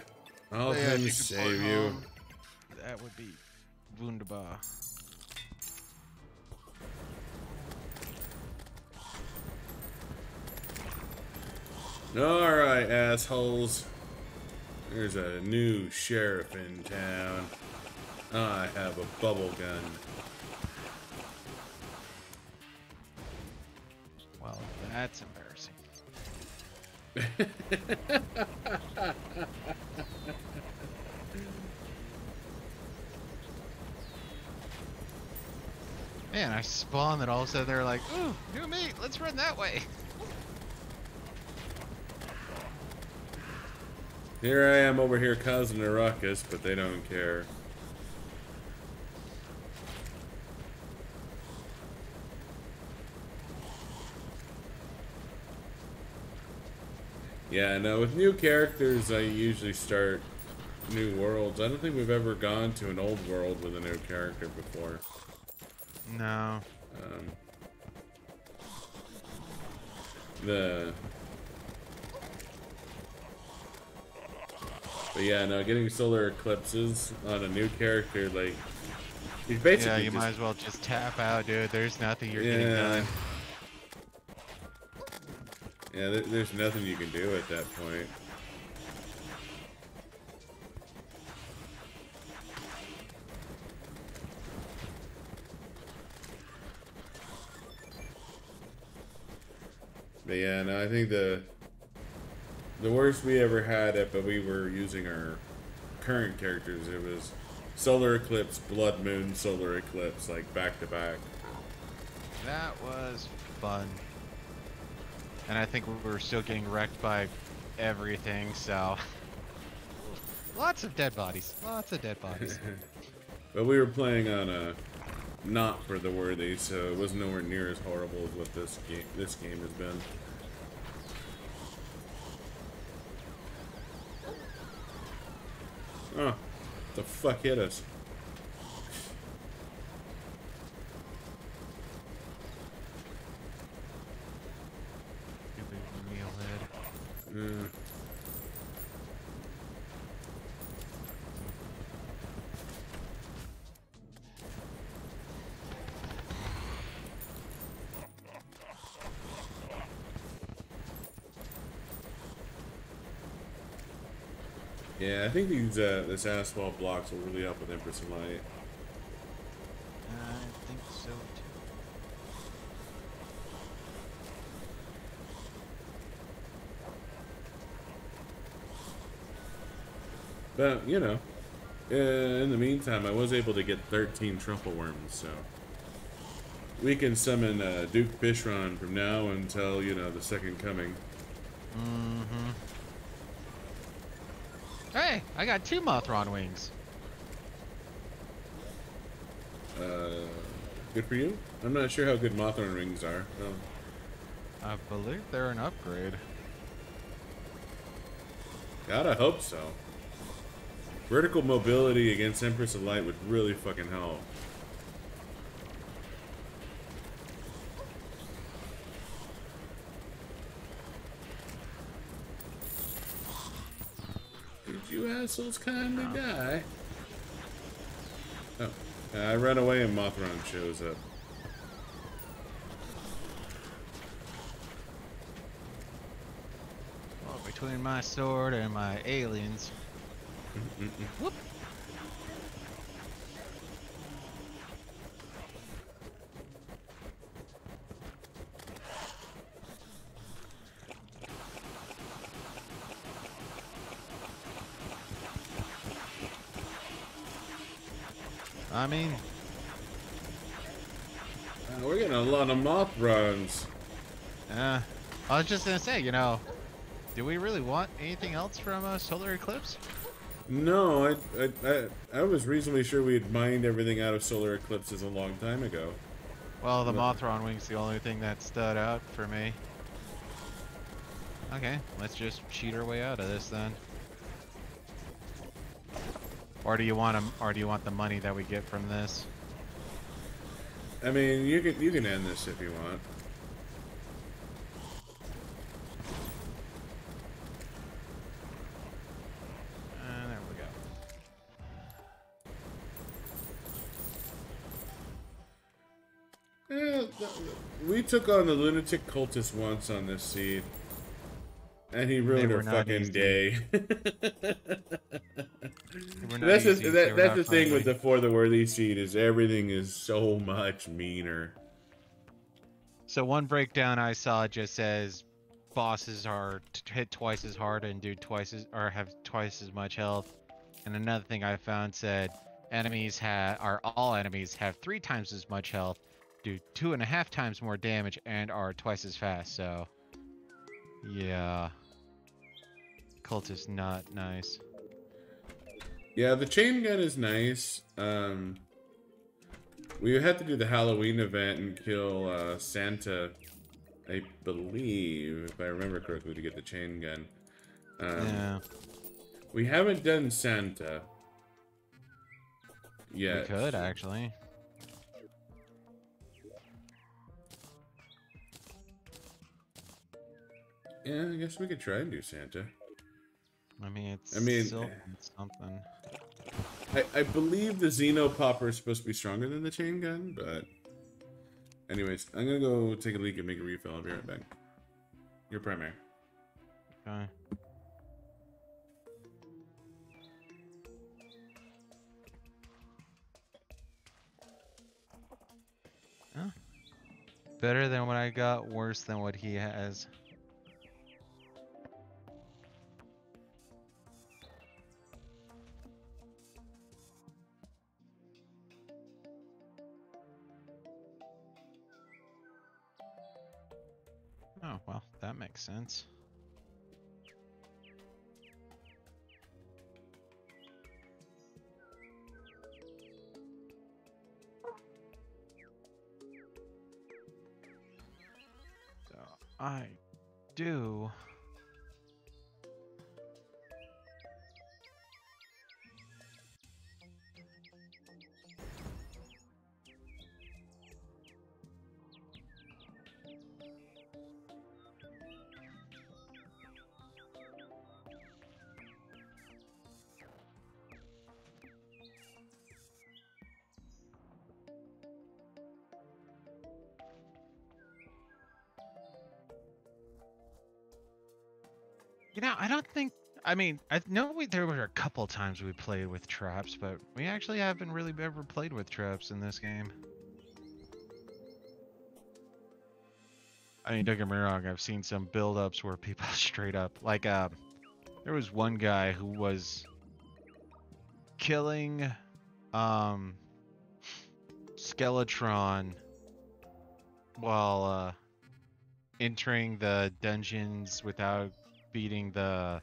I'll come save you. That would be wunderbar. Alright, assholes. There's a new sheriff in town. I have a bubble gun. Well, that's embarrassing. Man, I spawned that all of a sudden they're like, ooh, new meat, let's run that way. Here I am over here causing a ruckus, but they don't care. Yeah, no, with new characters, I usually start new worlds. I don't think we've ever gone to an old world with a new character before. No. But yeah, no, getting solar eclipses on a new character, like, you basically yeah, you might as well just tap out, dude. There's nothing you're getting done. Yeah, there's nothing you can do at that point. But yeah, no, I think the worst we ever had it, but we were using our current characters. It was Solar Eclipse, Blood Moon, Solar Eclipse, like back to back. That was fun. And I think we were still getting wrecked by everything, so... Lots of dead bodies. Lots of dead bodies. But we were playing on a not for the worthy, so it was nowhere near as horrible as what this game has been. Oh, the fuck hit us? Yeah. Yeah, I think these this asphalt blocks will really help with Empress of Light. I think so too. But, you know, in the meantime, I was able to get 13 truffle worms, so we can summon Duke Fishron from now until, you know, the second coming. Mm-hmm. Hey, I got 2 Mothron wings. Good for you. I'm not sure how good Mothron rings are. No. I believe they're an upgrade. Gotta hope so. Vertical mobility against Empress of Light would really fucking help. Did you assholes kindly die? Oh, I run away and Mothron shows up. Well, between my sword and my aliens. Whoop. I mean, We're getting a lot of Mothrons. I was just gonna say, you know, do we really want anything else from Solar Eclipse? No, I was reasonably sure we had mined everything out of Solar Eclipses a long time ago. Well, the Mothron wing's the only thing that stood out for me. Okay, let's just cheat our way out of this then. Or do you want the money that we get from this? I mean, you can end this if you want. There we go. Yeah, we took on the lunatic cultist once on this seed, and he ruined our fucking day. That's the thing with the For the Worthy seed is everything is so much meaner. So one breakdown I saw just says bosses are hit twice as hard and do have twice as much health, and another thing I found said all enemies have 3 times as much health, do 2.5 times more damage, and are twice as fast. So yeah, cult is not nice. Yeah, the chain gun is nice. We had to do the Halloween event and kill Santa, I believe, if I remember correctly, to get the chain gun. Yeah. We haven't done Santa yet. We could, actually. Yeah, I guess we could try and do Santa. I mean, it's something. I believe the Xeno Popper is supposed to be stronger than the chain gun, but... Anyways, I'm gonna go take a leak and make a refill. I'll be right back. Your primary. Okay. Huh? Better than what I got, worse than what he has. Oh, well, that makes sense. So, I do... You know, I don't think... I mean, I know there were a couple times we played with traps, but we actually haven't really ever played with traps in this game. I mean, don't get me wrong, I've seen some build-ups where people straight up... Like, there was one guy who was killing, Skeletron while, entering the dungeons without beating the...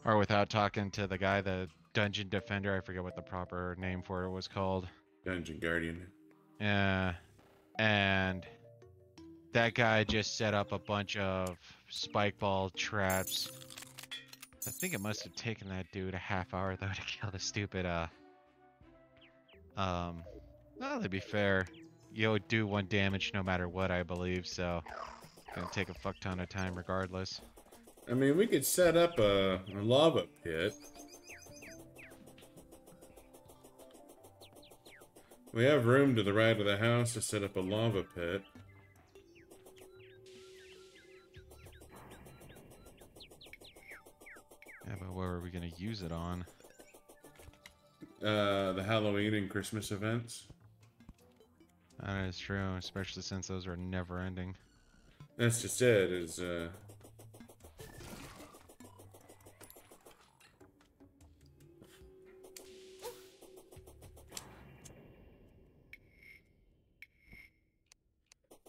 Or without talking to the guy, the dungeon defender. I forget what the proper name for it was called. Dungeon Guardian. Yeah. And that guy just set up a bunch of spike ball traps. I think it must have taken that dude a half hour though to kill the stupid well, to be fair, you'll do 1 damage no matter what, I believe, so it's gonna take a fuck ton of time regardless. I mean, we could set up a lava pit. We have room to the right of the house to set up a lava pit. Yeah, but what are we gonna use it on? The Halloween and Christmas events. That is true, especially since those are never ending. That's just it, is,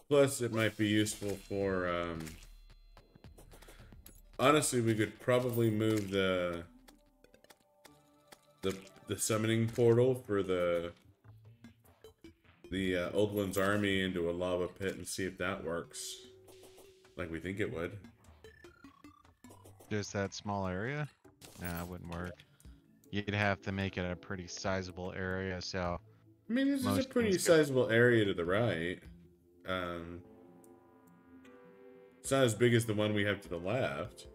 Plus, it might be useful for, honestly, we could probably move the summoning portal for the Old One's army into a lava pit and see if that works. Like we think it would. Just that small area? Nah, it wouldn't work. You'd have to make it a pretty sizable area, so... I mean, this is a pretty sizable area to the right. It's not as big as the one we have to the left.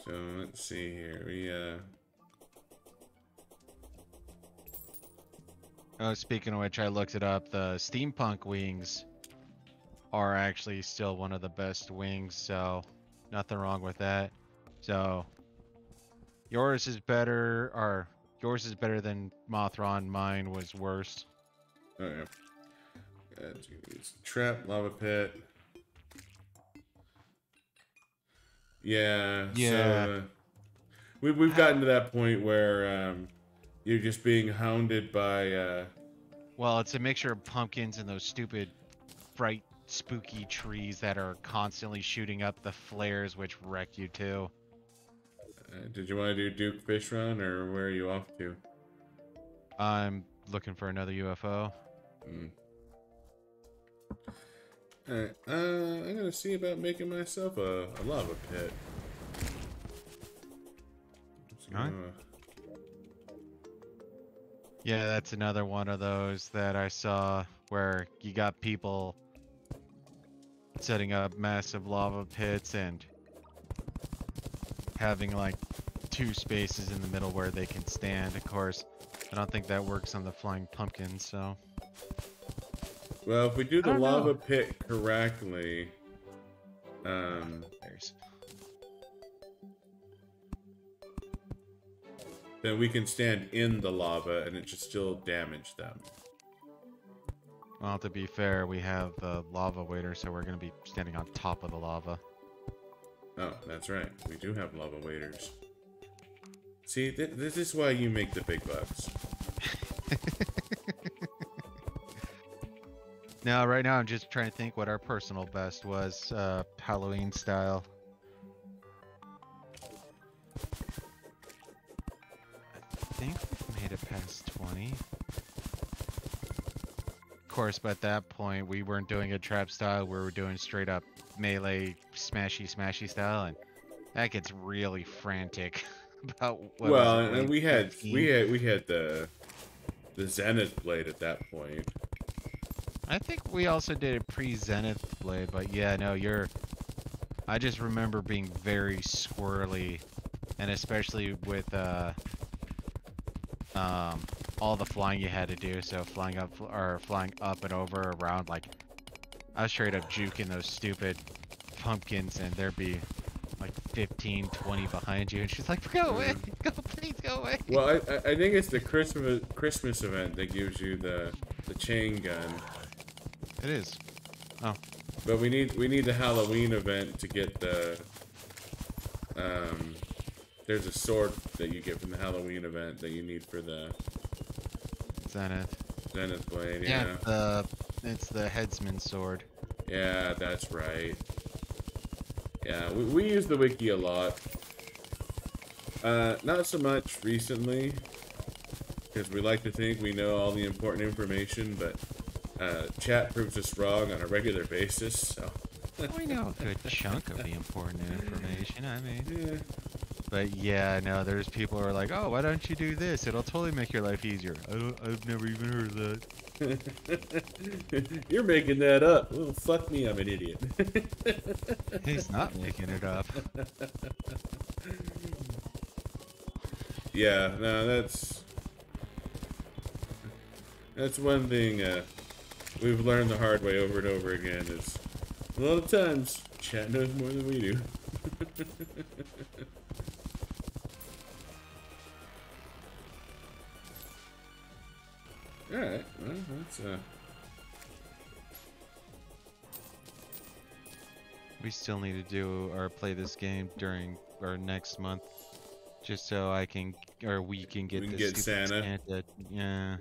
So, let's see here. Oh, speaking of which, I looked it up. The steampunk wings are actually still one of the best wings, so nothing wrong with that. So, yours is better, or yours is better than Mothron. Mine was worse. Okay. It's trap, lava pit. Yeah. Yeah. So, we've gotten to that point where you're just being hounded by. Well, it's a mixture of pumpkins and those stupid, bright, spooky trees that are constantly shooting up the flares, which wreck you too. Did you want to do Duke Fish Run, or where are you off to? I'm looking for another UFO. Alright, I'm gonna see about making myself a lava pit. Yeah, that's another one of those that I saw where you got people setting up massive lava pits and having like 2 spaces in the middle where they can stand. Of course, I don't think that works on the flying pumpkins, so... Well, if we do the lava pit correctly, There's... then we can stand in the lava and it should still damage them. Well, to be fair, we have the lava waiter, so we're going to be standing on top of the lava. Oh, that's right. We do have lava waiters. See, this is why you make the big bucks. Now, right now, I'm just trying to think what our personal best was, Halloween style. I think we've made it past 20. Of course, but at that point, we weren't doing a trap style. We were doing straight up melee, smashy style, and that gets really frantic. About what Well, was it, and we had 15? the Zenith blade at that point. I think we also did a pre-Zenith blade, but yeah, no, I just remember being very squirrely, and especially with all the flying you had to do. So flying up and over around, like I was straight up juking those stupid pumpkins, and there'd be like 15, 20 behind you, and she's like, "Go away, please go away." Well, I think it's the Christmas event that gives you the chain gun. It is. Oh. But we need the Halloween event to get the there's a sword that you get from the Halloween event that you need for the Zenith blade, yeah. Yeah, it's the headsman sword. Yeah, that's right. Yeah, we use the wiki a lot. Not so much recently, because we like to think we know all the important information, but chat proves us wrong on a regular basis, so... We know a good chunk of the important information, I mean... Yeah. But yeah, no, there's people who are like, "Oh, why don't you do this? It'll totally make your life easier." I've never even heard of that. You're making that up. Well, fuck me, I'm an idiot. He's not making it up. Yeah, no, that's one thing we've learned the hard way over and over again is a lot of times chat knows more than we do. Alright, well, that's We still need to do or play this game during our next month, just so I can, or we can get Santa. Yeah.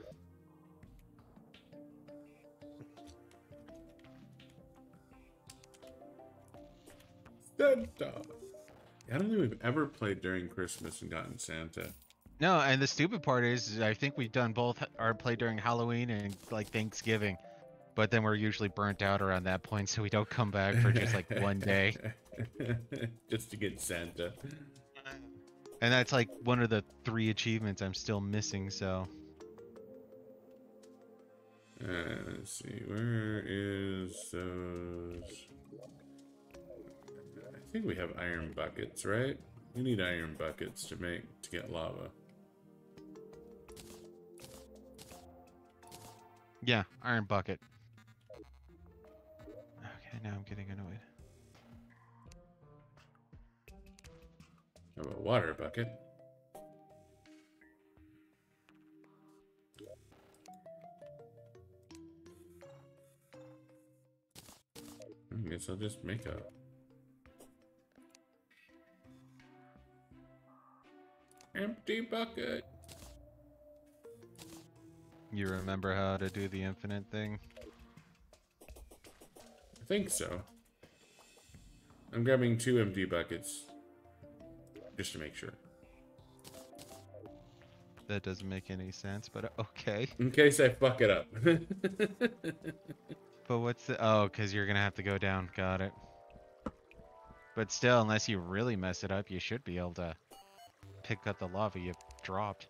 Santa. I don't think we've ever played during Christmas and gotten Santa. No, and the stupid part is, I think we've done both, or played during Halloween and like Thanksgiving, but then we're usually burnt out around that point, so we don't come back for just like one day. Just to get Santa. And that's like one of the 3 achievements I'm still missing, so. Let's see, where is those? I think we have iron buckets, right? We need iron buckets to get lava. Yeah, iron bucket. Okay, now I'm getting annoyed. How about water bucket? I guess I'll just make a empty bucket. You remember how to do the infinite thing? I think so. I'm grabbing 2 empty buckets. Just to make sure. That doesn't make any sense, but okay. In case I fuck it up. But what's the... Oh, because you're going to have to go down. Got it. But still, unless you really mess it up, you should be able to pick up the lava you dropped.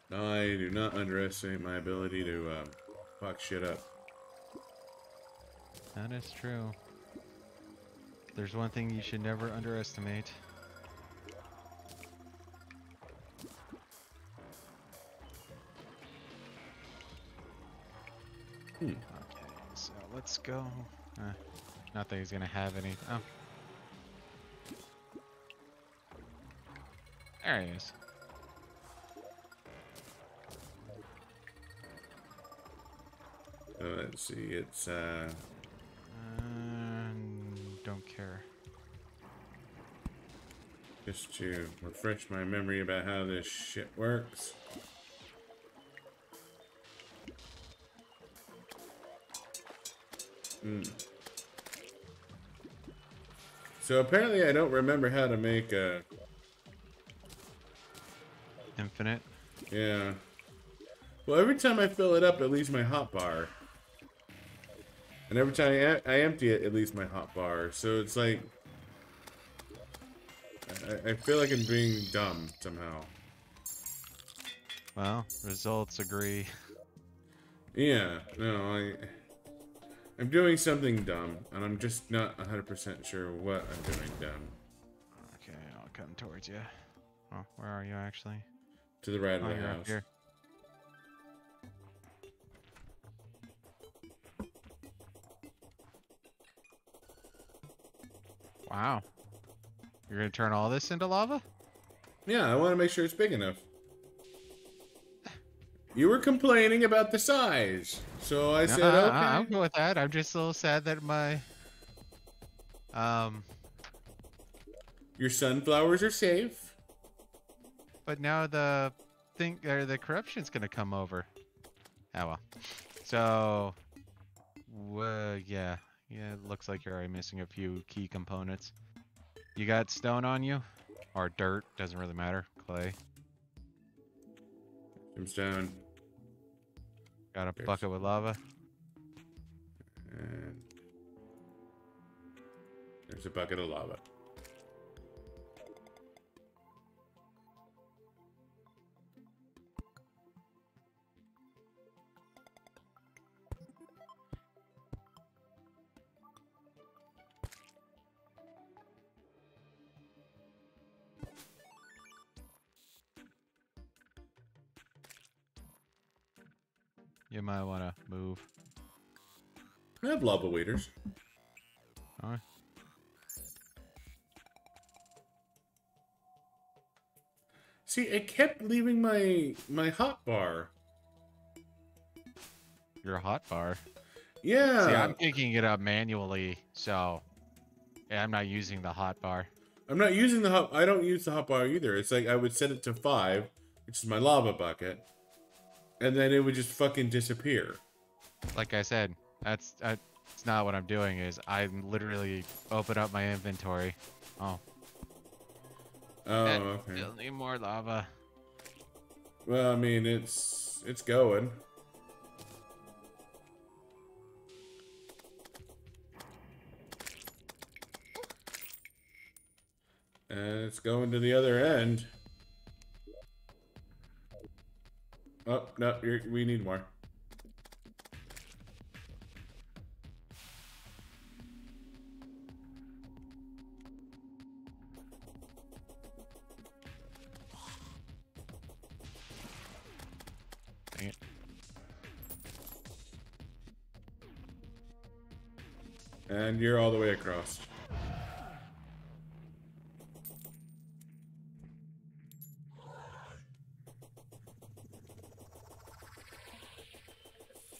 I do not underestimate my ability to fuck shit up. That is true. There's one thing you should never underestimate. Okay, so let's go. Not that he's gonna have any. Oh. There he is. Let's see, it's Don't care. just to refresh my memory about how this shit works. So apparently I don't remember how to make a... Infinite. Yeah. Well, every time I fill it up, it leaves my hot bar. And every time I empty it, it leaves my hot bar. So it's like... I feel like I'm being dumb somehow. Well, results agree. Yeah, no, I'm doing something dumb, and I'm just not 100% sure what I'm doing dumb. Okay, I'll come towards you. Oh, where are you actually? To the right of the You're house. up here. Wow. You're gonna turn all this into lava? Yeah, I want to make sure it's big enough. You were complaining about the size, so I said, okay. I'm good with that. I'm just a little sad that my Your sunflowers are safe. but now the the corruption's gonna come over. Oh well. So yeah, it looks like you're already missing a few key components. You got stone on you? Or dirt, doesn't really matter. Clay. Tombstone. Got a bucket with lava. And there's a bucket of lava. You might want to move. I have lava waders. Alright. See, it kept leaving my hot bar. Your hot bar. Yeah. See, I'm picking it up manually, so yeah, I'm not using the hot bar. I'm not using the hot... I don't use the hot bar either. It's like I would set it to 5, which is my lava bucket, and then it would just fucking disappear. Like I said, that's not what I'm doing. Is I'm literally open up my inventory. Oh. Oh, okay. Still need more lava. Well, I mean, it's going. And it's going to the other end. Oh, no, we need more. Dang it. And you're all the way across.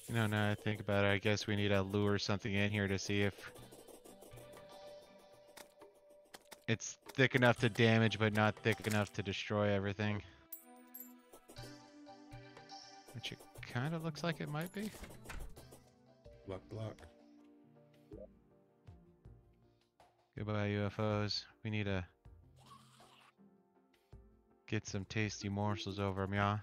You know, now I think about it, I guess we need to lure something in here to see if it's thick enough to damage, but not thick enough to destroy everything. Which it kind of looks like it might be. Block, block. Goodbye, UFOs. We need to get some tasty morsels over them, yeah.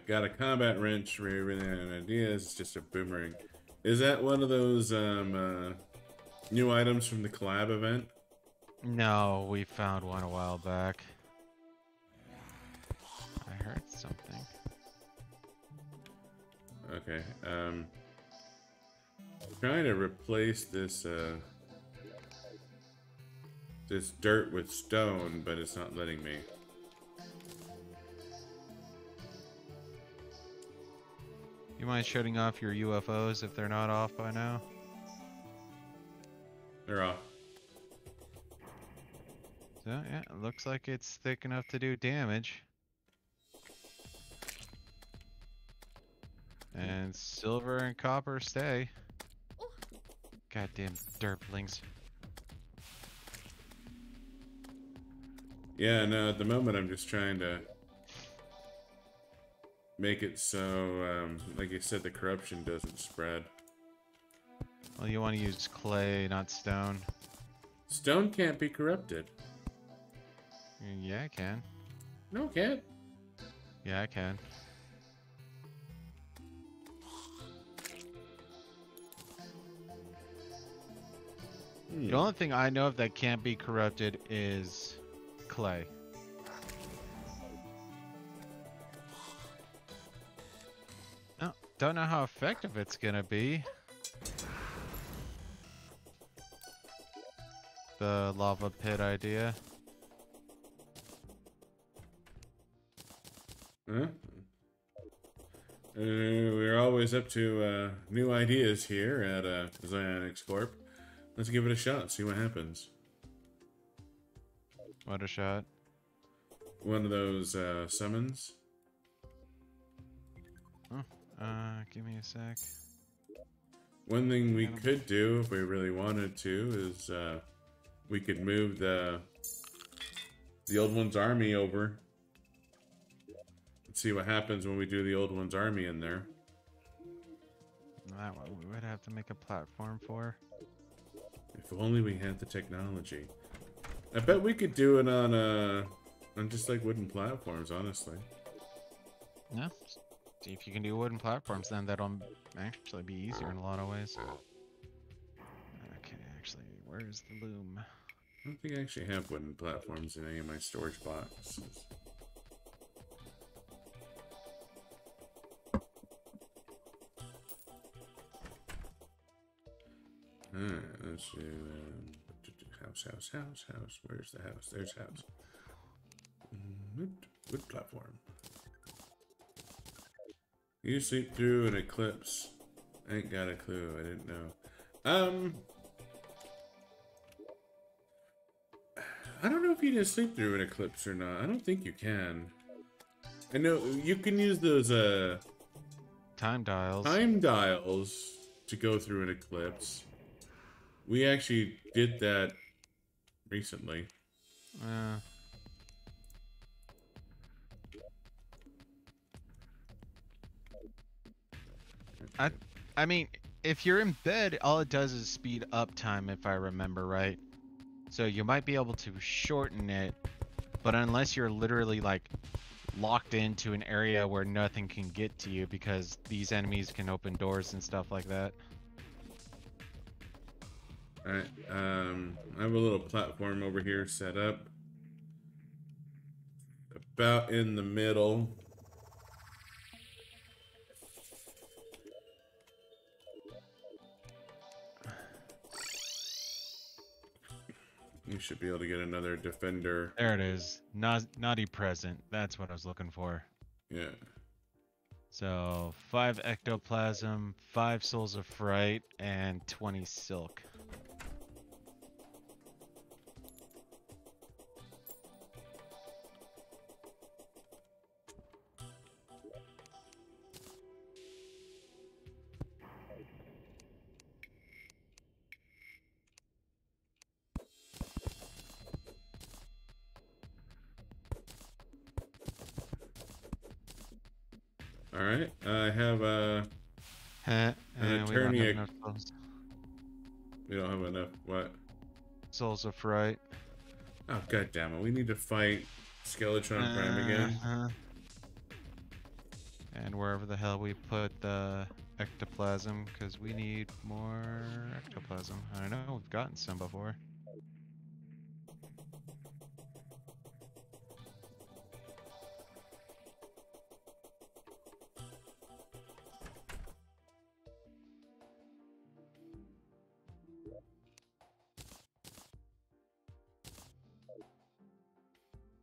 Got a combat wrench for everything. Idea is just a boomerang. Is that one of those new items from the collab event? No, we found one a while back. I heard something. Okay. Trying to replace this this dirt with stone, but it's not letting me. You mind shutting off your UFOs if they're not off by now? They're off. So yeah, it looks like it's thick enough to do damage. And silver and copper stay. Goddamn derplings. Yeah, no, at the moment I'm just trying to make it so, like you said, the corruption doesn't spread. Well, you want to use clay, not stone. Stone can't be corrupted. Yeah, I can. No, it can't. Yeah, I can. The only thing I know of that can't be corrupted is clay. Oh, don't know how effective it's gonna be. The lava pit idea. Huh? We're always up to new ideas here at Zionics Corp. Let's give it a shot, see what happens. What a shot. One of those summons. Oh, give me a sec. One thing we could do if we really wanted to is we could move the old one's army over. Let's see what happens when we do the old one's army in there. That one we would have to make a platform for. If only we had the technology. I bet we could do it on just like wooden platforms, honestly. Yeah. See if you can do wooden platforms, then that'll actually be easier in a lot of ways. Okay, actually, where's the loom? I don't think I actually have wooden platforms in any of my storage boxes. Let's do house. Where's the house? There's house. Wood platform. You sleep through an eclipse. I ain't got a clue. I didn't know. I don't know if you can sleep through an eclipse or not. I don't think you can. I know you can use those Time dials. time dials to go through an eclipse. We actually did that recently. I mean, if you're in bed, all it does is speed up time, if I remember right. So you might be able to shorten it, but unless you're literally like locked into an area where nothing can get to you because these enemies can open doors and stuff like that. Alright, I have a little platform over here set up. About in the middle. You should be able to get another defender. There it is. Naughty present. That's what I was looking for. Yeah. So 5 ectoplasm, 5 souls of fright, and 20 silk. Alright, I have an attorney. We don't have enough. What? Souls of fright. Oh, god damn it. We need to fight Skeletron Prime again. And wherever the hell we put the ectoplasm, because we need more ectoplasm. I know, we've gotten some before.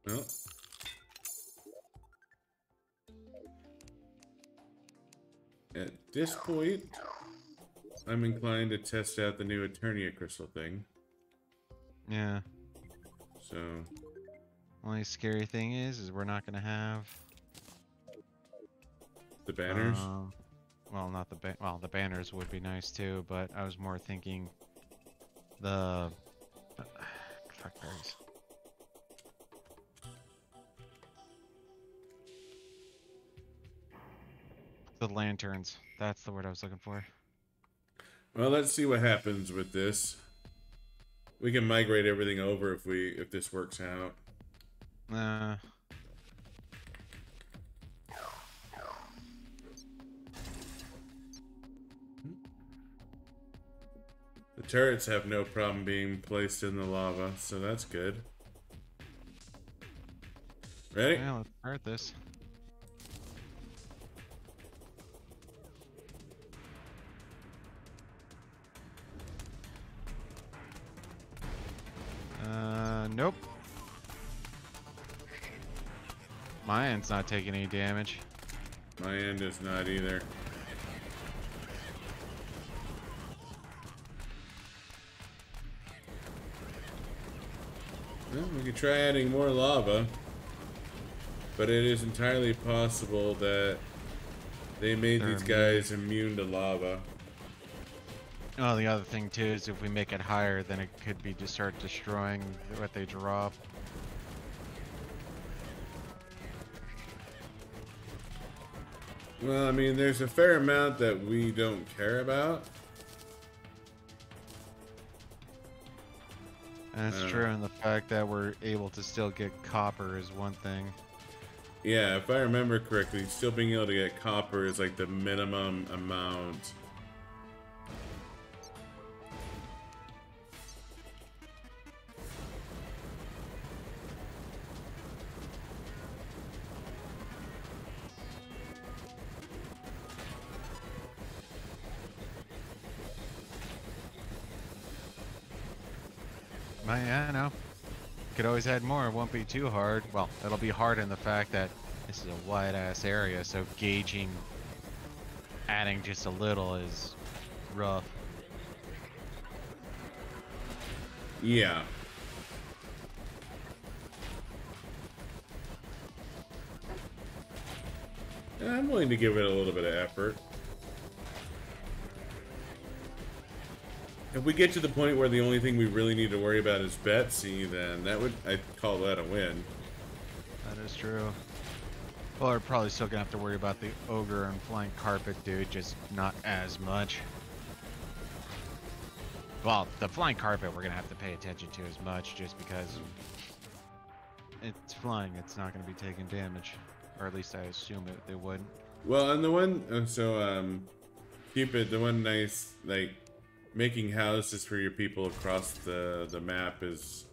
Well. at this point, I'm inclined to test out the new Eternia crystal thing. Yeah. So. Only scary thing is we're not gonna have The banners? Well, not the well, the banners would be nice too, but I was more thinking the fuck those. The lanterns. That's the word I was looking for. Well, let's see what happens with this. We can migrate everything over if this works out. The turrets have no problem being placed in the lava, so that's good. Ready? Yeah, let's start this. Nope. My end's not taking any damage. My end is not either. Well, we could try adding more lava, but it is entirely possible that they made these guys immune to lava. Oh, the other thing too is if we make it higher, then it could be to start destroying what they drop. Well, I mean, there's a fair amount that we don't care about. And it's true, and the fact that we're able to still get copper is one thing. Yeah, if I remember correctly, still being able to get copper is like the minimum amount. Yeah, I know. Could always add more. It won't be too hard. Well, it'll be hard in the fact that this is a wide ass area, so gauging, adding just a little is rough. Yeah. I'm willing to give it a little bit of effort. If we get to the point where the only thing we really need to worry about is Betsy, then I'd call that a win. That is true. Well, we're probably still gonna have to worry about the ogre and flying carpet dude, just not as much. Well, the flying carpet we're gonna have to pay attention to as much, just because it's flying. It's not gonna be taking damage, or at least I assume they wouldn't. Well, and the one Cupid, the one nice like making houses for your people across the map is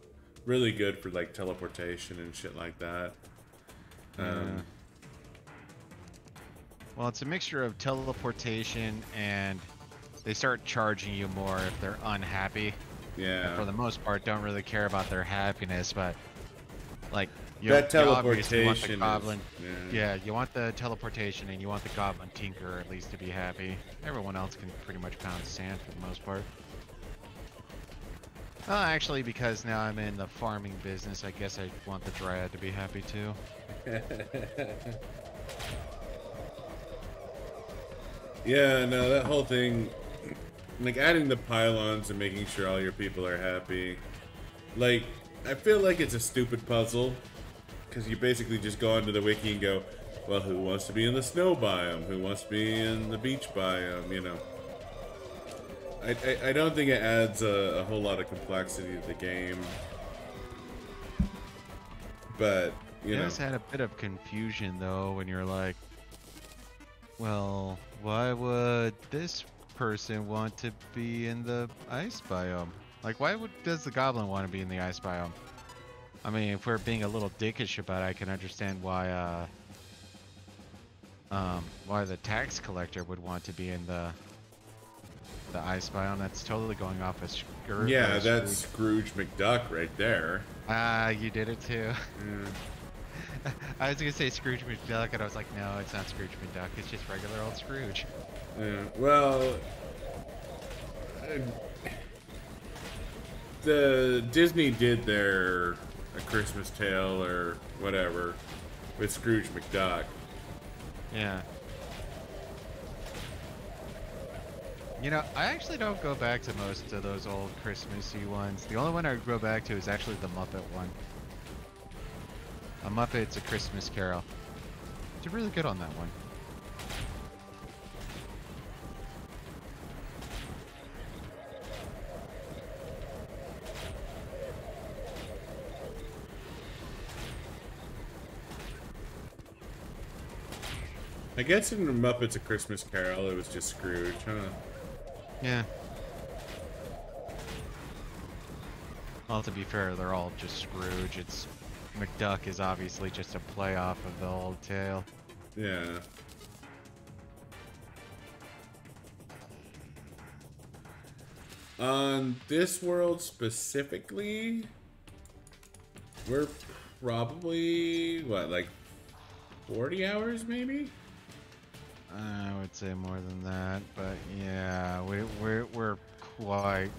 really good for like teleportation and shit like that. Well, it's a mixture of teleportation and they start charging you more if they're unhappy. Yeah. And for the most part, don't really care about their happiness, but like that teleportation you want the goblin. Yeah, you want the teleportation and you want the goblin tinker at least to be happy. Everyone else can pretty much pound sand for the most part. Well, actually, because now I'm in the farming business, I guess I want the dryad to be happy too. Yeah, no, that whole thing, like adding the pylons and making sure all your people are happy, like, I feel like it's a stupid puzzle, because you basically just go onto the wiki and go, well, who wants to be in the snow biome? Who wants to be in the beach biome? You know. I don't think it adds a whole lot of complexity to the game. But, you know. It has had a bit of confusion, though, when you're like, well, why would this person want to be in the ice biome? Like, does the goblin want to be in the ice biome? I mean, if we're being a little dickish about it, I can understand why the tax collector would want to be in the ice biome. That's totally going off a Scrooge. Yeah, that's Scrooge McDuck right there. Ah, you did it too. I was gonna say Scrooge McDuck, and I was like, no, it's not Scrooge McDuck. It's just regular old Scrooge. Yeah, well, the Disney did their A Christmas Tale or whatever with Scrooge McDuck. Yeah. You know, I actually don't go back to most of those old Christmassy ones. The only one I would go back to is actually the Muppet one. A Muppet's A Christmas Carol. Did really good on that one. I guess in the Muppets A Christmas Carol, it was just Scrooge, huh? Yeah. Well, to be fair, they're all just Scrooge. It's McDuck is obviously just a play off of the old tale. Yeah. On this world specifically, we're probably, what, like 40 hours maybe? I would say more than that, but yeah, we're quite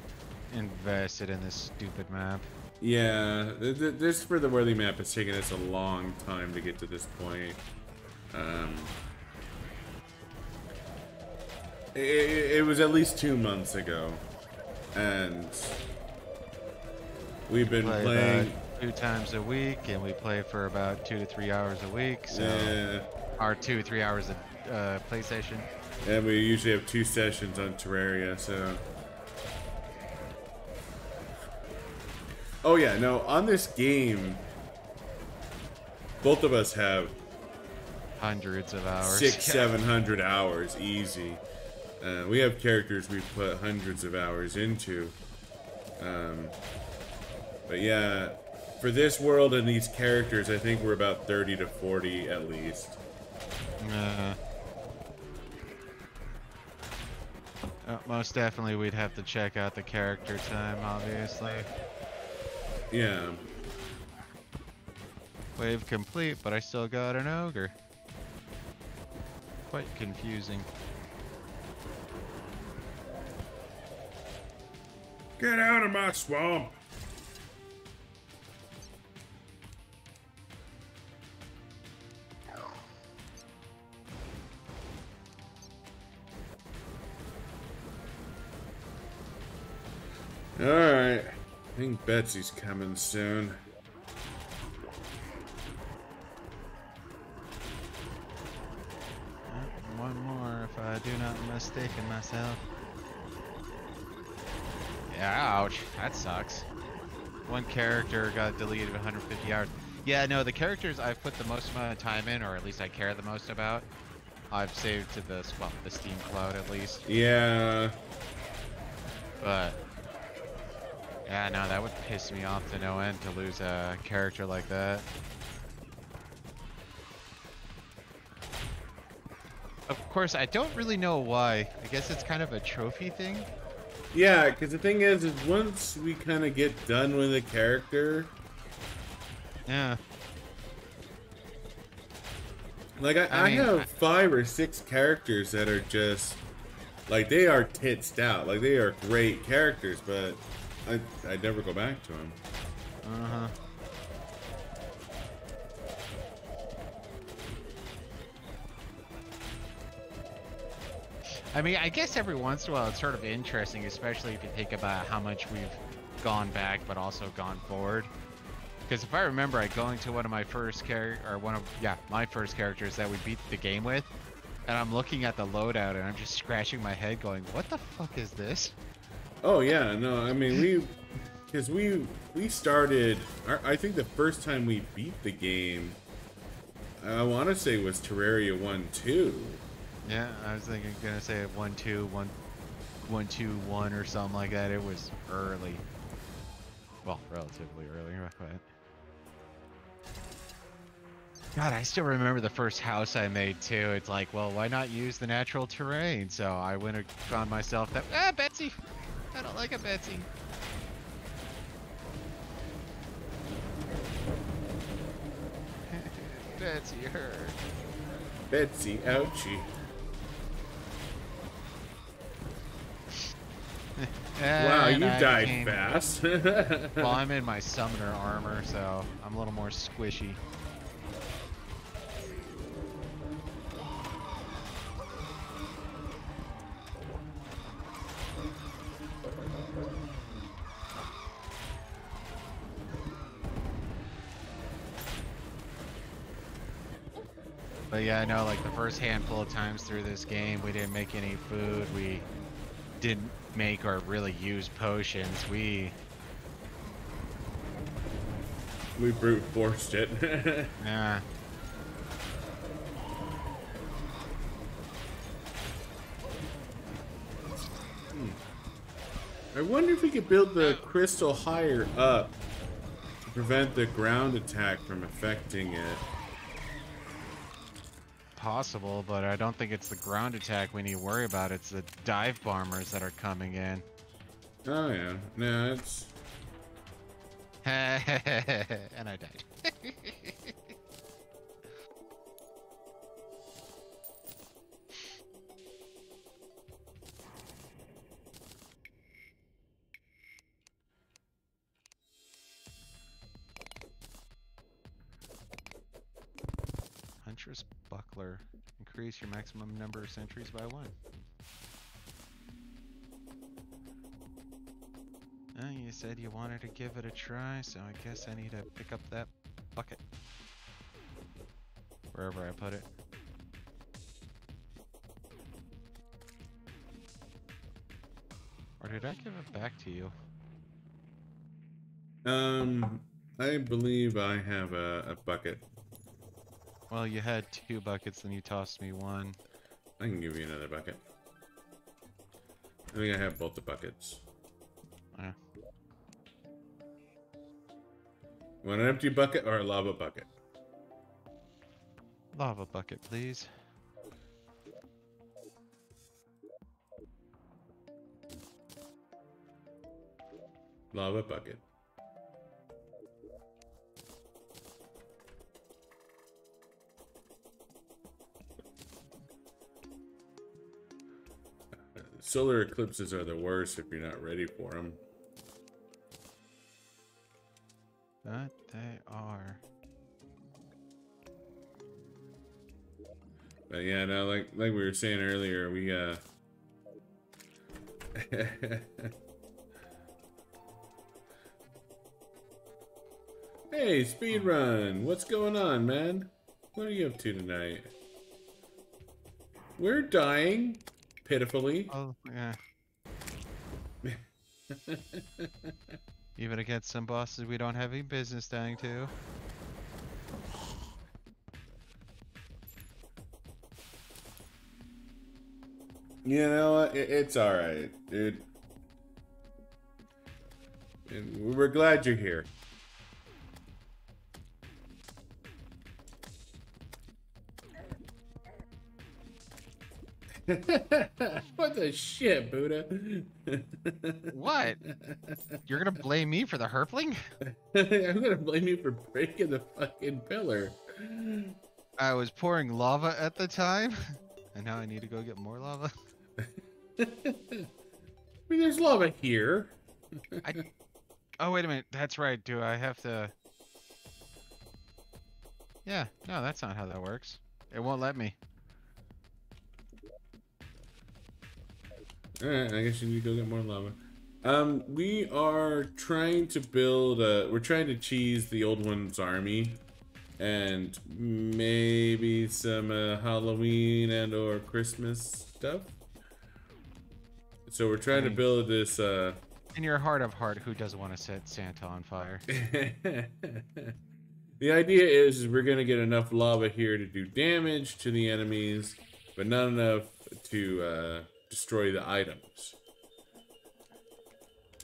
invested in this stupid map. Yeah, this For the Worthy map, it's taken us a long time to get to this point. It was at least 2 months ago, and we've been playing 2 times a week, and we play for about 2 to 3 hours a week. So yeah. our 2 to 3 hours of PlayStation. And we usually have 2 sessions on Terraria, so. Oh yeah, no, on this game, both of us have hundreds of hours. 600-700 hours easy. We have characters we've put hundreds of hours into. But yeah, for this world and these characters, I think we're about 30 to 40 at least. Most definitely we'd have to check out the character time, obviously. Yeah. Wave complete, but I still got an ogre. Quite confusing. Get out of my swamp! Alright. I think Betsy's coming soon. One more, if I do not mistaken myself. Yeah, ouch. That sucks. One character got deleted 150 hours. Yeah, no, the characters I've put the most amount of time in, or at least I care the most about, I've saved to the Steam Cloud at least. Yeah. But yeah, no, that would piss me off to no end to lose a character like that. Of course, I don't really know why. I guess it's kind of a trophy thing. Yeah, because the thing is once we kind of get done with a character... Yeah. Like, I have 5 or 6 characters that are just... Like, they are titsed out. Like, they are great characters, but I never go back to them. Uh-huh. I mean, I guess every once in a while it's sort of interesting, especially if you think about how much we've gone back but also gone forward. Because if I remember, going to one of my first my first characters that we beat the game with, and I'm looking at the loadout and I'm just scratching my head going, what the fuck is this? Oh yeah, no, I mean we started, I think the first time we beat the game, I want to say was Terraria 1-2. Yeah, I was gonna say 1-2, 1-2-1 or something like that. It was early. Well, relatively early, but God, I still remember the first house I made too. It's like, well, why not use the natural terrain? So I went and found myself that Betsy! I don't like a Betsy. Betsy hurt. Betsy, ouchie. Wow, you died fast. Well, I'm in my summoner armor, so I'm a little more squishy. But yeah, I know, like the first handful of times through this game, we didn't make any food. We didn't make or really use potions. We brute forced it. yeah. I wonder if we could build the crystal higher up to prevent the ground attack from affecting it. Possible, but I don't think it's the ground attack we need to worry about. It's the dive bombers that are coming in. Oh yeah, no, it's... And I died. Huntress Buckler. Increase your maximum number of sentries by 1. You said you wanted to give it a try, so I guess I need to pick up that bucket. Wherever I put it. Or did I give it back to you? I believe I have a bucket. Well, you had 2 buckets, then you tossed me 1. I can give you another bucket. I think I have both the buckets. Yeah. Want an empty bucket or a lava bucket? Lava bucket, please. Lava bucket. Solar eclipses are the worst if you're not ready for them. That they are. But yeah, no, like we were saying earlier, we Hey, speedrun! What's going on, man? What are you up to tonight? We're dying, pitifully. Oh, yeah. Even against some bosses we don't have any business dying to. You know what? It's alright, dude. And we're glad you're here. What the shit, Buddha? What? You're gonna blame me for the herpling? I'm gonna blame you for breaking the fucking pillar. I was pouring lava at the time, and now I need to go get more lava. I mean, there's lava here. Oh, wait a minute. That's right. Do I have to... Yeah, no, that's not how that works. It won't let me. Alright, I guess you need to go get more lava. We are trying to build we're trying to cheese the old one's army. And maybe some Halloween and or Christmas stuff. So we're trying to build this In your heart of heart, who doesn't want to set Santa on fire? The idea is we're gonna get enough lava here to do damage to the enemies, but not enough to destroy the items.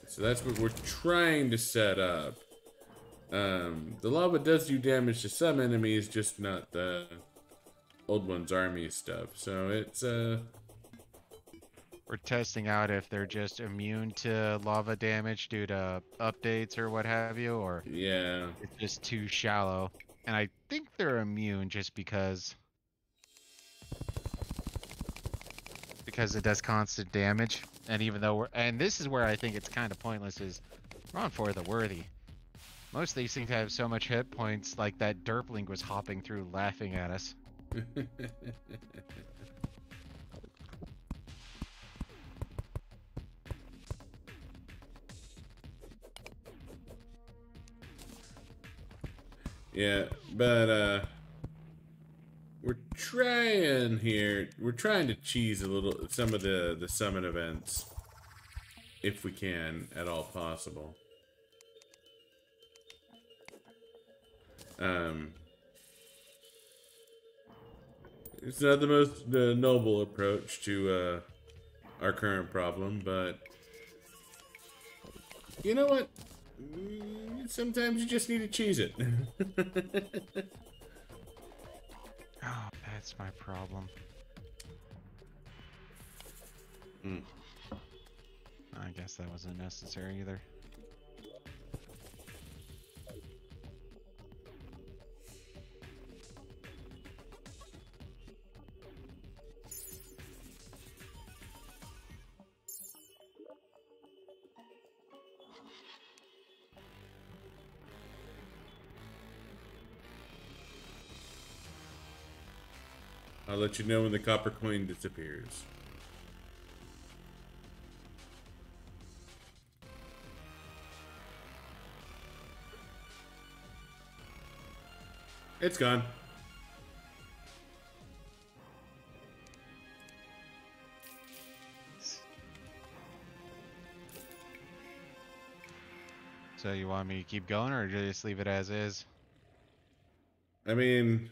So that's what we're trying to set up. The lava does do damage to some enemies, just not the old one's army stuff. So it's We're testing out if they're just immune to lava damage due to updates or what have you, or yeah, it's just too shallow. And I think they're immune just because it does constant damage. And even though and this is where I think it's kind of pointless, is we're on for the worthy. Most of these things have so much hit points, like that derpling was hopping through laughing at us. Yeah, but we're trying here. We're trying to cheese a little some of the summon events, if we can at all possible. It's not the most noble approach to our current problem, but you know what? Sometimes you just need to cheese it. Oh, that's my problem. I guess that wasn't necessary either. I'll let you know when the copper coin disappears. It's gone. So you want me to keep going or just leave it as is? I mean,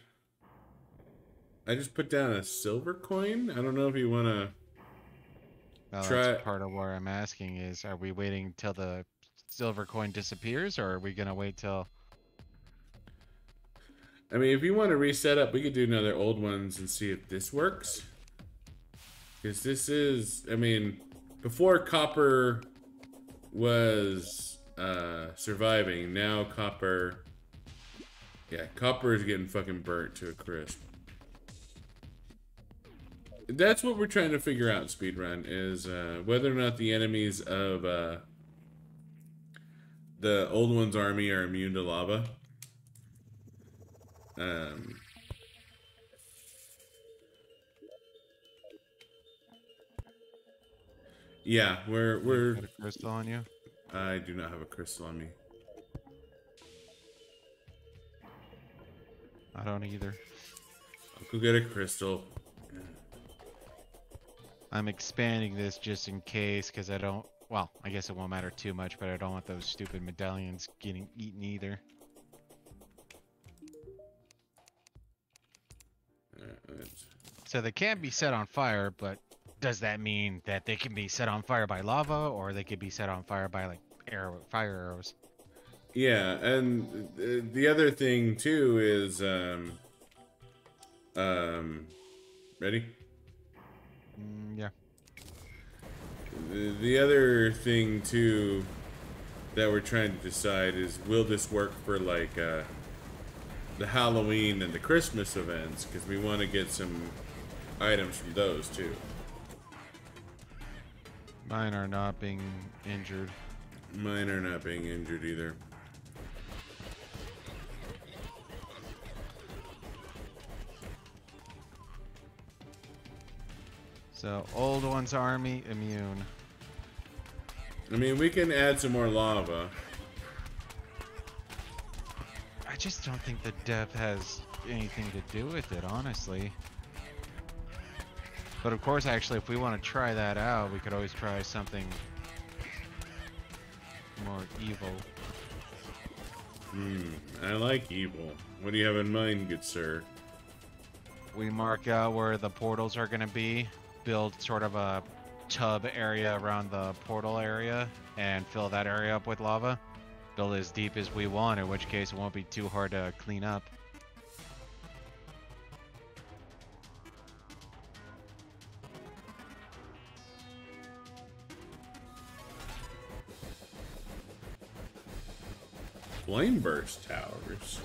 I just put down a silver coin. I don't know if you want to Well, try. that's part of where I'm asking is, are we waiting till the silver coin disappears, or are we gonna wait till... I mean, if you want to reset up, we could do another old ones and see if this works. Because this is, I mean, before copper was surviving, now copper... Yeah, copper is getting fucking burnt to a crisp. That's what we're trying to figure out in speedrun, is whether or not the enemies of the Old One's army are immune to lava. Yeah, we're... Got a crystal on you? I do not have a crystal on me. I don't either. I'll go get a crystal. I'm expanding this just in case, because I don't... Well, I guess it won't matter too much, but I don't want those stupid medallions getting eaten either. So they can be set on fire, but does that mean that they can be set on fire by lava, or they could be set on fire by, like, fire arrows? Yeah, and the other thing, too, is... ready? Yeah. The other thing, too, that we're trying to decide is, will this work for, like, the Halloween and the Christmas events? Because we want to get some items from those, too. Mine are not being injured. Mine are not being injured, either. So, Old One's army, immune. I mean, we can add some more lava. I just don't think the depth has anything to do with it, honestly. But of course, actually, if we want to try that out, we could always try something more evil. I like evil. What do you have in mind, good sir? We mark out where the portals are going to be, build sort of a tub area around the portal area, and fill that area up with lava. Build as deep as we want, in which case it won't be too hard to clean up. Flame burst towers.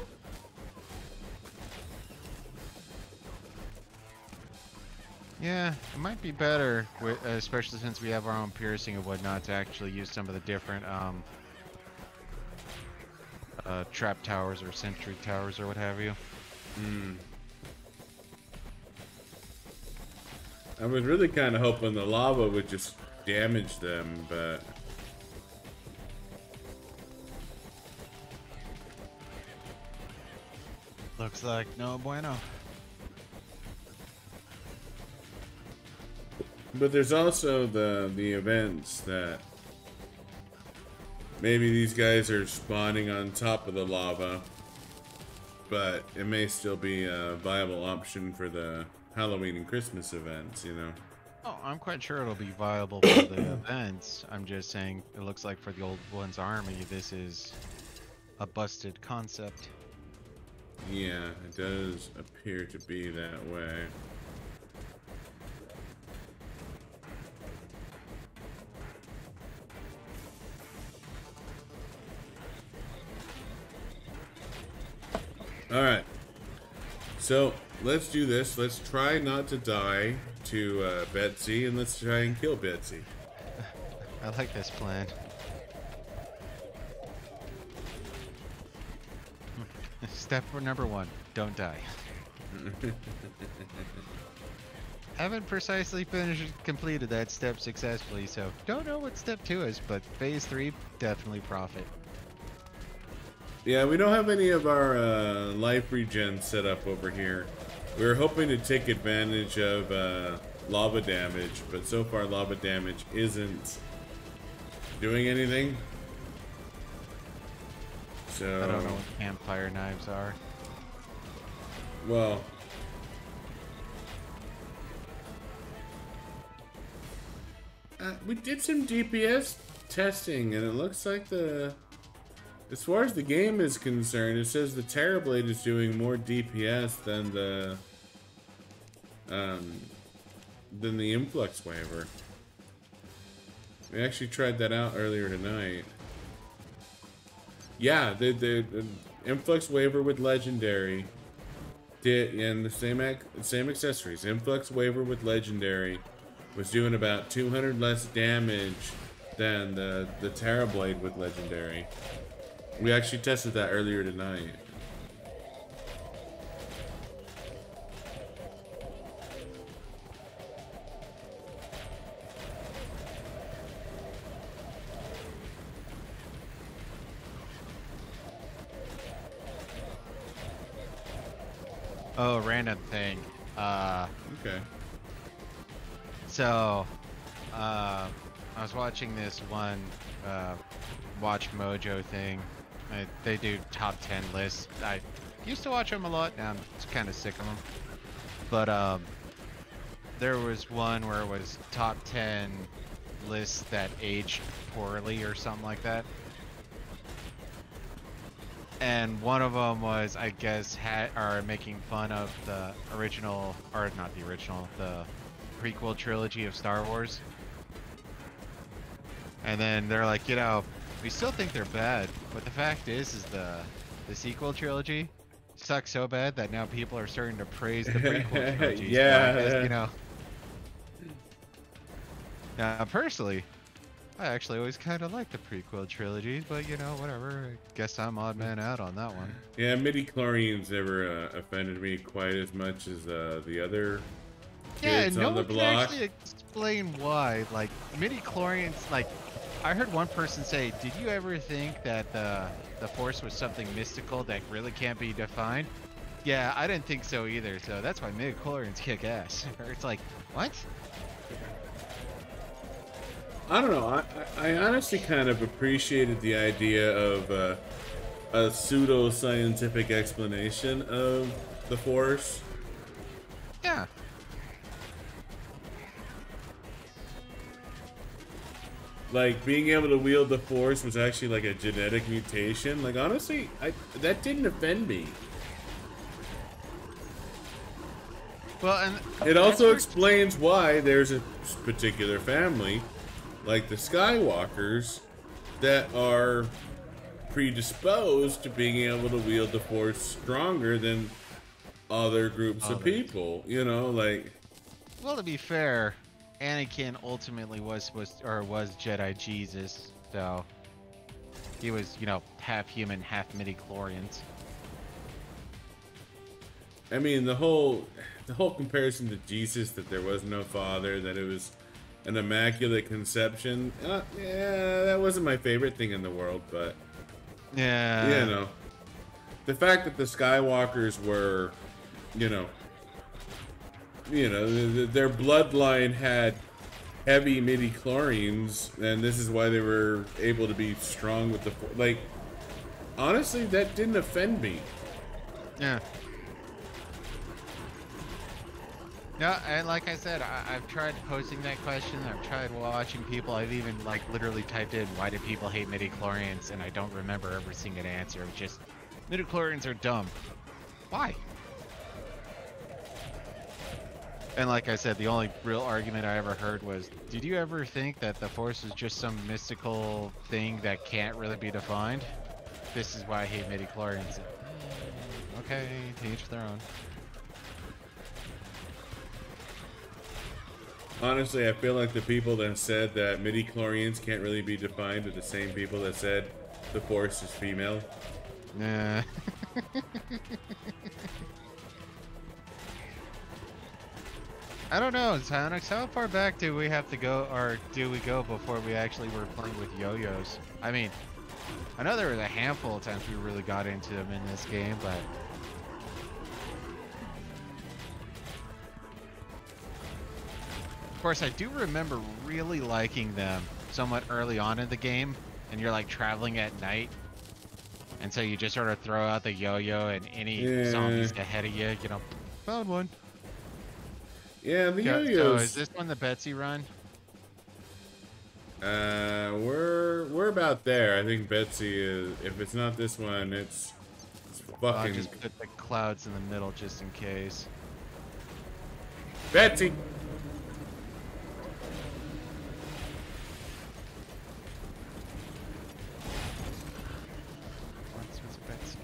Yeah, it might be better, especially since we have our own piercing and whatnot, to actually use some of the different trap towers or sentry towers or what have you. I was really kind of hoping the lava would just damage them, but looks like no bueno. But there's also the events that maybe these guys are spawning on top of the lava, but it may still be a viable option for the Halloween and Christmas events, you know? Oh, I'm quite sure it'll be viable for the events. I'm just saying it looks like for the Old Ones Army, this is a busted concept. Yeah, it does appear to be that way. Alright, so let's do this. Let's try not to die to Betsy, and let's try and kill Betsy. I like this plan. Step number 1, don't die. Haven't precisely completed that step successfully, so don't know what step 2 is, but phase 3, definitely profit. Yeah, we don't have any of our life regen set up over here. We were hoping to take advantage of lava damage, but so far lava damage isn't doing anything. So I don't know what campfire knives are. Well, we did some DPS testing, and it looks like as far as the game is concerned, it says the Terrorblade is doing more DPS than the Influx Waver. We actually tried that out earlier tonight. Yeah, the Influx Waver with Legendary did, and the same accessories. Influx Waver with Legendary was doing about 200 less damage than the Terrorblade with Legendary. We actually tested that earlier tonight. Oh, random thing. Okay. So, I was watching this one Watch Mojo thing. They do top 10 lists. I used to watch them a lot. Now I'm just kind of sick of them. But there was one where it was top 10 lists that aged poorly or something like that. And one of them was, I guess, making fun of the original, or not the original, the prequel trilogy of Star Wars. And then they're like, you know, we still think they're bad, but the fact is the sequel trilogy sucks so bad that now people are starting to praise the prequel trilogy. Yeah. So, you know. Now, personally, I actually always kind of like the prequel trilogies, but you know, whatever. I guess I'm odd man out on that one. Yeah, midi-chlorians never offended me quite as much as the other kids no on the one can block. actually explain why. Like, midi-chlorians, like, I heard one person say, did you ever think that the Force was something mystical that really can't be defined? Yeah, I didn't think so either, so that's why midi-chlorians kick ass. It's like, what? I don't know. I honestly kind of appreciated the idea of a pseudo-scientific explanation of the Force. Yeah. Like, being able to wield the Force was actually like a genetic mutation. Like, honestly, that didn't offend me. Well, and it also explains why there's a particular family, like the Skywalkers, that are predisposed to being able to wield the Force stronger than other groups of people. You know, like, Well, to be fair, Anakin ultimately was was Jedi Jesus, so he was, you know, half human, half midi-chlorians. I mean, the whole comparison to Jesus, that there was no father, that it was an immaculate conception. Yeah, that wasn't my favorite thing in the world, but Yeah. you know, the fact that the Skywalkers were, you know, their bloodline had heavy midi-chlorians, and this is why they were able to be strong with the like. Honestly, that didn't offend me. Yeah. No, and like I said, I've tried posting that question. I've tried watching people. I've even like literally typed in, "Why do people hate midi-chlorians?" And I don't remember ever seeing an answer. It was just, midi-chlorians are dumb. Why? And like I said, the only real argument I ever heard was, "Did you ever think that the Force is just some mystical thing that can't really be defined? This is why I hate midi-chlorians." Okay, to each their own. Honestly, I feel like the people that said that midi-chlorians can't really be defined are the same people that said the Force is female. Nah. I don't know, Sonics, how far back do we have to go, or do we go before we actually were playing with yo-yos? I mean, I know there was a handful of times we really got into them in this game, but... Of course, I do remember really liking them somewhat early on in the game, and you're like traveling at night, and so you just sort of throw out the yo-yo and any zombies ahead of you, you know, found one. Yeah, the So yo-yos. is this one the Betsy run? We're about there. I think Betsy is. If it's not this one, it's I'll fucking just put the clouds in the middle just in case. Betsy. Once was Betsy.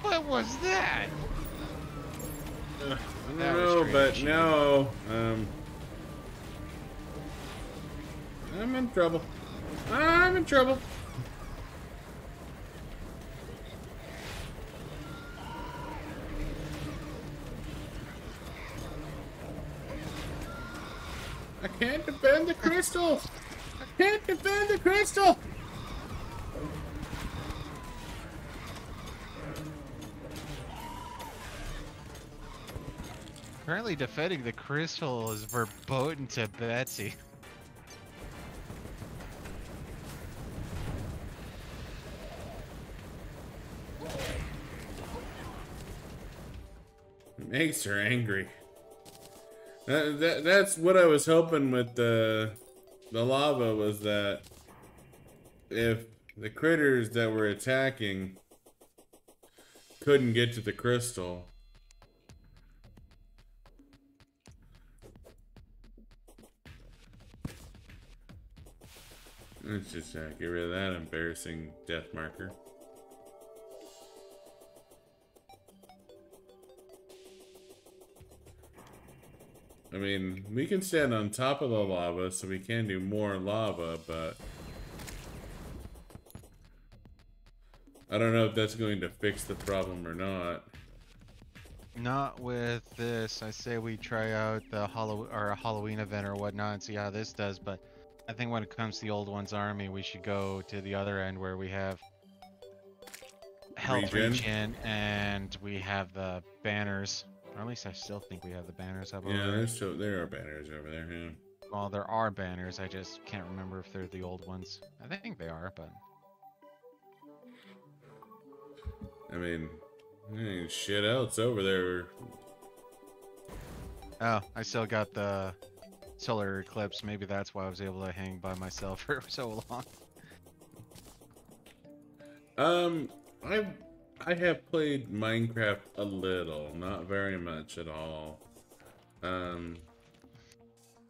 What was that? I don't That was know, but strange. no. I'm in trouble. I'm in trouble. I can't defend the crystal. I can't defend the crystal. Apparently defending the crystal is verboten to Betsy. It makes her angry. That's what I was hoping with the lava, was that if the critters that were attacking couldn't get to the crystal, let's just get rid of that embarrassing death marker. I mean, we can stand on top of the lava, so we can do more lava, but I don't know if that's going to fix the problem or not. Not with this. I say we try out the Halloween event or whatnot and see how this does, but I think when it comes to the Old One's army, we should go to the other end where we have health regen and we have the banners. Or at least I still think we have the banners up over there. Yeah, there are banners over there, yeah. Well, there are banners, I just can't remember if they're the old ones. I think they are, but... I mean, shit else over there. Oh, I still got the solar eclipse. Maybe that's why I was able to hang by myself for so long. I have played Minecraft a little, not very much at all. Um,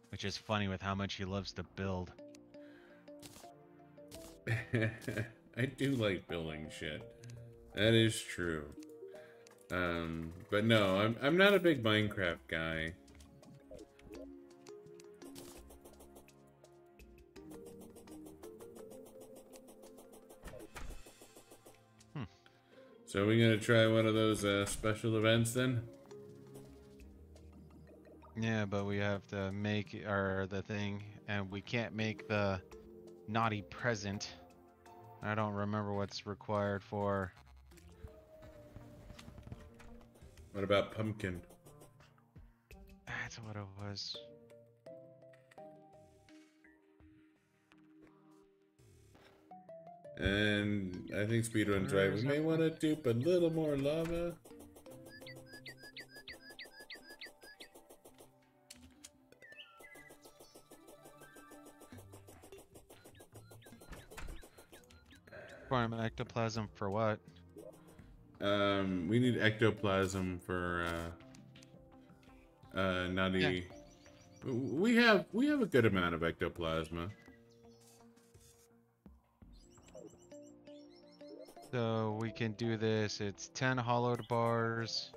Which is funny with how much he loves to build. I do like building shit. That is true. But no, I'm not a big Minecraft guy. So are we gonna try one of those special events then? Yeah, but we have to make the thing, and we can't make the naughty present. I don't remember what's required for. What about pumpkin? That's what it was. And I think speedrun drive. We may want to dupe a little more lava. Farm ectoplasm for what? We need ectoplasm for naughty. Yeah. We have a good amount of ectoplasma. So we can do this. It's 10 hollowed bars,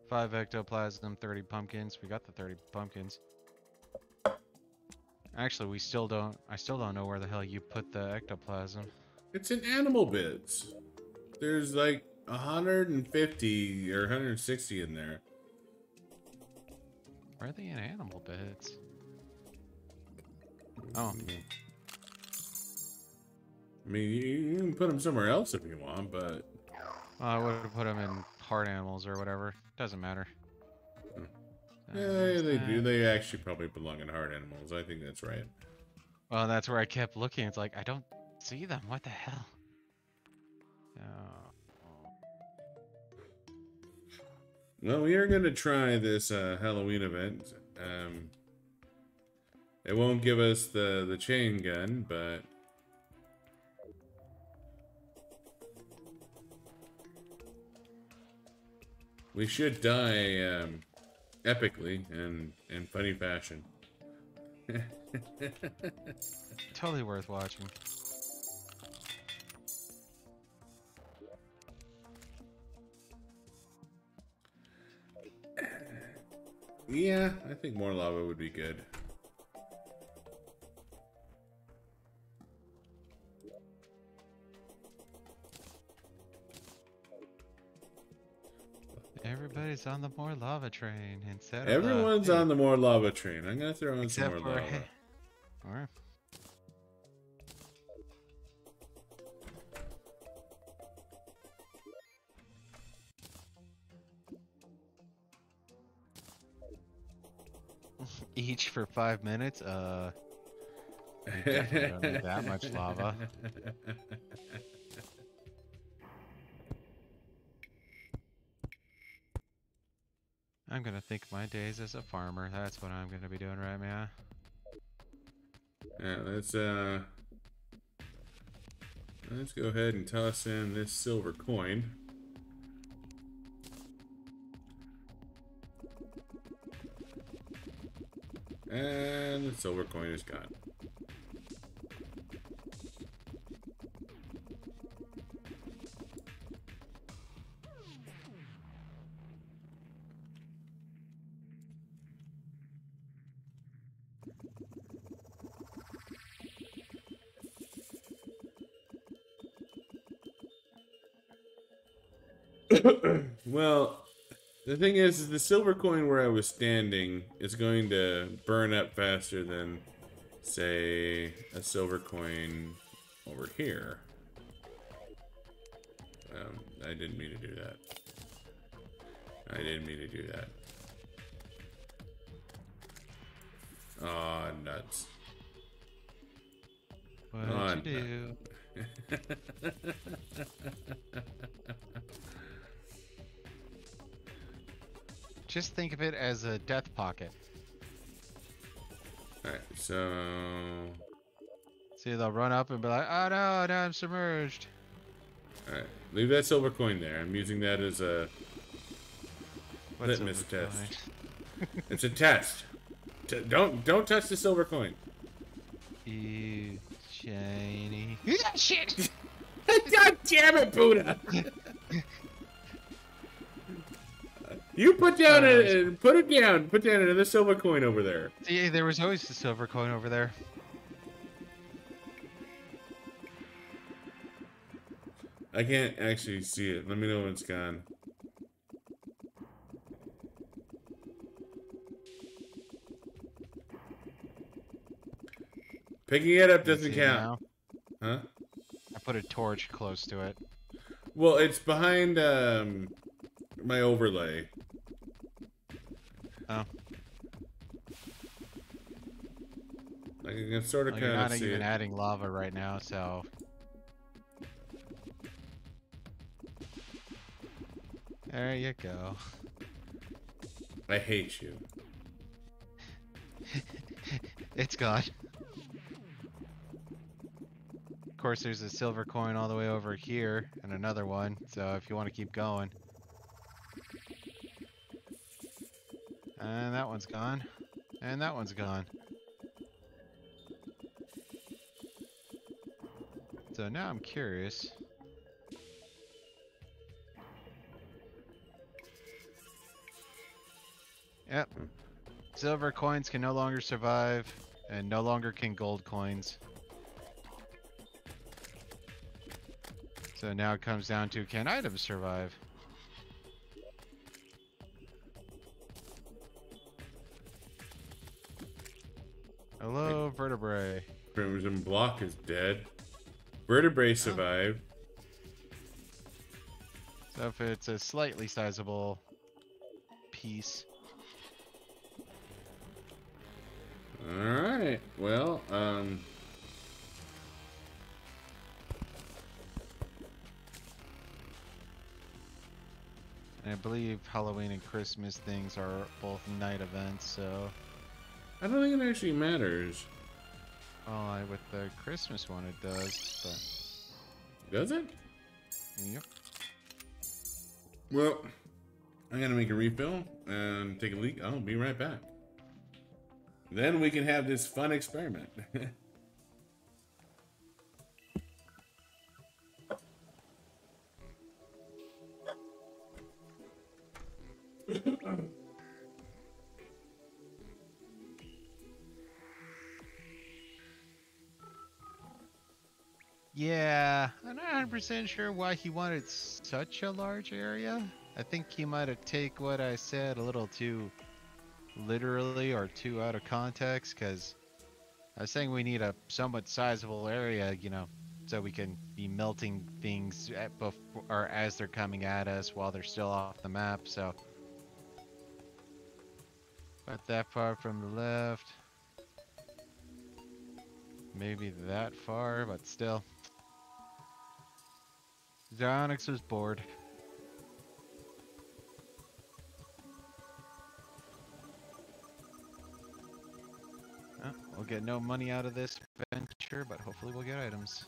5 ectoplasm, 30 pumpkins. We got the 30 pumpkins. Actually, I still don't know where the hell you put the ectoplasm. It's in animal bits. There's like 150 or 160 in there. Where are they in animal bits? Oh. I mean, you can put them somewhere else if you want, but... I would have put them in hard animals or whatever. Doesn't matter. Yeah, they do. They actually probably belong in hard animals. I think that's right. Well, that's where I kept looking. It's like, I don't see them. What the hell? Well, we are going to try this Halloween event. It won't give us the chain gun, but... we should die epically and in funny fashion. Totally worth watching. Yeah, I think more lava would be good. Everybody's on the more lava train instead of everyone's on the more lava train. I'm gonna throw in some more lava. Alright. Each for 5 minutes? Definitely don't need that much lava. I'm gonna think my days as a farmer. That's what I'm gonna be doing right now. Yeah, let's go ahead and toss in this silver coin. And the silver coin is gone. Well, the thing is the silver coin where I was standing is going to burn up faster than, say, a silver coin over here. I didn't mean to do that. I didn't mean to do that. Aw, nuts. What'd you do? Just think of it as a death pocket. Alright, so... see, they'll run up and be like, oh no, now I'm submerged. Alright, leave that silver coin there. I'm using that as a litmus test. It's a test. Don't touch the silver coin. Ew, shiny. Shit! God damn it, Buddha! You put down put it down. Put down another silver coin over there. See, there was always a silver coin over there. I can't actually see it. Let me know when it's gone. Picking it up doesn't count. Huh? I put a torch close to it. Well, it's behind my overlay. Oh. Like I can sort of Well, kind you're of not see even it. adding lava right now, so. There you go. I hate you. It's gone. Of course, there's a silver coin all the way over here, and another one, so if you want to keep going. And that one's gone. And that one's gone. So now I'm curious. Yep. Silver coins can no longer survive, and no longer can gold coins. So now it comes down to, can items survive? Hello, vertebrae. Crimson Block is dead. Vertebrae survived. So if it's a slightly sizable piece. Alright. Well, And I believe Halloween and Christmas things are both night events, so. I don't think it actually matters. Well, with the Christmas one it does, but. Does it? Yep. Well, I'm gonna make a refill and take a leak. I'll be right back. Then we can have this fun experiment. Yeah, I'm not 100% sure why he wanted such a large area. I think he might have taken what I said a little too literally or too out of context, because I was saying we need a somewhat sizable area, you know, so we can be melting things or as they're coming at us while they're still off the map, so. Not that far from the left. Maybe that far, but still. Zyonix was bored. Oh, we'll get no money out of this venture, but hopefully we'll get items.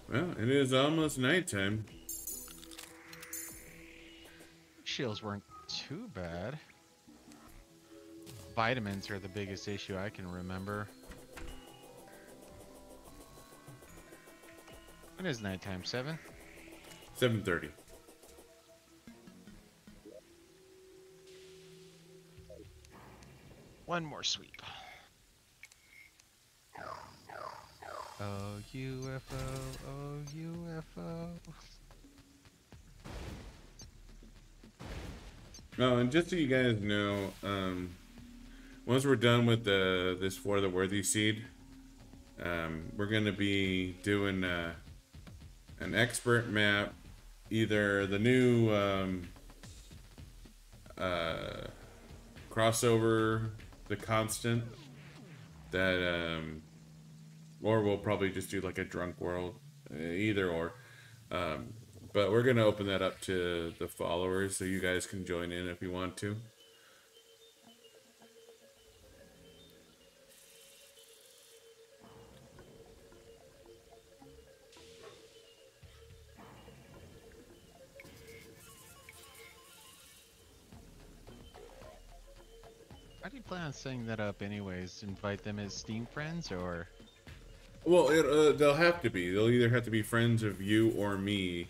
Well, it is almost nighttime. Shields weren't too bad. Vitamins are the biggest issue I can remember. When is nighttime? 7? 7:30. One more sweep. Oh, UFO, oh, UFO. Oh, and just so you guys know, once we're done with this For the Worthy seed, we're gonna be doing an expert map, either the new crossover, the constant, that or we'll probably just do like a drunk world, either or. But we're gonna open that up to the followers, so you guys can join in if you want to. How do you plan on setting that up anyways? Invite them as Steam friends or? Well, they'll have to be. They'll either have to be friends of you or me,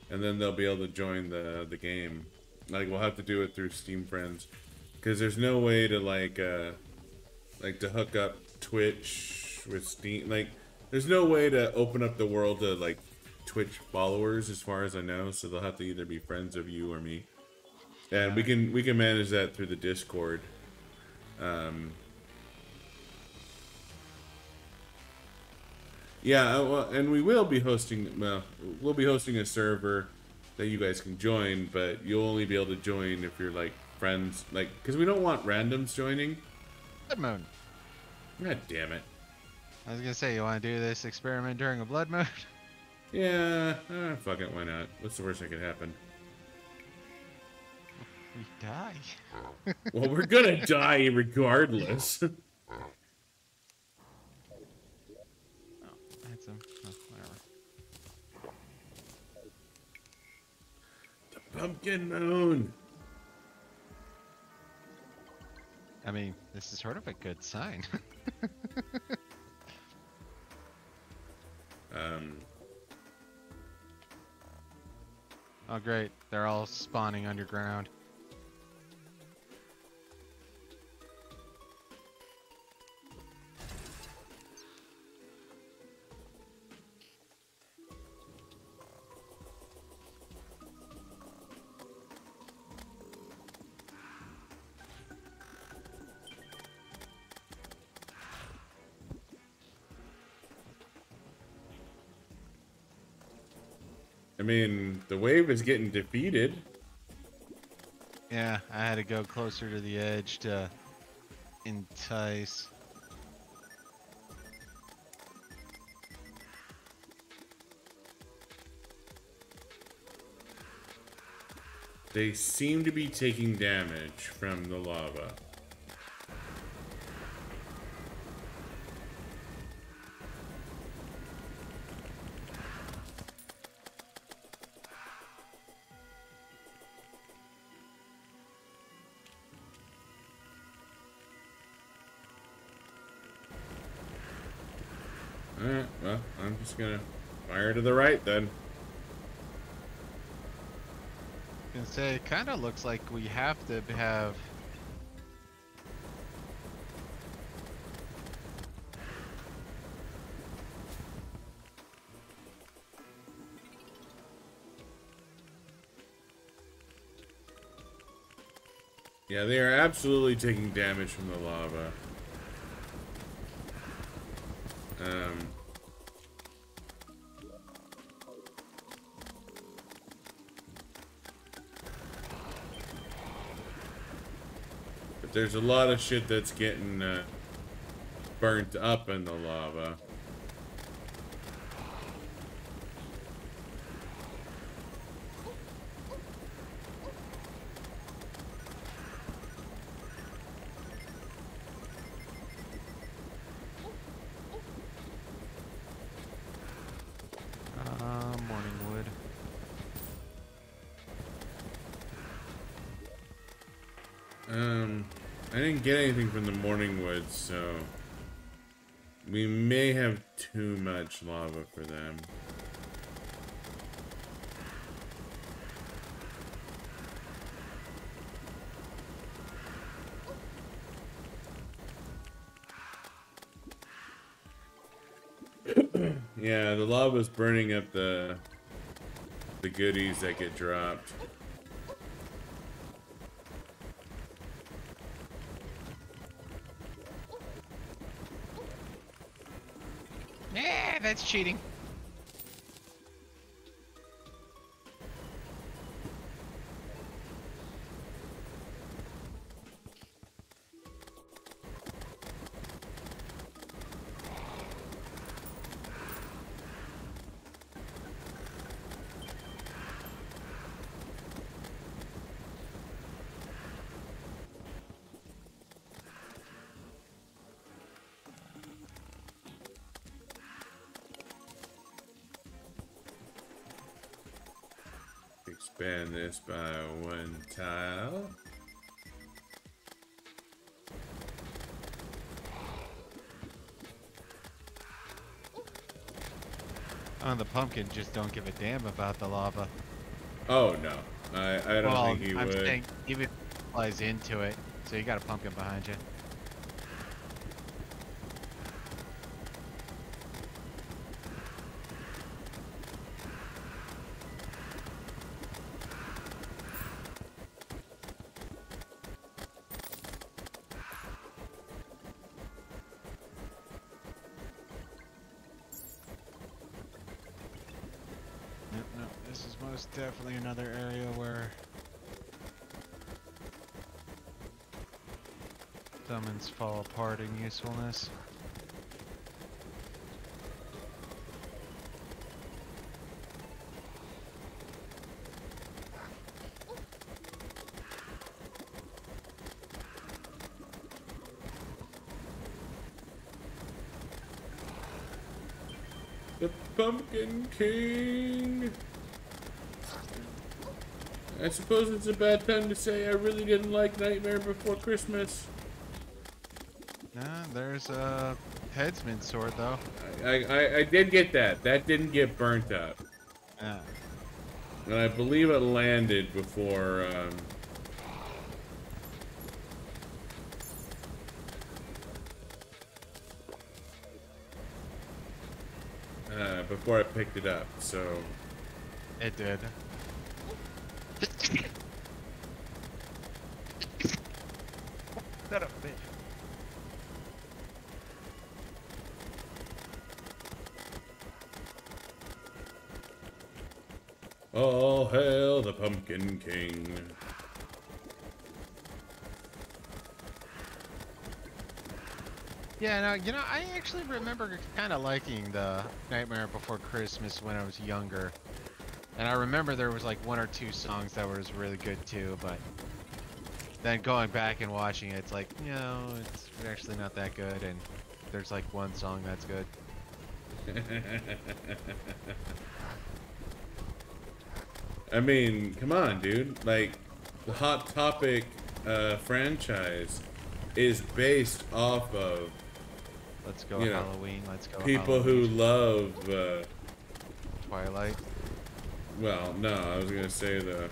and then they'll be able to join the game. Like, we'll have to do it through Steam Friends, because there's no way to like to hook up Twitch with Steam. Like, there's no way to open up the world to like Twitch followers, as far as I know. So they'll have to either be friends of you or me, and we can manage that through the Discord. Yeah, well, and we will be hosting. Well, we'll be hosting a server that you guys can join, but you'll only be able to join if you're like friends, like, because we don't want randoms joining. Blood moon. God damn it! I was gonna say, you want to do this experiment during a blood moon? Yeah, fuck it, why not? What's the worst that could happen? We die. Well, we're gonna die regardless. Some, whatever. The pumpkin moon. I mean, this is sort of a good sign. Oh great, they're all spawning underground. I mean, the wave is getting defeated. Yeah, I had to go closer to the edge to entice. They seem to be taking damage from the lava. Alright, well, I'm just gonna fire to the right then. I was gonna say, it kind of looks like we have to have. Yeah, they are absolutely taking damage from the lava. But there's a lot of shit that's getting burnt up in the lava. Morning wood. I didn't get anything from the morning woods, so we may have too much lava for them. Yeah, the lava's burning up the goodies that get dropped. that's cheating. Expand this by 1 tile. Oh, the pumpkin just don't give a damn about the lava. Oh no, I don't think he I'm would. saying even flies into it, so you got a pumpkin behind you. No, this is most definitely another area where summons fall apart in usefulness. The Pumpkin King! I suppose it's a bad time to say I really didn't like Nightmare Before Christmas. Nah, there's a headsman sword though. I did get that. That didn't get burnt up. Yeah. And I believe it landed before, before I picked it up, so... It did. Son of a bitch. All hail the Pumpkin King. Yeah, no, you know, I actually remember kind of liking the Nightmare Before Christmas when I was younger. And I remember there was like 1 or 2 songs that was really good too, but then going back and watching it, it's like, you know, it's actually not that good, and there's like 1 song that's good. I mean, come on, dude. Like, the Hot Topic franchise is based off of Let's go you know, Halloween, let's go people who Halloween. love Twilight. well, no, I was gonna say the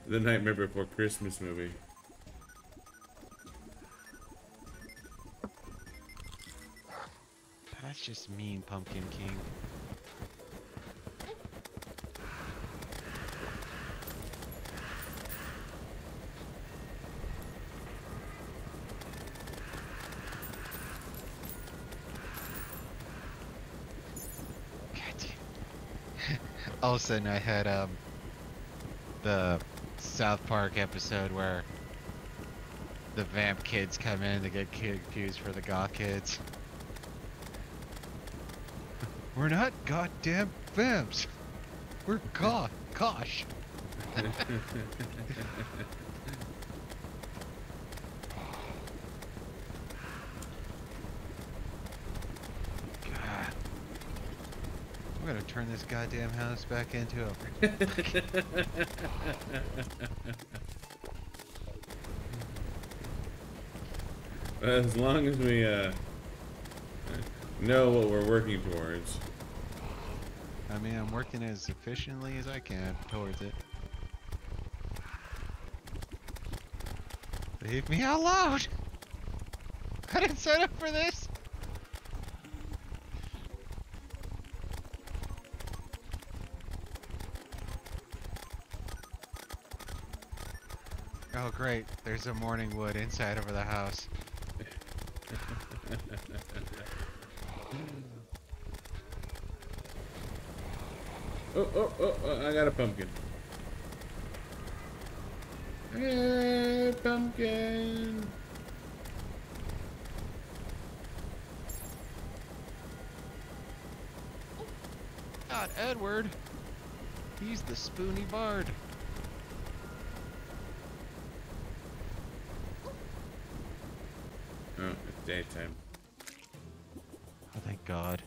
the Nightmare Before Christmas movie. That's just mean, Pumpkin King. All of a sudden I had the South Park episode where the vamp kids come in to get confused for the goth kids. We're not goddamn vamps. We're goth. Gosh. God. I'm gonna turn this goddamn house back into a... As long as we know what we're working towards. I mean, I'm working as efficiently as I can towards it. Leave me alone! I didn't sign up for this! Oh great, there's a morning wood inside of the house. Oh, I got a pumpkin. Hey, pumpkin. God, Edward. He's the spoony bard. Oh, it's daytime. Oh, thank God.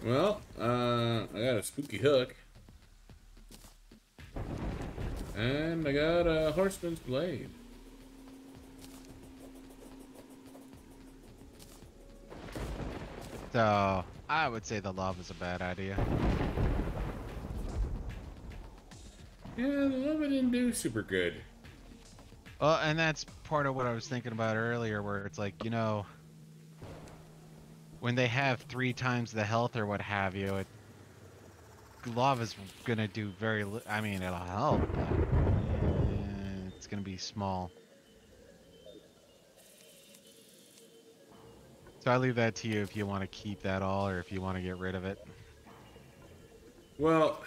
Well, I got a spooky hook. And I got a horseman's blade. So, I would say the lava's a bad idea. Yeah, the lava didn't do super good. Well, and that's part of what I was thinking about earlier, where it's like, you know, when they have 3 times the health or what have you, lava's gonna do I mean, it'll help, but it's gonna be small. So I leave that to you if you want to keep that all or if you want to get rid of it. Well,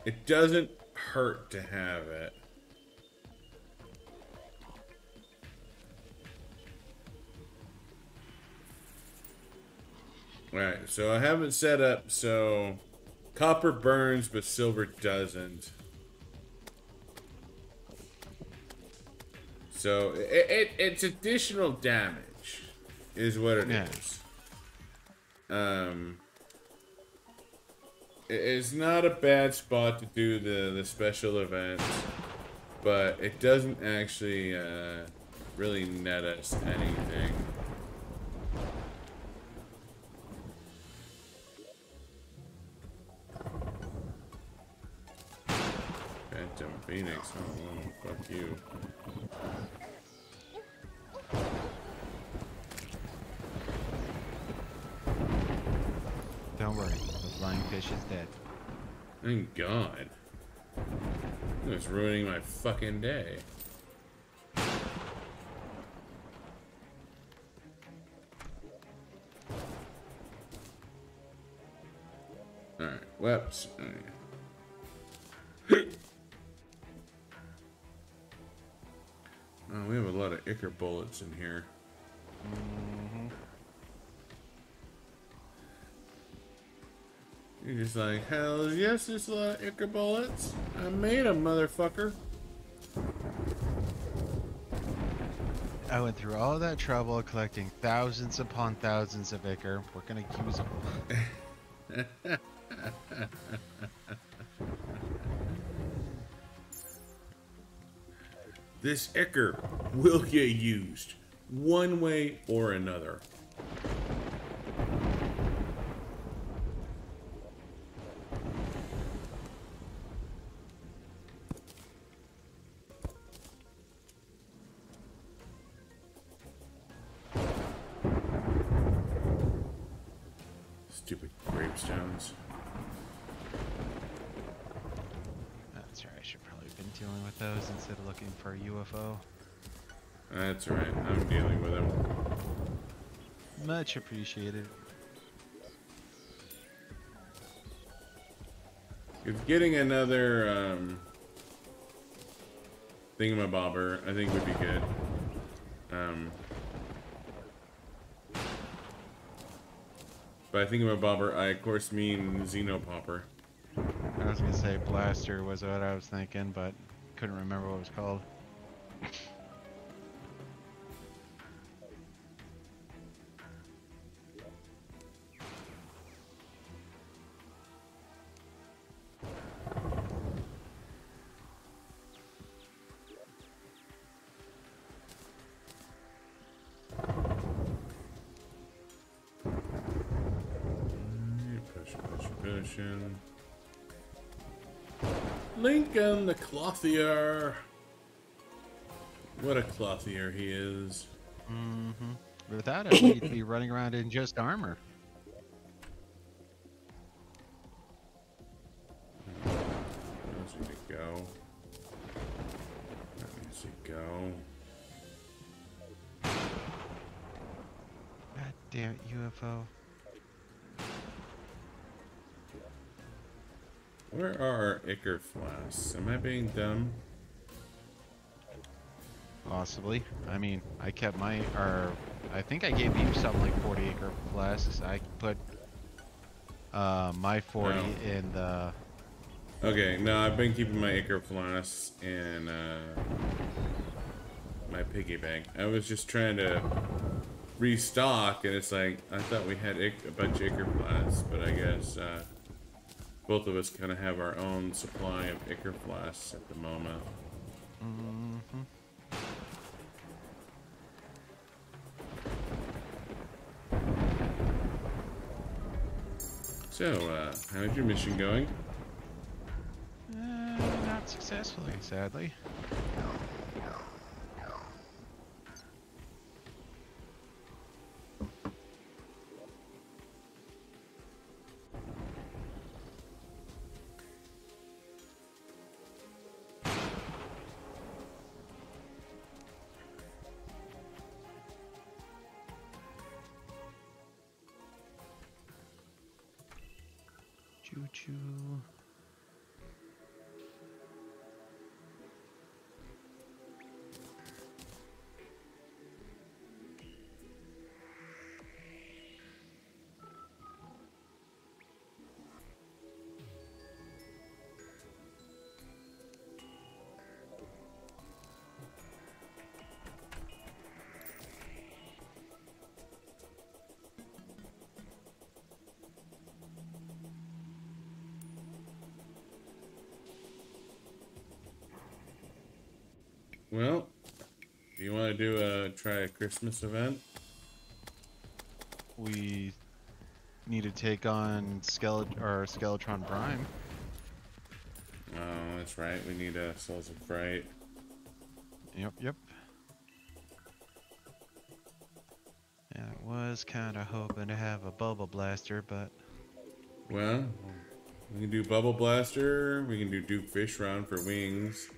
it doesn't hurt to have it. Alright, so I have it set up so copper burns but silver doesn't. So it's additional damage is what it is. It's not a bad spot to do the special event, but it doesn't actually really net us anything. Phantom Phoenix, oh, fuck you. Don't worry, the flying fish is dead. Thank God. It was ruining my fucking day. Alright, whoops. Oh, we have a lot of Ichor bullets in here. You're just like, hell yes, there's a lot of Ichor bullets. I made them, motherfucker. I went through all that trouble collecting thousands upon thousands of Ichor. We're gonna use them. This Ichor will get used one way or another. Stupid gravestones. That's right, I should probably have been dealing with those instead of looking for a UFO. That's right, I'm dealing with them. Much appreciated. If getting another thingamabobber, I think would be good. By thingamabobber, I of course mean Xenopopper. I was gonna say blaster was what I was thinking, but couldn't remember what it was called. Pushing. Lincoln the Clothier. What a clothier he is. Mm-hmm. Without it, we'd be running around in just armor. Where's it to go? Where does it go? God damn it, UFO. Where are our Ichor flasks? Am I being dumb? Possibly. I mean, I kept my, or I think I gave you something like 40 acre flasks. I put my 40 No. in the. Okay, no, I've been keeping my Ichor flasks in my piggy bank. I was just trying to restock, and it's like, I thought we had a bunch of Ichor flasks, but I guess both of us kind of have our own supply of Ichor flasks at the moment. Mm-hmm. So, how's your mission going? Not successfully, sadly. Choo-choo. Well, do you want to do try a Christmas event? We need to take on Skeletron Prime. Oh, that's right. We need Souls of Fright. Yep. Yeah, I was kind of hoping to have a Bubble Blaster, but Well, we can do Bubble Blaster. We can do Duke Fish Round for wings.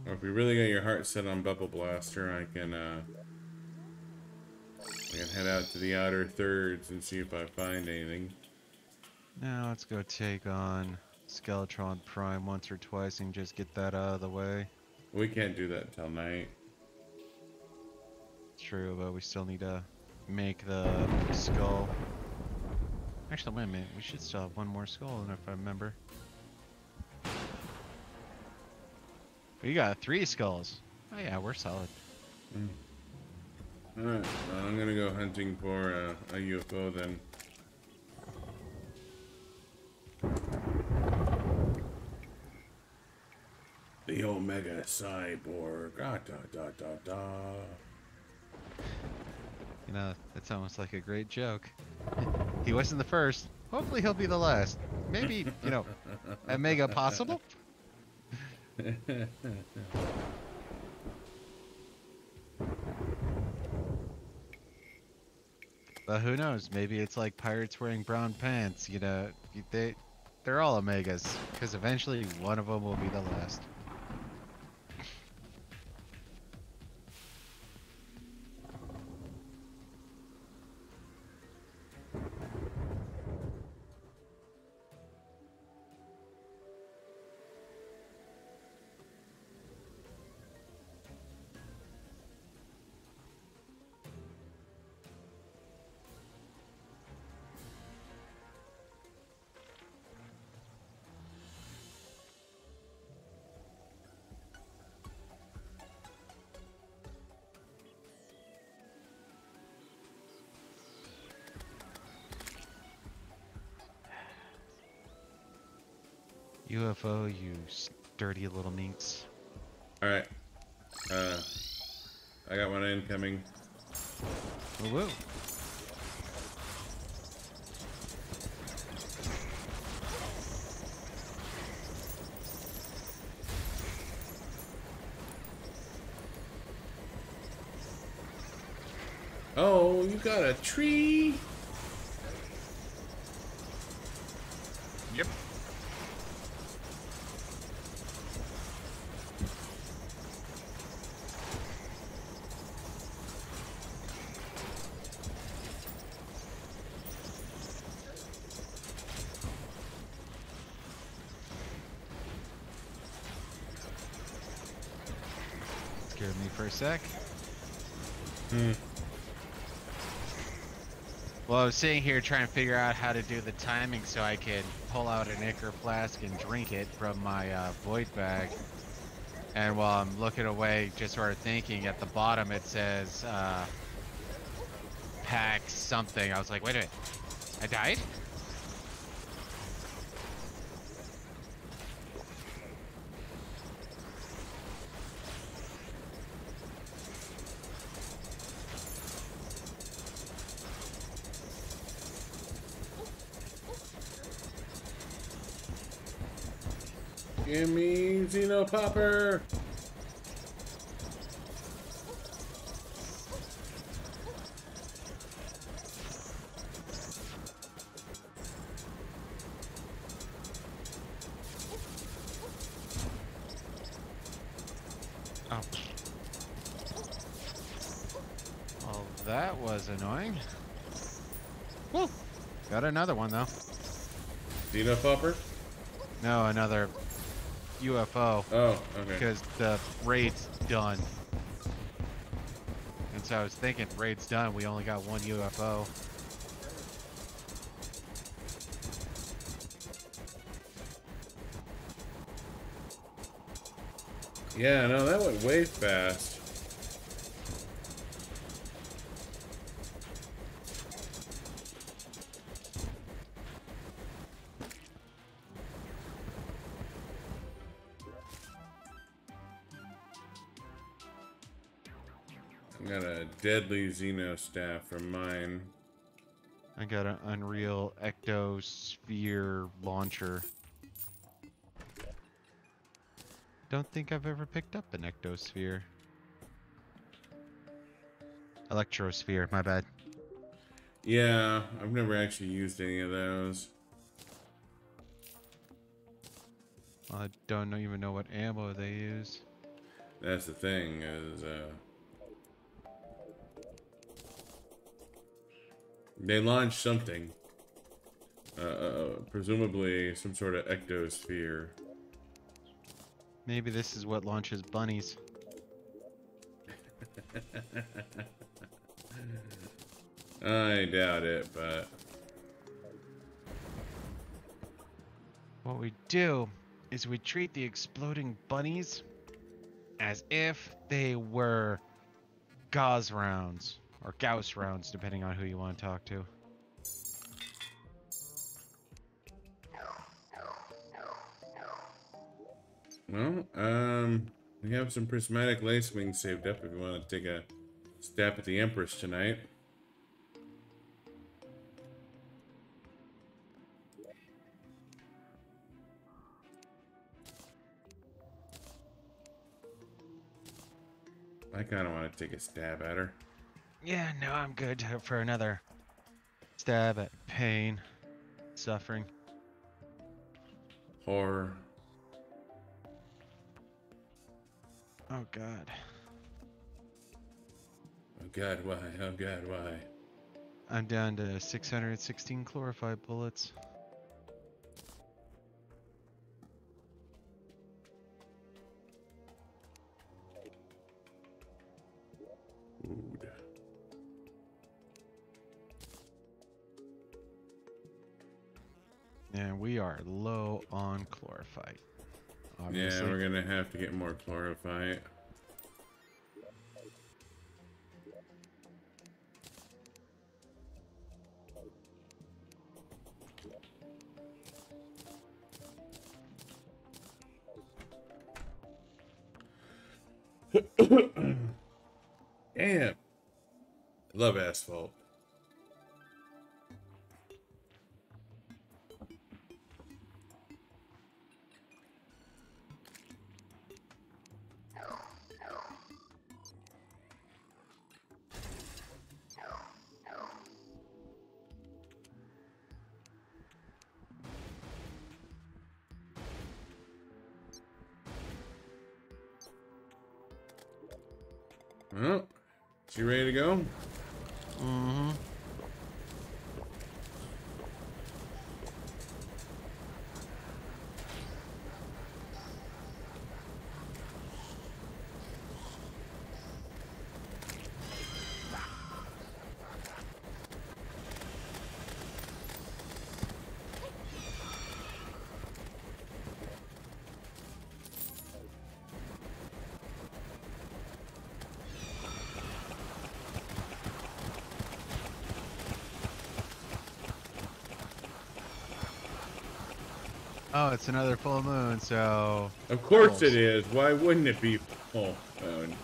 Or if you really got your heart set on Bubble Blaster, I can head out to the outer thirds and see if I find anything. now let's go take on Skeletron Prime once or twice and just get that out of the way. We can't do that till night. True, but we still need to make the skull. Actually, wait a minute. We should still have one more skull, if I remember. We got 3 skulls. Oh yeah, we're solid. Alright, well, I'm gonna go hunting for a UFO then. The Omega Cyborg. Ah, da da da da. You know, that's almost like a great joke. He wasn't the first. Hopefully he'll be the last. Maybe, you know, Omega possible? But who knows? Maybe it's like pirates wearing brown pants. You know, they're all Omegas, because eventually one of them will be the last. UFO, you dirty little minx. Alright. I got one incoming. Woo. Oh, you got a tree? Yep. Scared me for a sec. Well, I was sitting here trying to figure out how to do the timing so I could pull out an Ichor flask and drink it from my void bag. And while I'm looking away, just sort of thinking, at the bottom it says pack something. I was like, wait a minute, I died? Give me Xenopopper! Oh. Well, that was annoying. Woo! Got another one though. Xenopopper? No, another UFO. Oh, okay. Because the raid's done. And so I was thinking, raid's done, we only got one UFO. Yeah, no, that went way fast. I got a deadly Xeno staff from mine. I got an Unreal Ectosphere launcher. Don't think I've ever picked up an Ectosphere. Electrosphere, my bad. Yeah, I've never actually used any of those. I don't even know what ammo they use. That's the thing, is they launched something. Presumably some sort of ectosphere. Maybe this is what launches bunnies. I doubt it, but... What we do is we treat the exploding bunnies as if they were Gauss rounds, or Gauss rounds, depending on who you want to talk to. Well, we have some prismatic lacewing saved up if you want to take a stab at the Empress tonight. I kind of want to take a stab at her. Yeah, no, I'm good for another stab at pain, suffering. Horror. Oh god. Oh god, why? Oh god, why? I'm down to 616 chlorophyte bullets. Ooh. And we are low on chlorophyte. Obviously. Yeah, we're gonna have to get more chlorophyte. Damn. Love Asphalt. Well, is you ready to go? Mm-hmm. Oh, it's another full moon, so... Of course werewolves. it is. Why wouldn't it be full moon?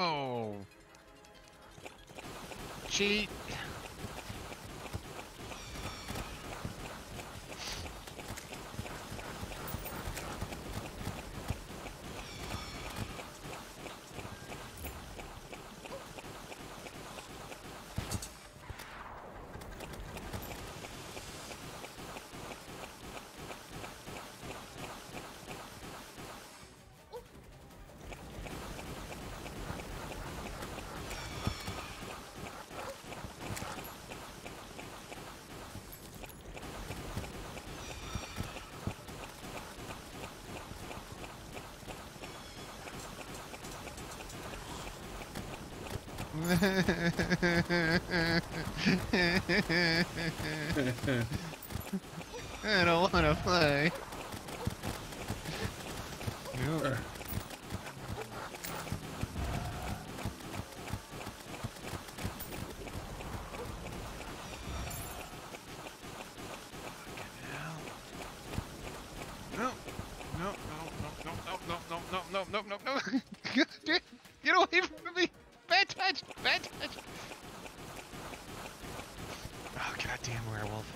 Oh. Cheat. I don't want to play. Nope. No, no, no, no, no, no, no, no, no, no, no, no. Get away from me! Bad touch! Bad touch! Oh, goddamn werewolf.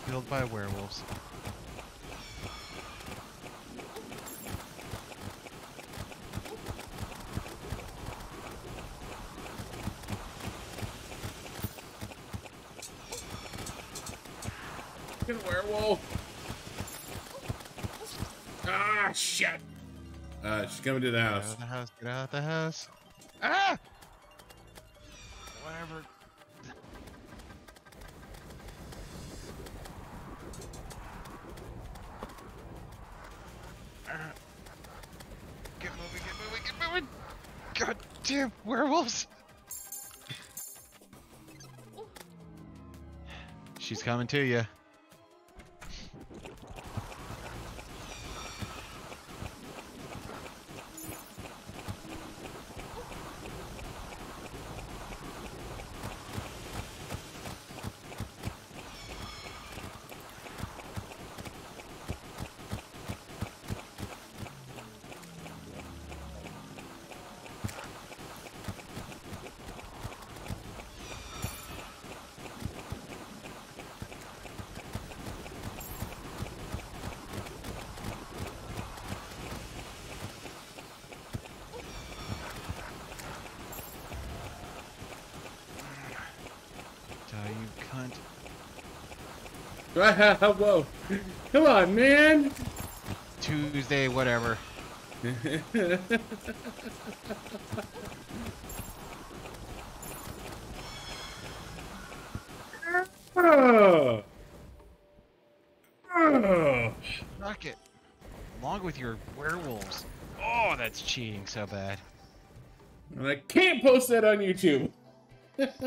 Killed by werewolves. Fucking werewolf. Ah, shit. She's coming to the Get house. out of the house, get out of the house. Ah! Whatever. Get moving, get moving, get moving! God damn werewolves! She's coming to you. Die, you cunt. Whoa. Come on, man. Tuesday, whatever. Oh. Oh. Rock it. Along with your werewolves. Oh, that that's cheating so bad. And I can't post that on YouTube. What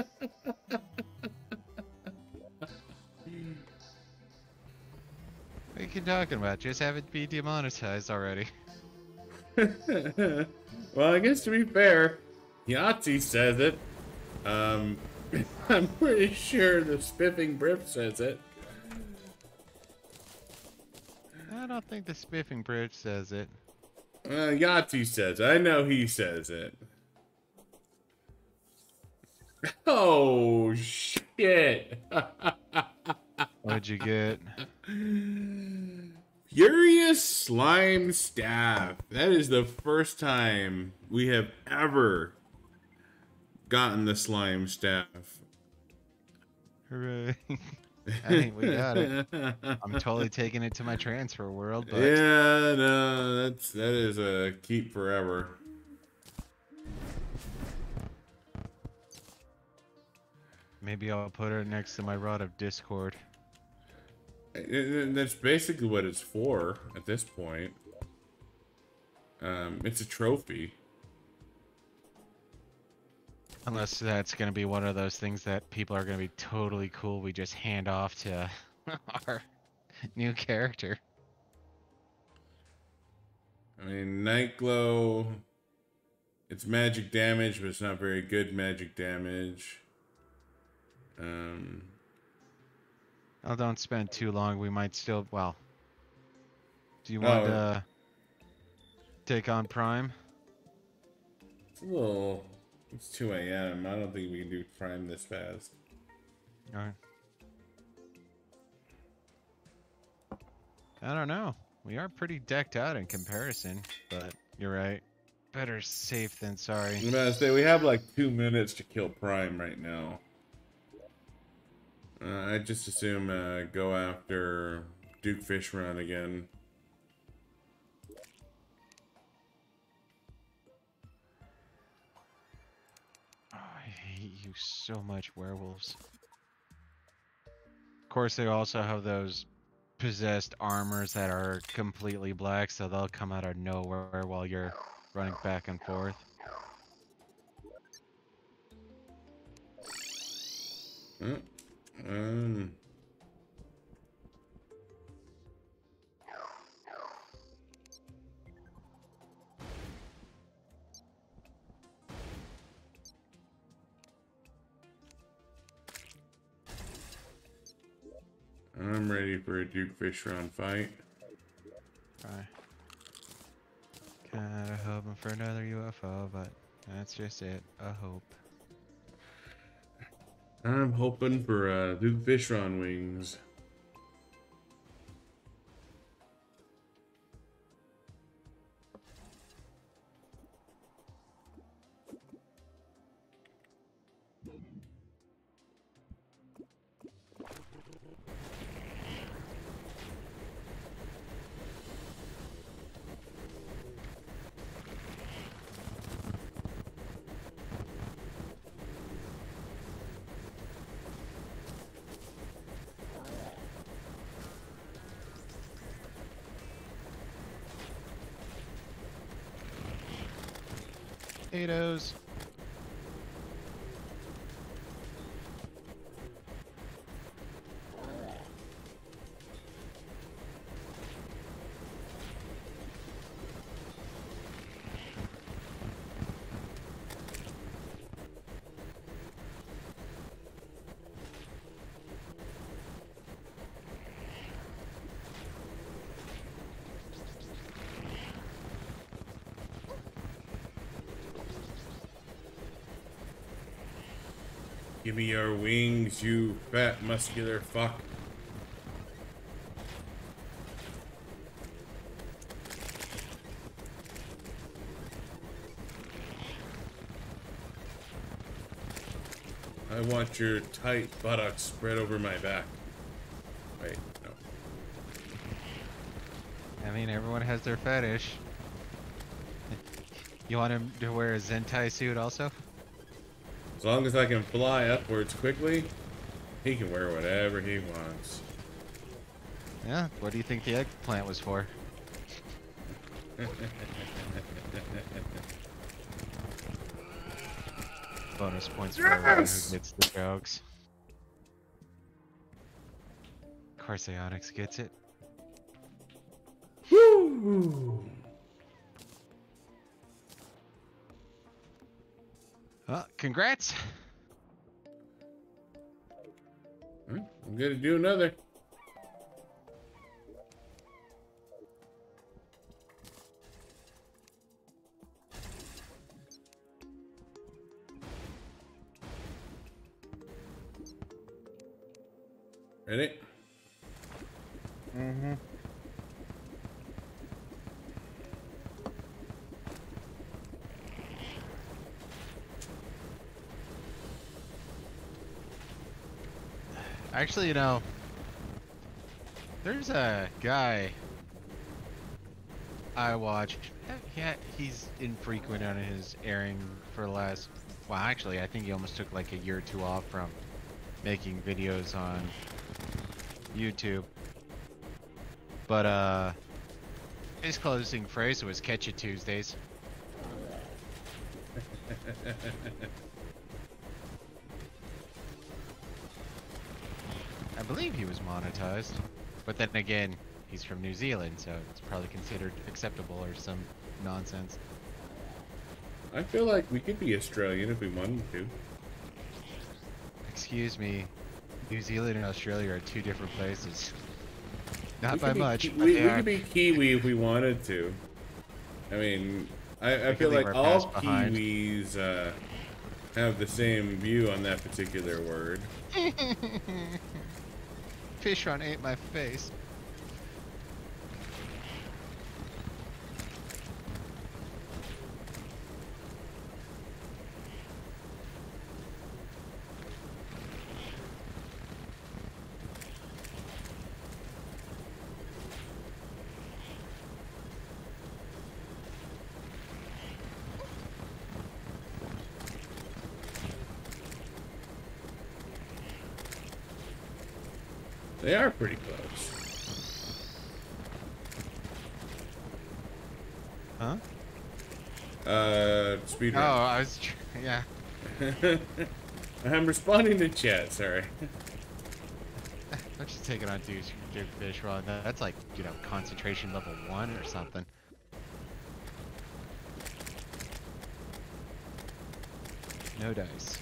are you talking about? Just have it be demonetized already. Well, I guess to be fair, Yahtzee says it. I'm pretty sure the Spiffing Briff says it. I don't think the Spiffing Bridge says it. Yahtzee says it. I know he says it. Oh, shit. What'd you get? Furious Slime Staff. That is the first time we have ever gotten the Slime Staff. Hooray. I mean, we got it. I'm totally taking it to my transfer world, but... Yeah, no, that is a keep forever. Maybe I'll put it next to my Rod of Discord. That's basically what it's for at this point. It's a trophy. Unless that's going to be one of those things that people are going to be totally cool. We just hand off to our new character. I mean, Night Glow, it's magic damage, but it's not very good magic damage. Oh, don't spend too long. We might still, well, do you want to take on Prime? It's a little, it's 2 a.m. I don't think we can do Prime this fast. Alright. I don't know. We are pretty decked out in comparison, but you're right. Better safe than sorry. I'm gonna say we have like 2 minutes to kill Prime right now. I just assume go after Duke Fish Run again. Oh, I hate you so much, werewolves. Of course, they also have those possessed armors that are completely black, so they'll come out of nowhere while you're running back and forth. I'm ready for a Duke Fish Run fight. Right. Kinda hoping for another UFO, but that's just it. A hope. I'm hoping for Duke Fish Run wings. Potatoes. Give me your wings, you fat muscular fuck. I want your tight buttocks spread over my back. Wait, no. I mean, everyone has their fetish. You want him to wear a Zentai suit also? As long as I can fly upwards quickly, he can wear whatever he wants. Yeah, what do you think the eggplant was for? Bonus points for everyone who Yes! gets the jokes. Of course, Onyx gets it. Woo! Well, congrats. I'm gonna do another. Ready? Mm-hmm. Actually, you know, there's a guy I watch. Yeah, he's infrequent on his airing for the last. Well, actually, I think he almost took like a year or two off from making videos on YouTube. But his closing phrase was "Catch You Tuesdays." I believe he was monetized, but then again, he's from New Zealand, so it's probably considered acceptable or some nonsense. I feel like we could be Australian if we wanted to. Excuse me, New Zealand and Australia are two different places. Not We by could be much, but we they are. could be Kiwi if we wanted to. I mean, I We feel could leave like our all past behind. Kiwis have the same view on that particular word. Fishron ate my face. They are pretty close. Huh? Speed Oh, run. I was. Yeah. I'm responding to chat, sorry. I'm just taking on Duke Fishron. That's like, you know, concentration level 1 or something. No dice.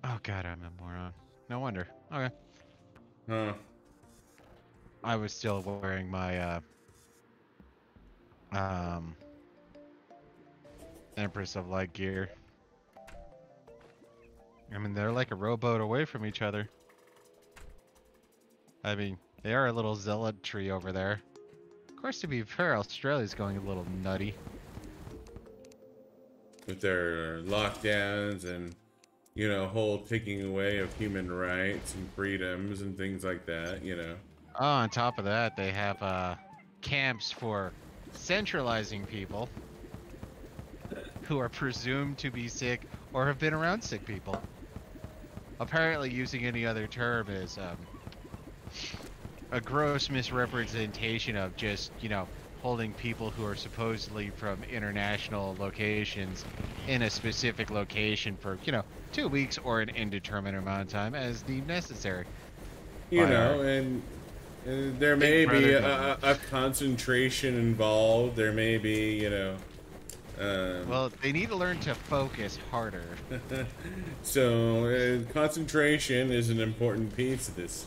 Oh god, I'm a moron. No wonder. Okay. Huh. I was still wearing my Empress of Light gear. I mean, they're like a rowboat away from each other. I mean, they are a little zealotry over there. Of course, to be fair, Australia's going a little nutty. With their lockdowns and, you know, whole taking away of human rights and freedoms and things like that, you know. Oh, on top of that, they have camps for centralizing people who are presumed to be sick or have been around sick people. Apparently, using any other term is a gross misrepresentation of just, you know, holding people who are supposedly from international locations in a specific location for, you know, 2 weeks or an indeterminate amount of time as deemed necessary. You By know, our and there may Big be Brother a government. concentration involved. There may be, you know. Well, they need to learn to focus harder. So concentration is an important piece of this,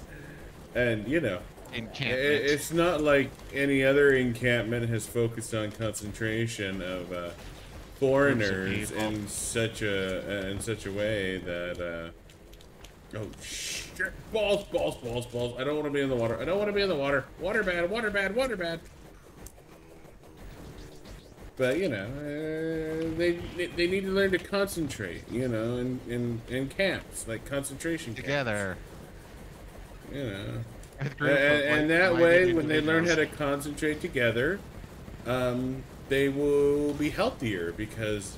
and you know, Encampment. it's not like any other encampment has focused on concentration of foreigners people. in such a way that oh shit, balls, I don't want to be in the water. I don't want to be in the water. Water bad, water bad, water bad. But you know, they need to learn to concentrate. You know, in camps, like concentration camps. Together. You know, A group of and that like-minded way, when they learn how individuals. to concentrate together, they will be healthier because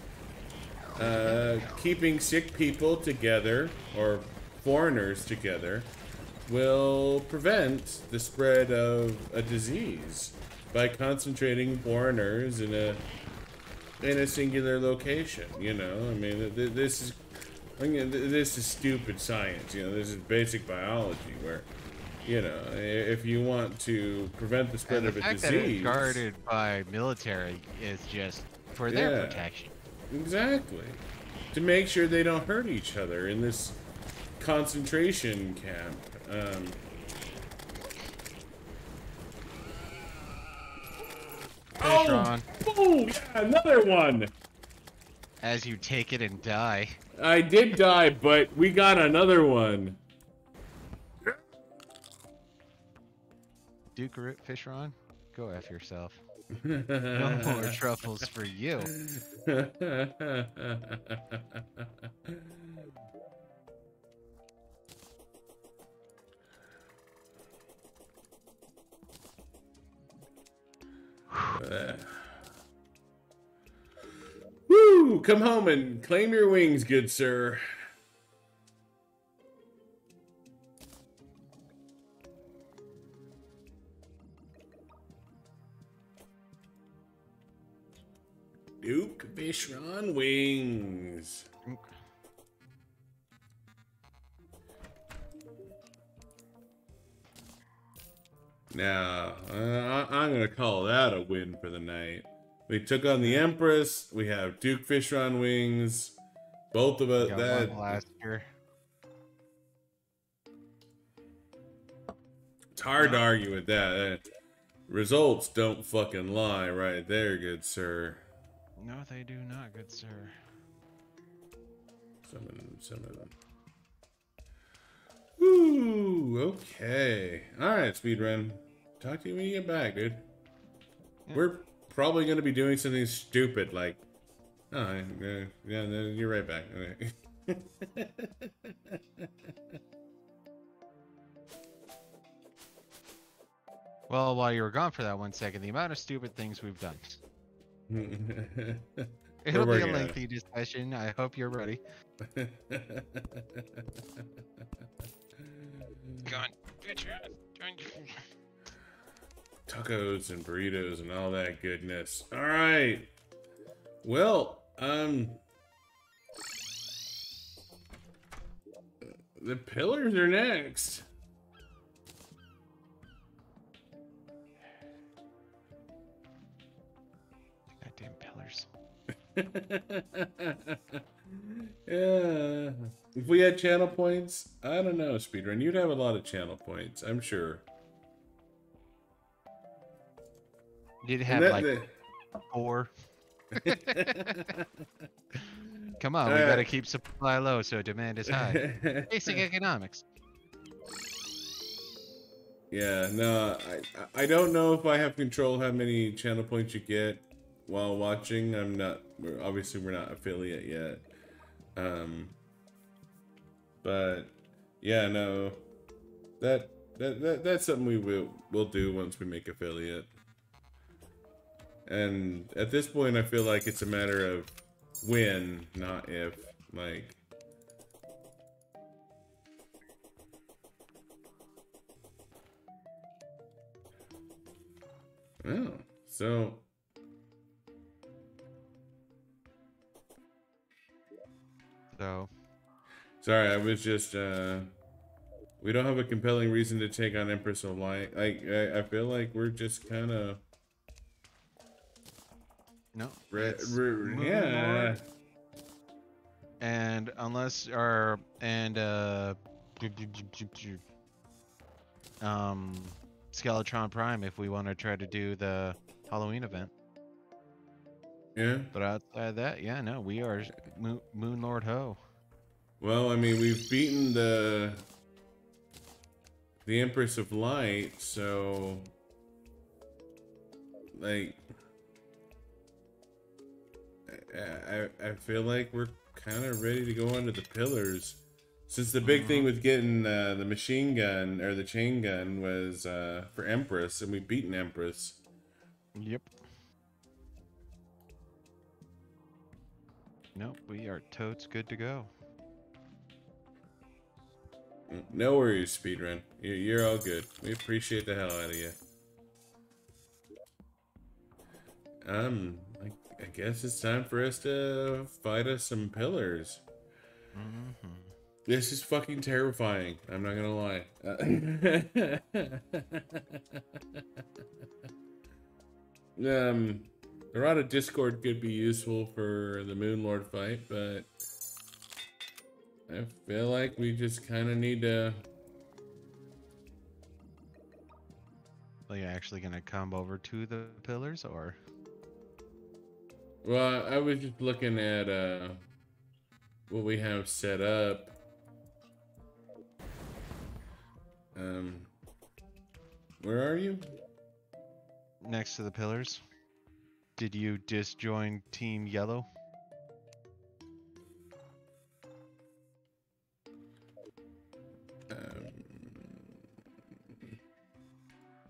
keeping sick people together or foreigners together will prevent the spread of a disease. by concentrating foreigners in a singular location. You know, I mean, this is stupid science. You know, this is basic biology where, you know, if you want to prevent the spread of a disease, disease, that it's guarded by military is just for their protection. Exactly, to make sure they don't hurt each other in this concentration camp. Oh, yeah, another one. As you take it and die. I did die, but we got another one. Duke Fishron, go F yourself. No more truffles for you. Woo! Come home and claim your wings, good sir. Duke Fishron wings. Now, I'm going to call that a win for the night. We took on the Empress. We have Duke Fishron wings. Both of us. That last year. It's hard to argue with that. Results don't fucking lie right there, good sir. No, they do not, good sir. Some of them. Woo, okay. Alright, speedrun. Talk to you when you get back, dude. Yeah. We're probably going to be doing something stupid like... Oh, yeah, you're right back. Okay. Well, while you were gone for that 1 second, the amount of stupid things we've done. It'll be a lengthy discussion. I hope you're ready. Go on. Tacos and burritos and all that goodness. All right. Well, the pillars are next. Goddamn pillars. Yeah. If we had channel points, I don't know, speedrun. You'd have a lot of channel points, I'm sure. You'd have like 4. Come on, we gotta keep supply low so demand is high. Basic economics. Yeah, no, I don't know if I have control how many channel points you get while watching. I'm not, obviously we're not affiliate yet. But yeah, no, that's something we'll do once we make affiliate. And at this point, I feel like it's a matter of when, not if. Like, oh, so. Sorry, I was just, we don't have a compelling reason to take on Empress of Light. I feel like we're just kind of. No. Yeah. And unless our Skeletron Prime, if we want to try to do the Halloween event. Yeah. But outside of that, yeah, no, we are Moon Lord Ho. Well, I mean, we've beaten the Empress of Light, so like. I feel like we're kind of ready to go onto the pillars. Since the big thing with getting the machine gun or the chain gun was for Empress, and we've beaten Empress. Yep. Nope, we are totes good to go. No worries, speedrun. You're all good. We appreciate the hell out of you. I guess it's time for us to fight us some pillars. Mm-hmm. This is fucking terrifying. I'm not gonna lie. A lot of Discord could be useful for the Moon Lord fight, but I feel like we just kind of need to. Are you actually gonna come over to the pillars, or? Well, I was just looking at what we have set up. Where are you? Next to the pillars. Did you disjoin Team Yellow?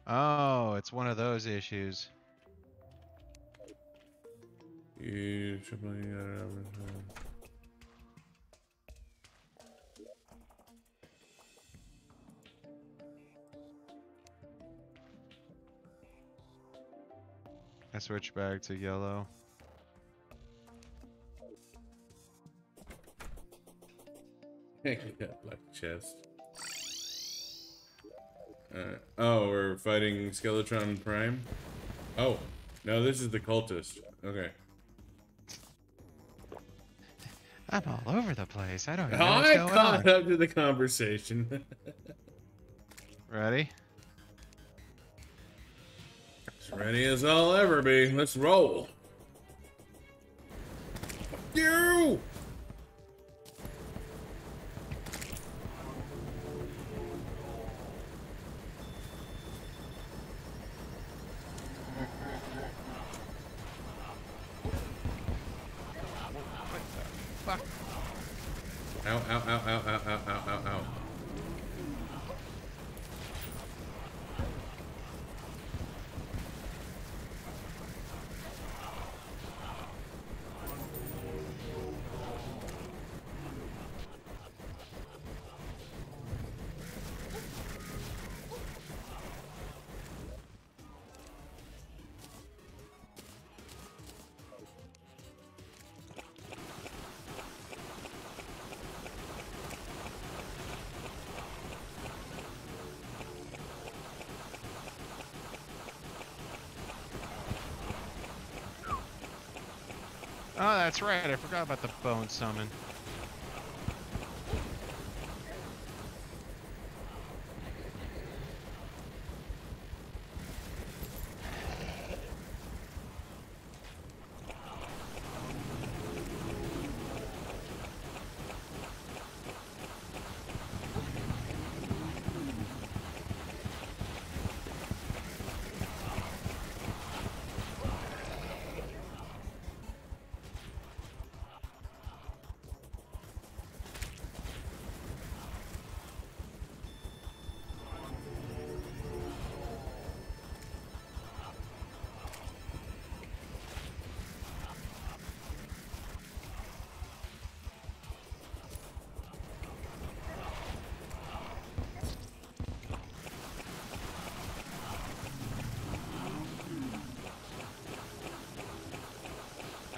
Oh, it's one of those issues. You I switched back to Yellow. got black chest. Oh, we're fighting Skeletron Prime? Oh, no, this is the cultist. Okay. I'm all over the place. I don't know what's I going caught on. up to the conversation. Ready? As ready as I'll ever be. Let's roll. You! Fuck. Ow, ow, ow, ow, ow, ow, ow, ow, ow. Oh, that's right. I forgot about the bone summon.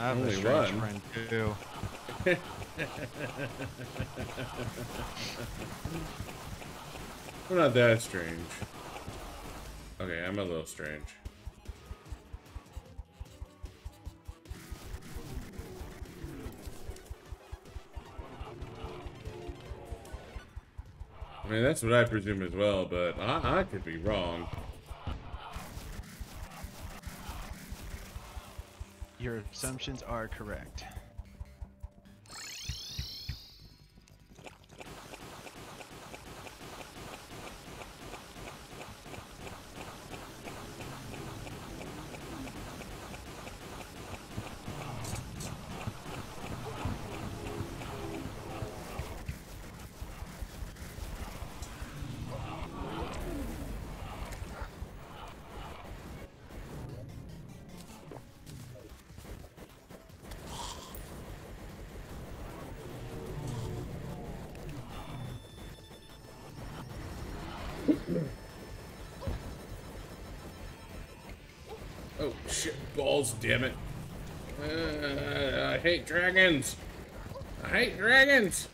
I have a Only strange one. friend too. We're not that strange. Okay, I'm a little strange. I mean, that's what I presume as well, but I could be wrong. Your assumptions are correct. Oh shit! Balls, damn it! I hate dragons. I hate dragons.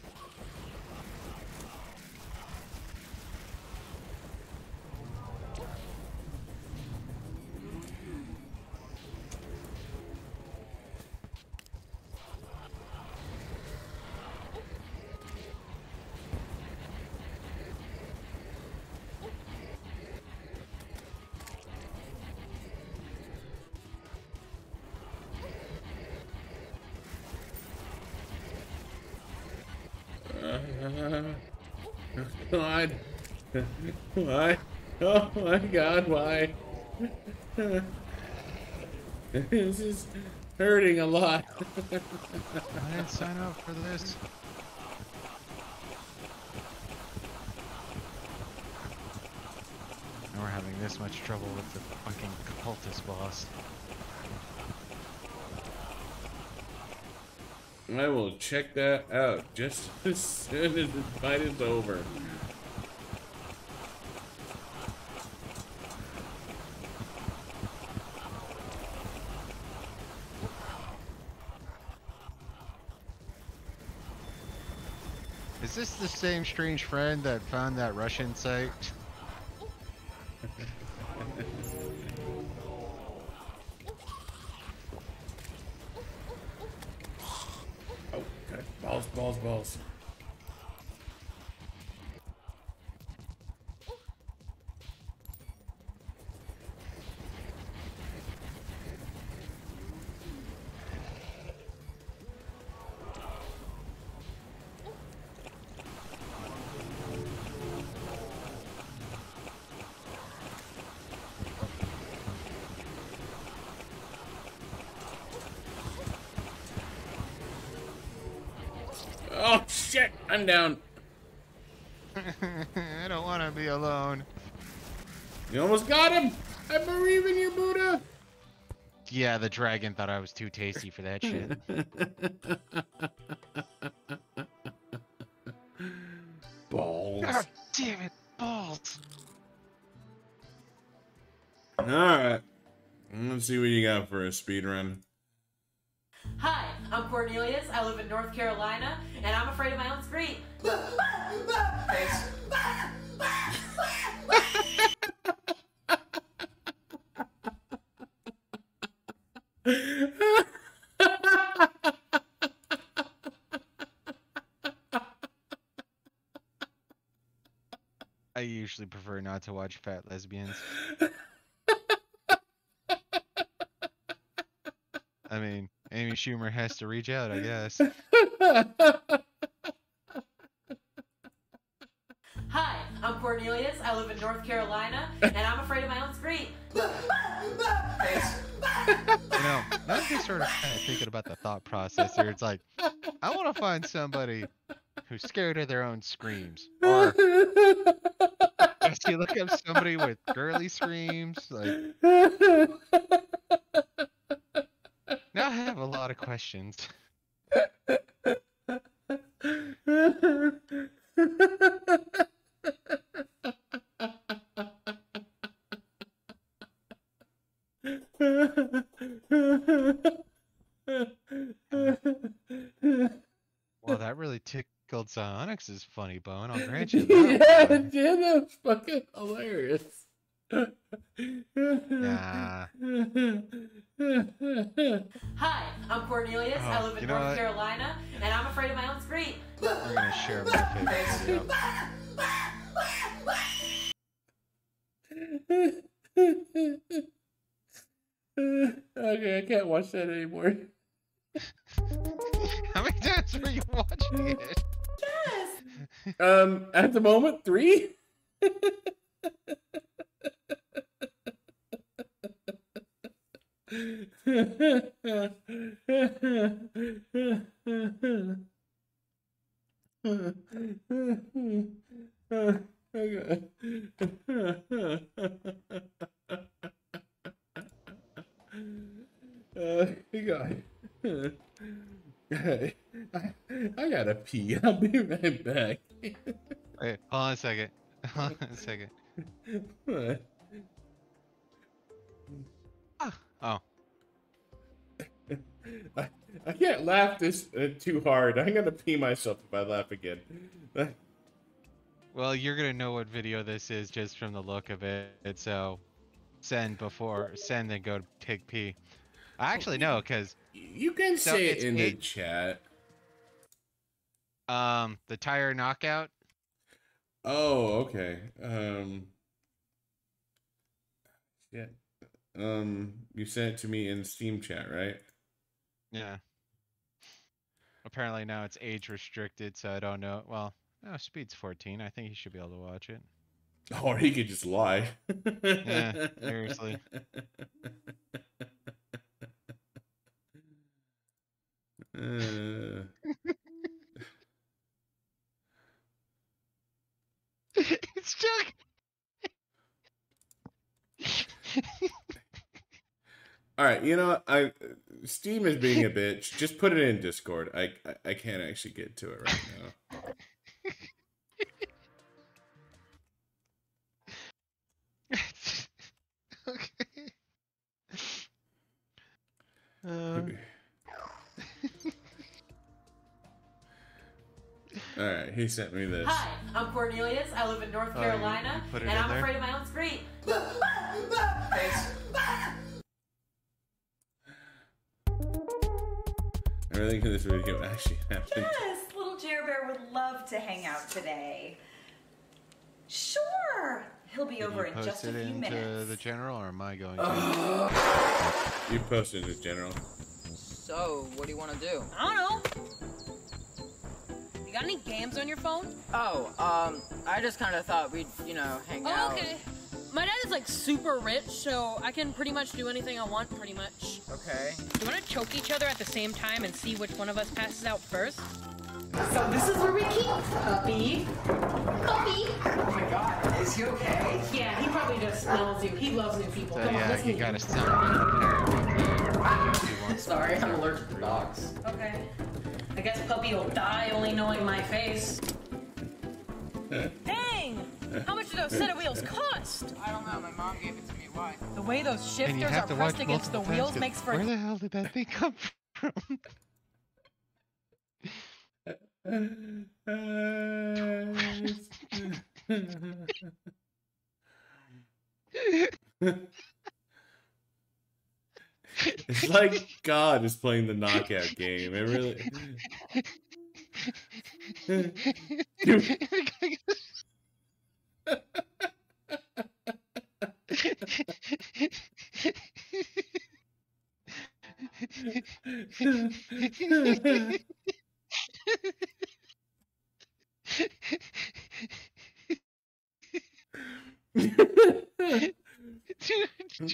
God. Why? Oh my God, why? This is hurting a lot. I didn't sign up for this. And we're having this much trouble with the fucking cultist boss. I will check that out just as soon as the fight is over. Is this the same strange friend that found that Russian site? Oh, God. Balls, balls, balls. Oh shit, I'm down. I don't want to be alone. You almost got him. I believe in you, Buddha. Yeah, the dragon thought I was too tasty for that shit. Balls. God damn it, balls. Alright. Let's see what you got for a speed run. Hi, I'm Cornelius. I live in North Carolina, and I'm afraid of my own scream. I usually prefer not to watch fat lesbians. I mean, Amy Schumer has to reach out, I guess. Hi, I'm Cornelius. I live in North Carolina, and I'm afraid of my own scream. You know, now I'm just sort of kind of thinking about the thought process here. It's like, I want to find somebody who's scared of their own screams. Or if you look up somebody with girly screams, like, now I have a lot of questions. Well, that really tickled Onyx's funny bone. I'll grant you that. Yeah, one. dude, that's fucking hilarious. Nah. Hi, I'm Cornelius. I live you in know North what? Carolina, and I'm afraid of my own scream. We're gonna share my favorite video. Okay, I can't watch that anymore. How many times were you watching it? Yes. At the moment, 3. God. I gotta pee. I'll be right back. Wait, hold on a second. Hold on a second. What? Ah, Oh. I can't laugh this too hard. I'm gonna pee myself if I laugh again. Well, you're gonna know what video this is just from the look of it. So send then go take pee. I actually know because You can say it in the chat. The tire knockout. Oh, okay. Yeah. You sent it to me in Steam chat, right? Yeah. Apparently now it's age restricted, so I don't know. Well, no, Speed's 14. I think he should be able to watch it. Or he could just lie. Yeah, seriously. It's Chuck. All right, you know, Steam is being a bitch. Just put it in Discord. I can't actually get to it right now. Okay. All right, he sent me this. Hi, I'm Cornelius. I live in North Carolina, and I'm afraid of my own scream. Thanks. Everything in this video actually happened. Yes, little Jer Bear would love to hang out today. Sure, he'll be over in just a few minutes. The general, or am I going to? You posted it, General. So, what do you want to do? I don't know. You got any games on your phone? Oh, I just kind of thought we'd, hang out. Oh, okay. My dad is like super rich, so I can pretty much do anything I want, pretty much. Okay. Do you want to choke each other at the same time and see which one of us passes out first? So this is where we keep Puppy. Puppy! Oh my god, is he okay? Yeah, he probably just smells you. He loves new people. So Come on, yeah, listen you to gotta me. sound. Sorry, I'm allergic to dogs. Okay. I guess Puppy will die only knowing my face. Dang! How much do those set of wheels cost? I don't know, my mom gave it to me, why? The way those And you shifters have are to watch pressed against the multiple wheels times, makes 'cause for... where the hell did that thing come from? It's like God is playing the knockout game. It really.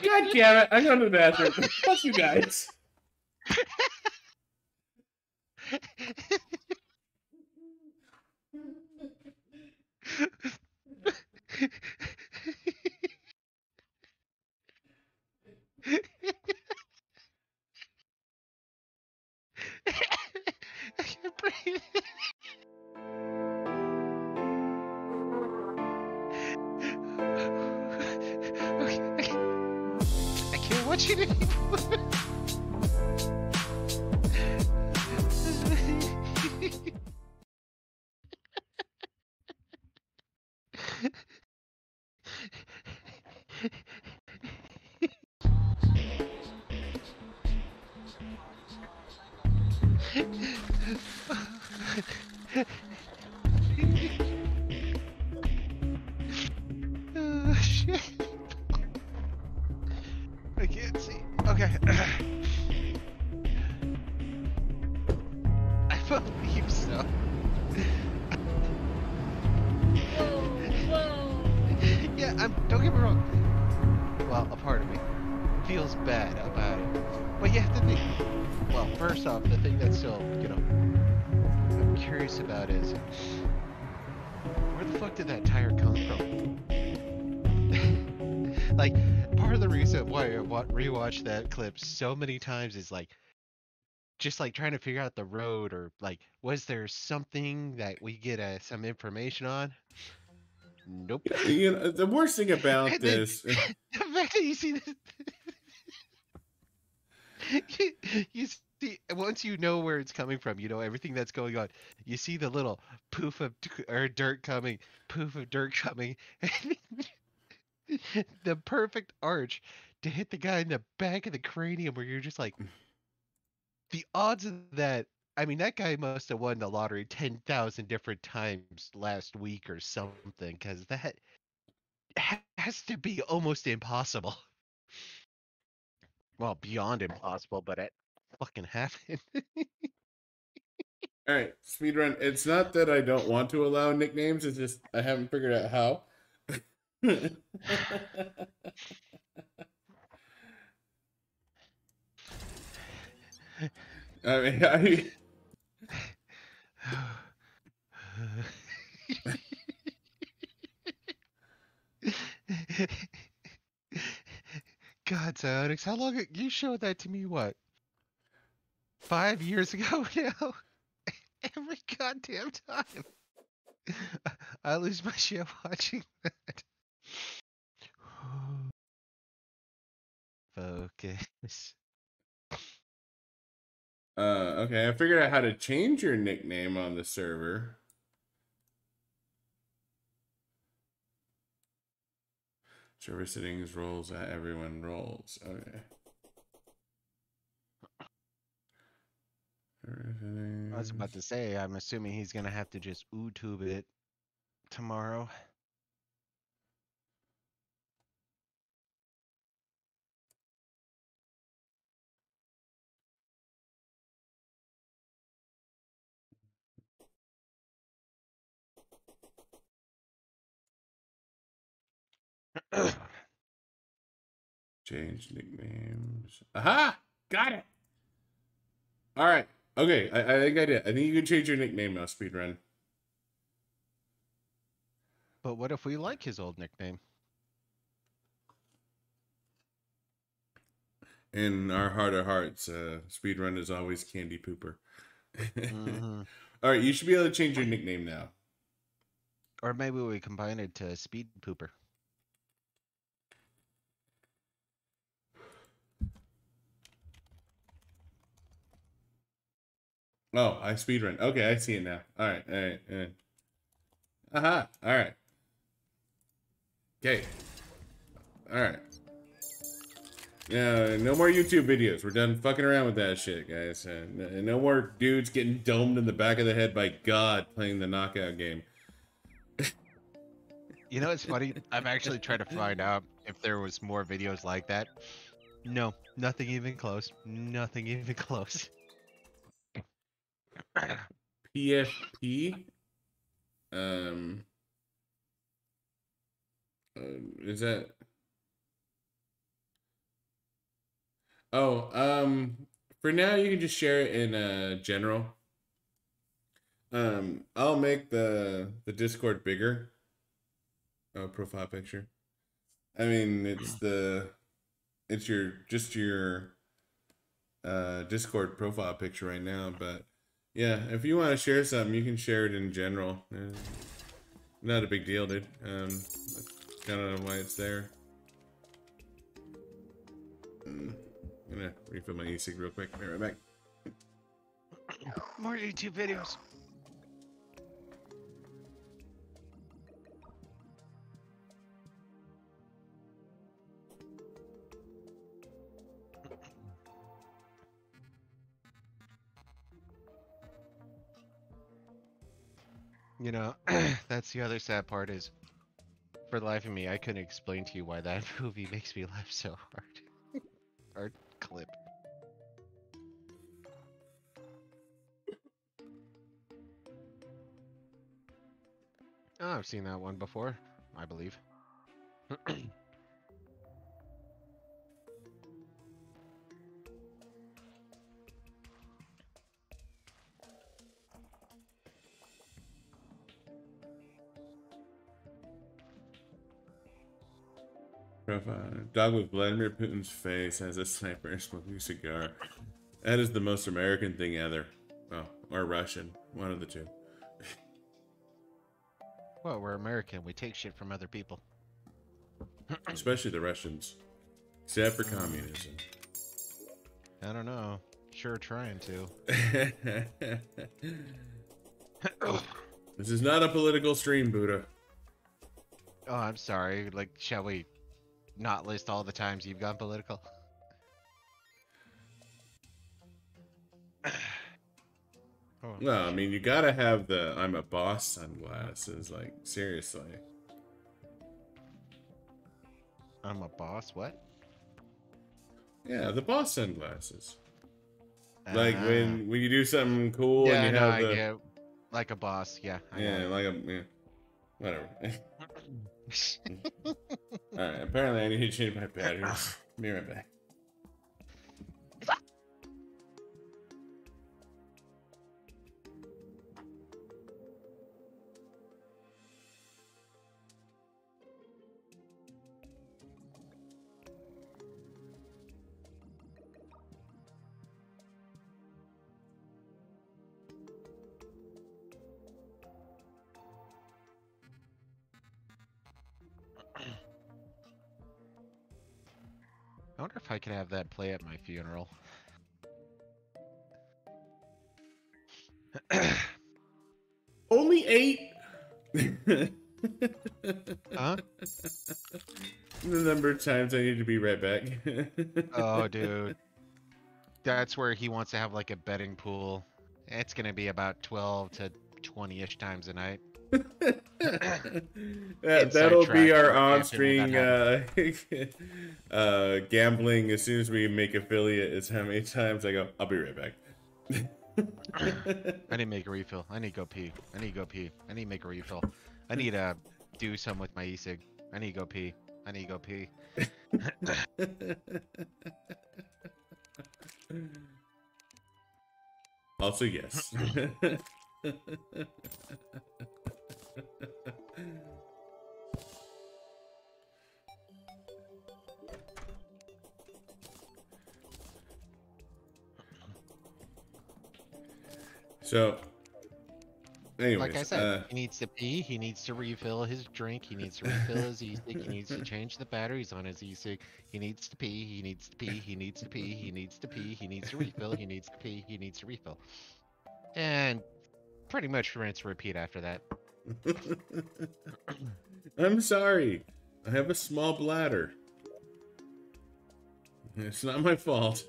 God damn it! I'm going to the bathroom. Fuck you guys. I can't breathe. Okay. I can't watch it anymore. Oh, shit. I can't see. Okay. I believe so. Yeah, don't get me wrong. Well, a part of me feels bad about it. But you have to think. Well, first off, the thing that's still, I'm curious about is where the fuck did that tire come from? Like, part of the reason why I rewatched that clip so many times is just trying to figure out the road, or was there something that we get some information on? Nope. The worst thing about And this. the fact that you see this. You see, once you know where it's coming from, you know everything that's going on. You see the little poof of dirt coming, poof of dirt coming, the perfect arch to hit the guy in the back of the cranium, where you're just like, the odds of that. I mean, that guy must have won the lottery 10,000 different times last week or something, because that has to be almost impossible. Well, beyond impossible, but it fucking happened. All right, speedrun. It's not that I don't want to allow nicknames. It's just I haven't figured out how. I mean, God, Onyx, how long you showed that to me? What, 5 years ago now? Every goddamn time. I lose my shit watching that. Focus. okay, I figured out how to change your nickname on the server. Server settings, roles, everyone rolls. Okay. I was about to say, I'm assuming he's gonna have to just YouTube it tomorrow. Change nicknames. Aha! Got it! Alright. Okay, I think I did. I think you can change your nickname now, speedrun. But what if we like his old nickname? In our heart of hearts, speedrun is always Candy Pooper. Alright, you should be able to change your nickname now. Or maybe we combine it to Speed Pooper. Oh, I speedrun. Okay, I see it now. Alright, alright. Aha, alright. Okay. Alright. Yeah, no more YouTube videos. We're done fucking around with that shit, guys. No more dudes getting domed in the back of the head by God playing the knockout game. You know, it's funny. I've actually tried to find out if there was more videos like that. No, nothing even close. Nothing even close. PFP? Is that... Oh, for now you can just share it in general. I'll make the Discord bigger. Oh, profile picture. I mean, it's your Discord profile picture right now, but yeah, if you want to share something, you can share it in general. Not a big deal, dude. That's kind of why it's there. I'm gonna refill my e-cig real quick. Be right back. More YouTube videos. You know, that's the other sad part is, for the life of me, I couldn't explain to you why that movie makes me laugh so hard. Our clip. Oh, I've seen that one before, I believe. Profile. Dog with Vladimir Putin's face has a sniper smoking a cigar. That is the most American thing ever. Oh, or Russian. One of the two. Well, we're American. We take shit from other people. Especially the Russians. Except for communism. I don't know. Sure, trying to. This is not a political stream, Buddha. Oh, I'm sorry. Like, shall we not list all the times you've gone political? Oh, No, I mean, you gotta have the I'm a boss sunglasses, like, seriously. I'm a boss? What? Yeah, the boss sunglasses. Like, Ah. when you do something cool Yeah, and you no, have I the... get like a boss, yeah. I Yeah, got like a... Yeah. Whatever. it. Alright, apparently I need to change my batteries. Be right back. I wonder if I could have that play at my funeral. Only 8? Huh? The number of times I need to be right back. Oh, dude. That's where he wants to have like a betting pool. It's gonna be about 12 to 20-ish times a night. That'll be track our for on-stream that gambling. As soon as we make affiliate, it's how many times I go, I'll be right back. I need to make a refill. I need to go pee. I need to go pee. I need to make a refill. I need to do something with my e-cig. I need to go pee. I need to go pee. Also, yes. So, anyways, Like I said, he needs to pee, he needs to refill his drink, he needs to refill his e-cig, he needs to change the batteries on his e-cig, he needs to pee, he needs to pee, he needs to pee, he needs to pee, he needs to refill, he needs to pee, he needs to refill. And pretty much rinse and repeat after that. I'm sorry. I have a small bladder. It's not my fault.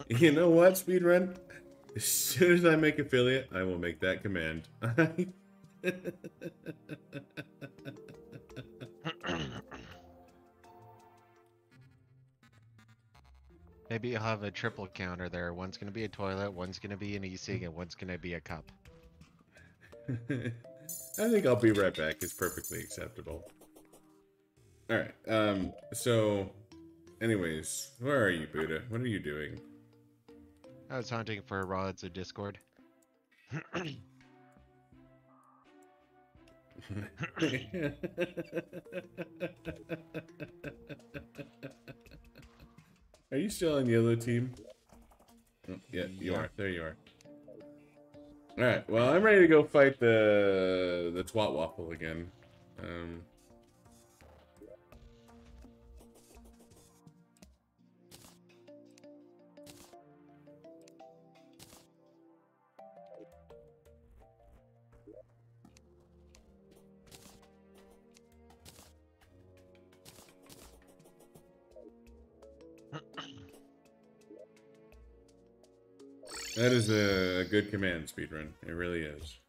You know what, speedrun? As soon as I make affiliate, I will make that command. Maybe you'll have a triple counter there. One's gonna be a toilet, one's gonna be an e-cig, and one's gonna be a cup. I think I'll be right back. It's perfectly acceptable. Alright, so... Anyways, where are you, Buddha? What are you doing? I was hunting for rods of Discord. Are you still on yellow team? Oh, yeah, you are. There you are. Alright, well, I'm ready to go fight the twat waffle again. That is a good command, speedrun. It really is.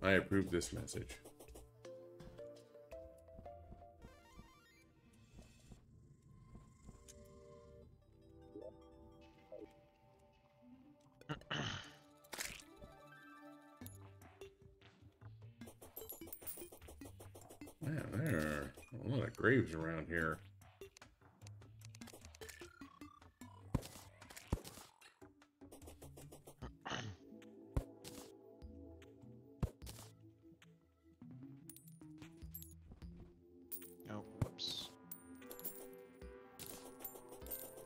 I approve this message. Man, there are a lot of graves around here. Oh, whoops.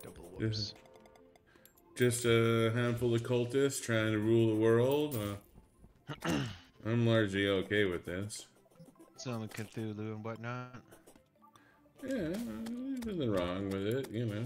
Double whoops. Just a handful of cultists trying to rule the world. I'm largely okay with this. Some Cthulhu and whatnot. Yeah, there's nothing wrong with it, you know.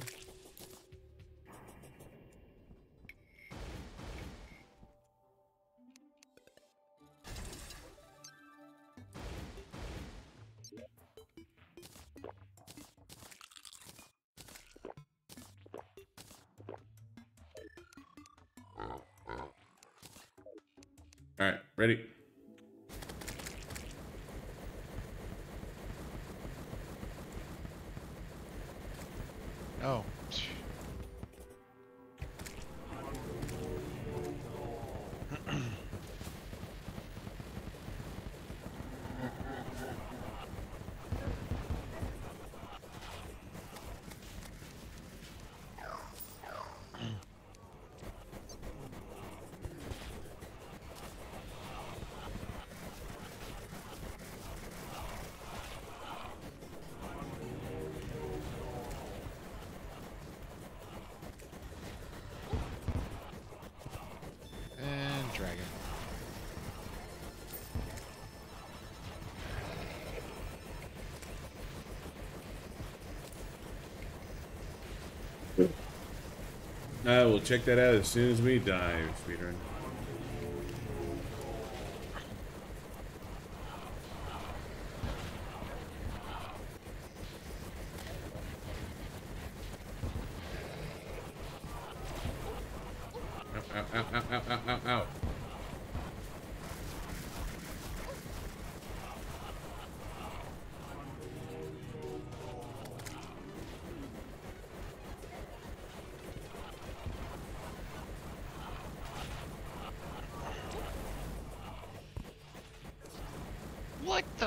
All right, ready? Oh. And dragon. We'll check that out as soon as we dive, speedrun. Ow, ow, ow, ow, ow, ow, ow, ow. What the?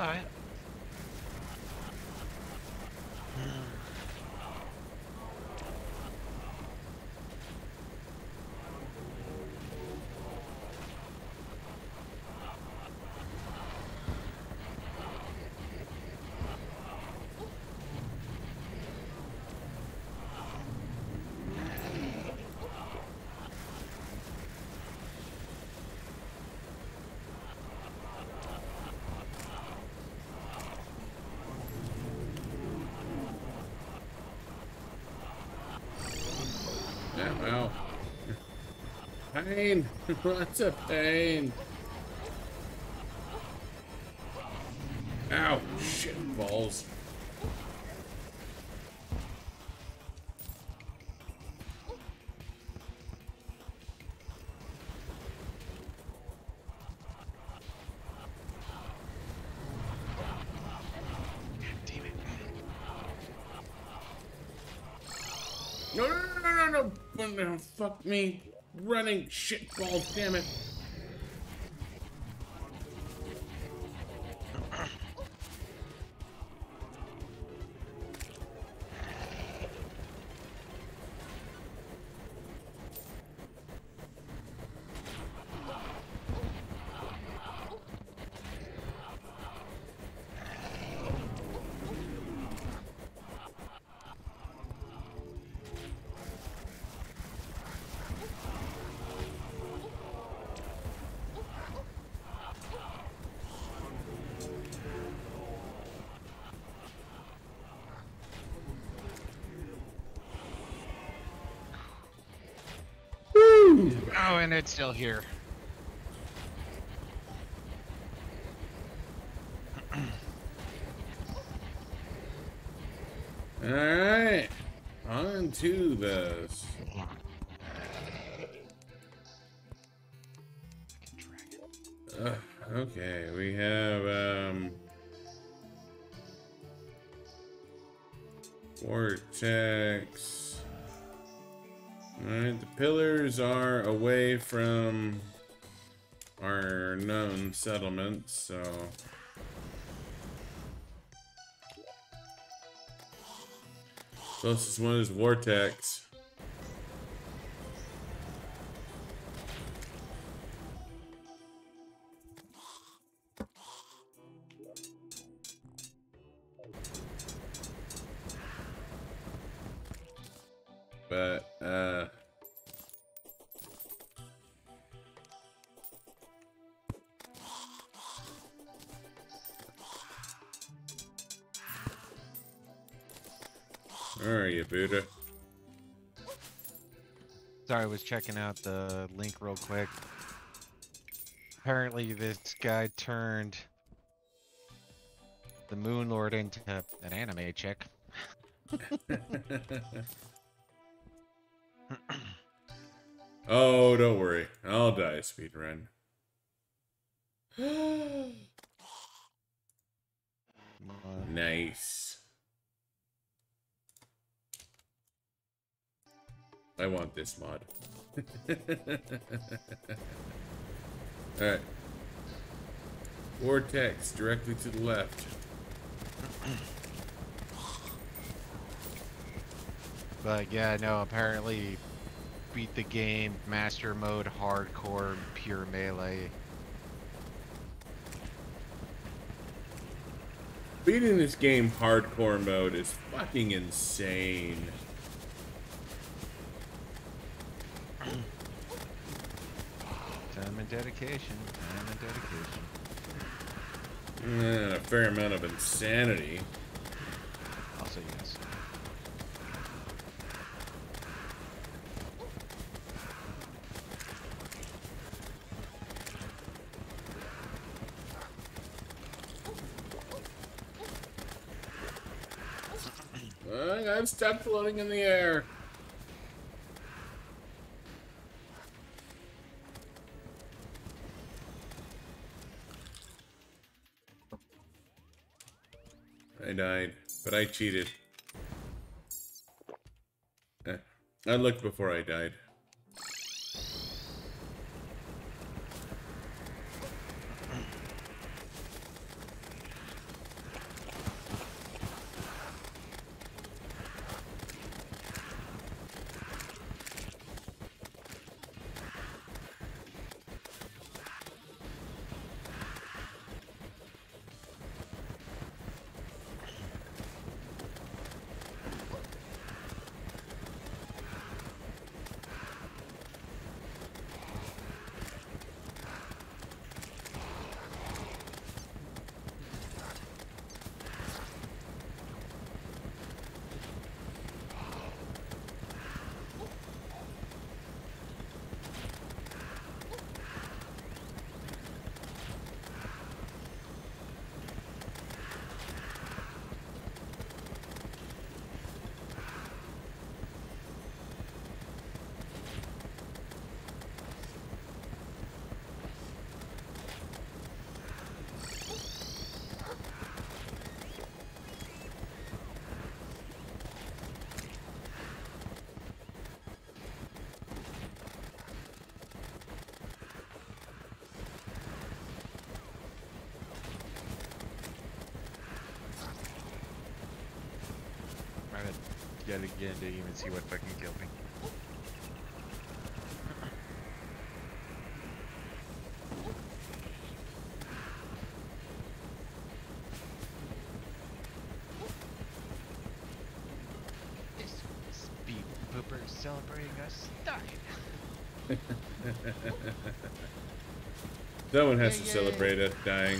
Ow, ow. Pain! Lots of pain! Ow! Shit balls. Damn it. No, no, no, no, no, no, no, fuck me. Running shit balls, damn it. Oh, and it's still here. Alright. On to this. Okay, we have vortex. Alright, the pillars are away from our known settlements, so closest one is vortex. But Where are you, Buddha? Sorry, I was checking out the link real quick. Apparently, this guy turned the Moon Lord into an anime chick. Oh, don't worry. I'll die a speedrun. Nice. I want this mod. Alright. Vortex directly to the left. But yeah, no, apparently beat the game, master mode, hardcore, pure melee. Beating this game hardcore mode is fucking insane. Time and dedication, time and dedication. And a fair amount of insanity. Also, yes. I'm stuck floating in the air. I died, but I cheated. I looked before I died. Yet again to even see what fucking killed me. Speed pooper celebrating us dying. Someone has to celebrate us dying.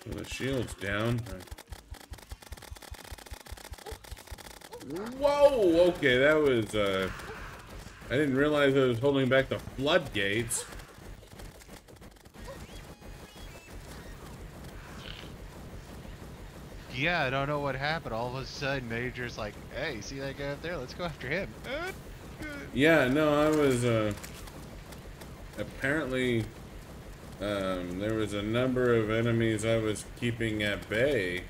Well, the shield's down. Whoa! Okay, that was, I didn't realize I was holding back the floodgates. Yeah, I don't know what happened. All of a sudden, Major's like, hey, see that guy up there? Let's go after him. Yeah, no, I was, apparently, there was a number of enemies I was keeping at bay.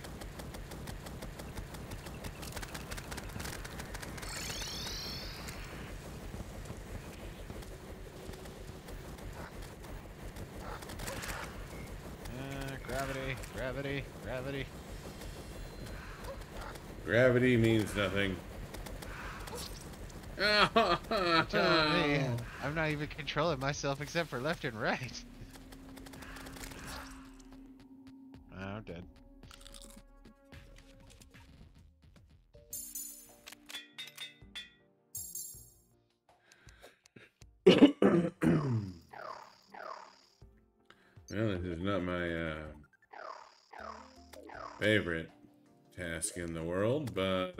Gravity, gravity, gravity. Gravity means nothing. Telling me, I'm not even controlling myself except for left and right. Oh, I'm dead. Well, this is not my favorite task in the world, but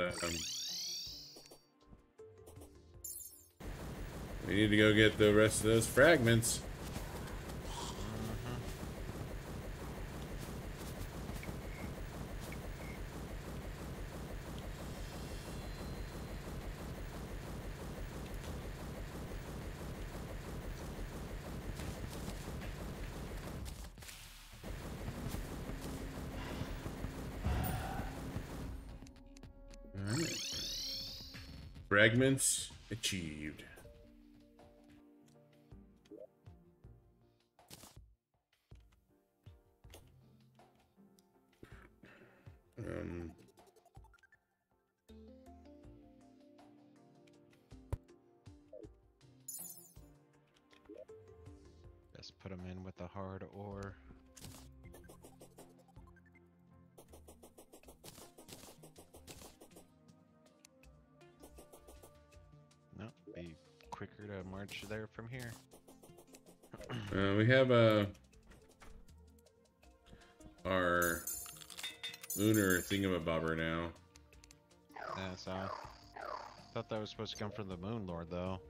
we need to go get the rest of those fragments. Fragments achieved. Just put them in with the hard ore. Nope, be quicker to march there from here. We have our lunar thingamabobber now. Yeah, so thought that was supposed to come from the Moon Lord, though.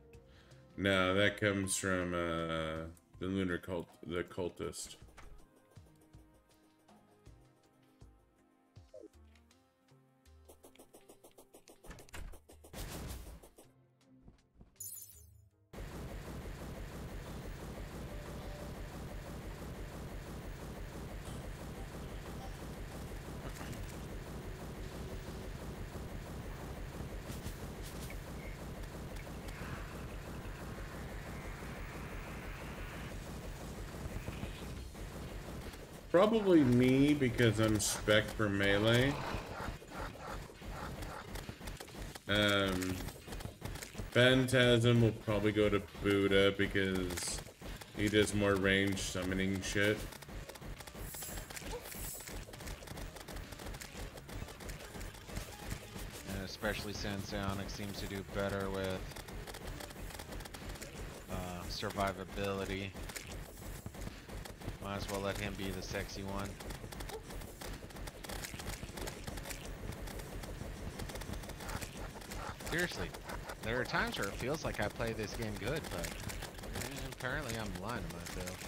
No, that comes from the lunar cult, the cultist. Probably me, because I'm spec for melee. Phantasm will probably go to Buddha because he does more range summoning shit. And especially since Onyx seems to do better with survivability. Might as well let him be the sexy one. Seriously, there are times where it feels like I play this game good, but apparently I'm lying to myself.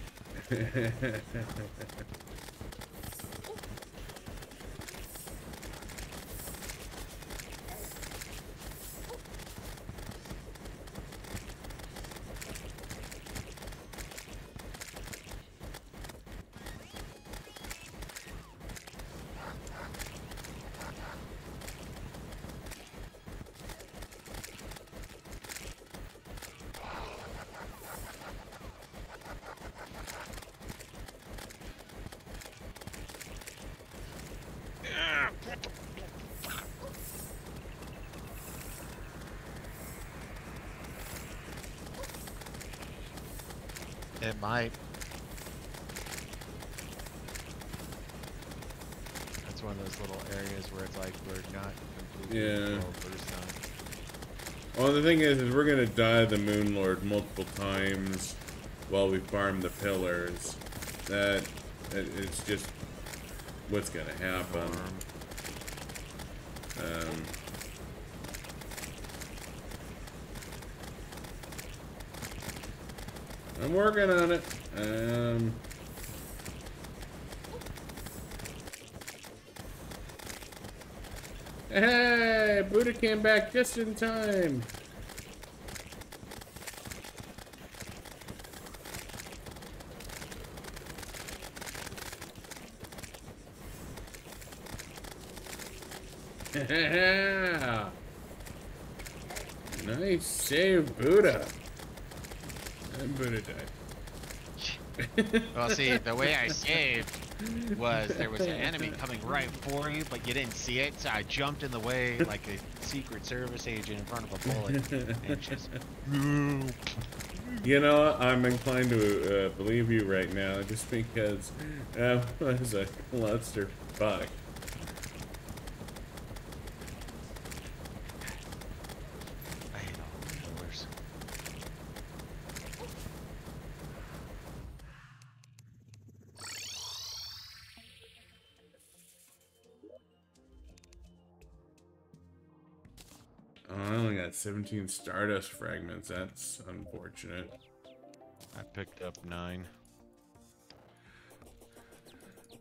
It might. That's one of those little areas where it's like we're not completely well versed on. Well, the thing is we're gonna die the Moon Lord multiple times while we farm the pillars. It's just what's gonna happen. I'm working on it. Hey, Buddha came back just in time. Nice save, Buddha. And Buddha died. Well, see, the way I saved was there was an enemy coming right for you, but you didn't see it, so I jumped in the way like a Secret Service agent in front of a bullet, and just. You know, I'm inclined to believe you right now, just because that was a clusterfuck. I hate all controllers. Oh, I only got 17 Stardust fragments. That's unfortunate. I picked up 9.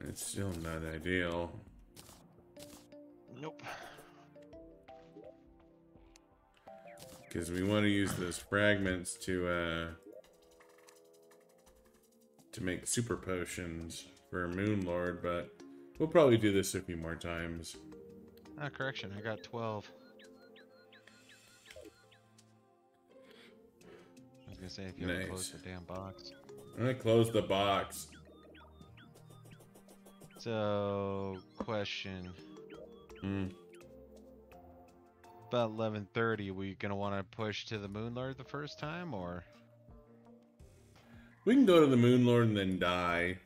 It's still not ideal. Nope. Because we want to use those fragments to make super potions for Moonlord, but we'll probably do this a few more times. Ah, correction, I got 12. I was gonna say, if you ever Nice. close the damn box. I'm gonna close the box. So, question. Hmm. About 11:30, we gonna want to push to the Moonlord the first time, or? We can go to the Moonlord and then die.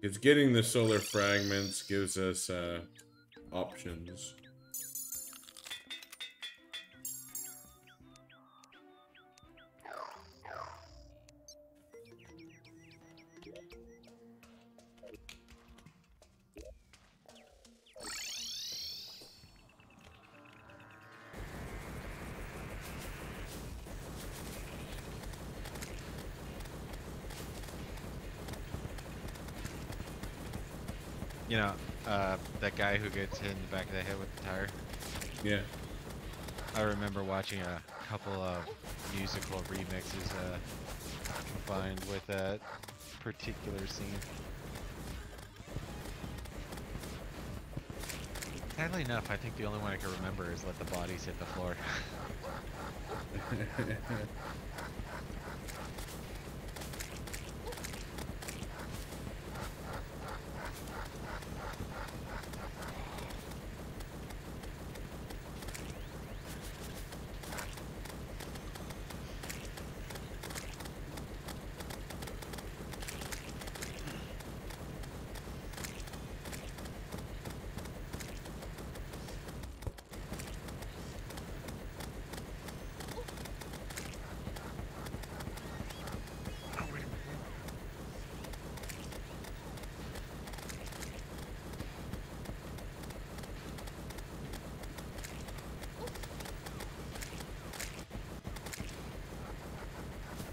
It's getting the solar fragments gives us options. You know, that guy who gets hit in the back of the head with the tire. Yeah. I remember watching a couple of musical remixes combined with that particular scene. Sadly enough, I think the only one I can remember is let the bodies hit the floor.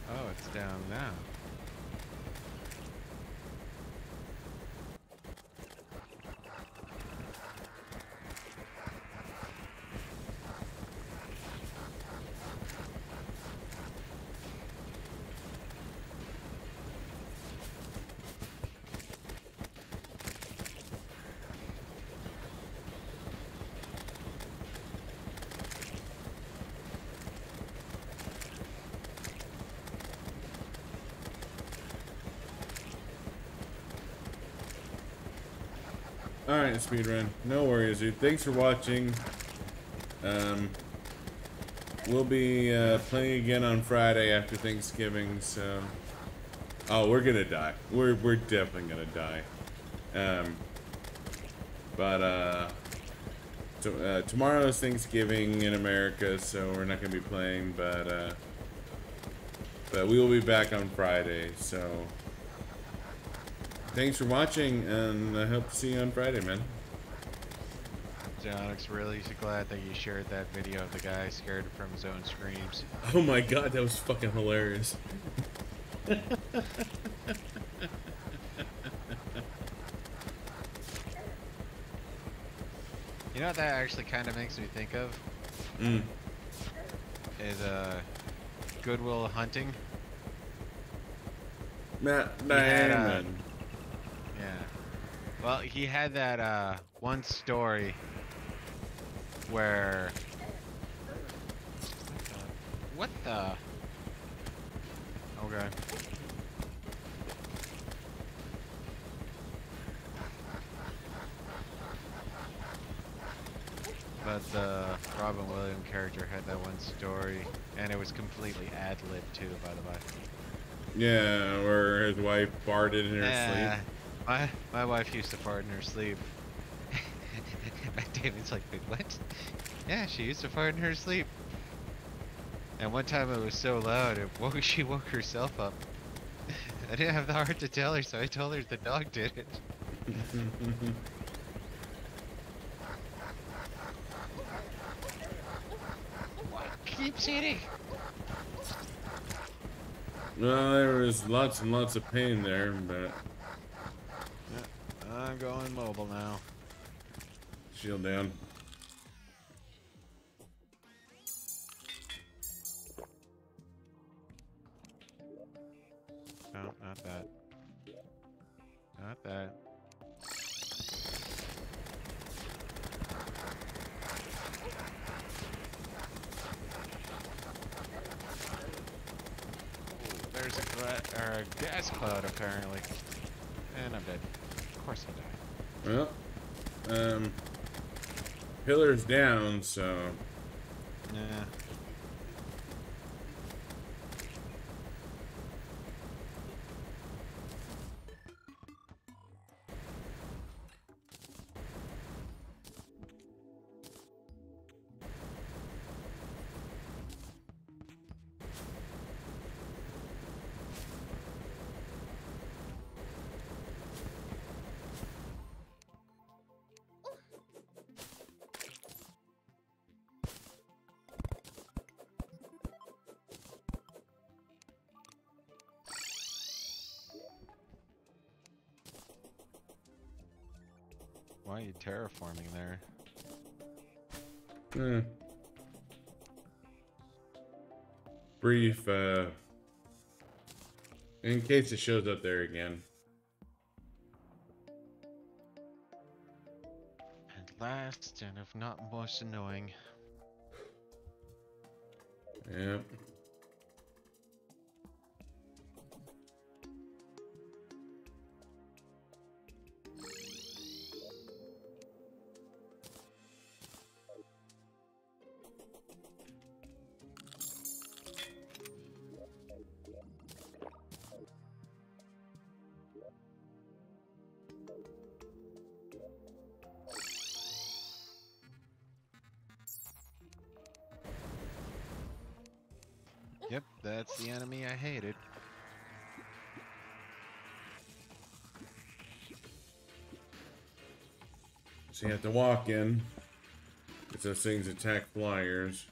Oh, it's down now. Alright, speedrun. No worries, dude. Thanks for watching. We'll be playing again on Friday after Thanksgiving, so... Oh, we're gonna die. We're definitely gonna die. Tomorrow is Thanksgiving in America, so we're not gonna be playing, but we will be back on Friday, so... Thanks for watching, and I hope to see you on Friday, man. Onyx, really glad that you shared that video of the guy scared from his own screams. Oh my god, that was fucking hilarious. You know what that actually kind of makes me think of? Is Goodwill Hunting. Matt Diamond. Yeah. Well, he had that one story where What the? Okay. But the Robin Williams character had that one story, and it was completely ad-lib too, by the way. Yeah, where his wife farted in her sleep. My wife used to fart in her sleep. David's like, wait, what? Yeah, she used to fart in her sleep. And one time it was so loud, she woke herself up. I didn't have the heart to tell her, so I told her the dog did it. What keeps eating? Well, there was lots and lots of pain there, but... Yeah, I'm going mobile now. Shield down. No, not that. Not that. Ooh, there's a gas cloud apparently. And I'm dead. Of course I died. Well, pillar's down, so... Yeah. Why are you terraforming there? Brief, in case it shows up there again. And last, and if not most annoying. Yep. Yep, that's the enemy I hated. So you have to walk in. Because those things attack flyers.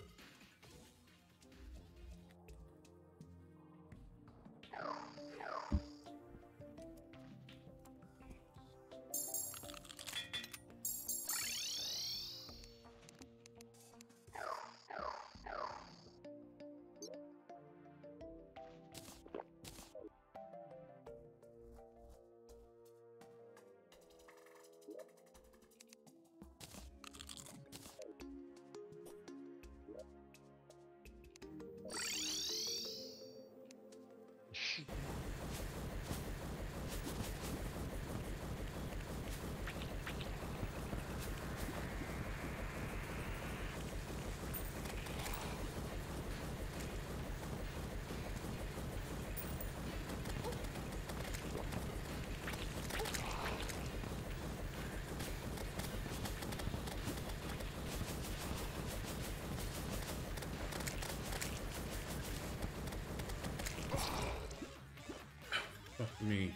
Fuck me.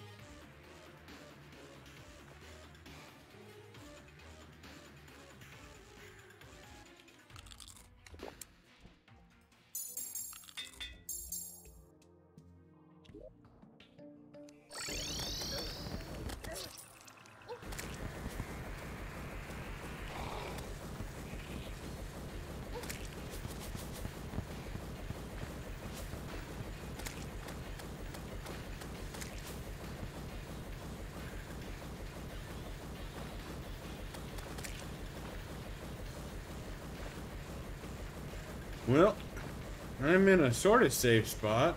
Well, I'm in a sort of safe spot.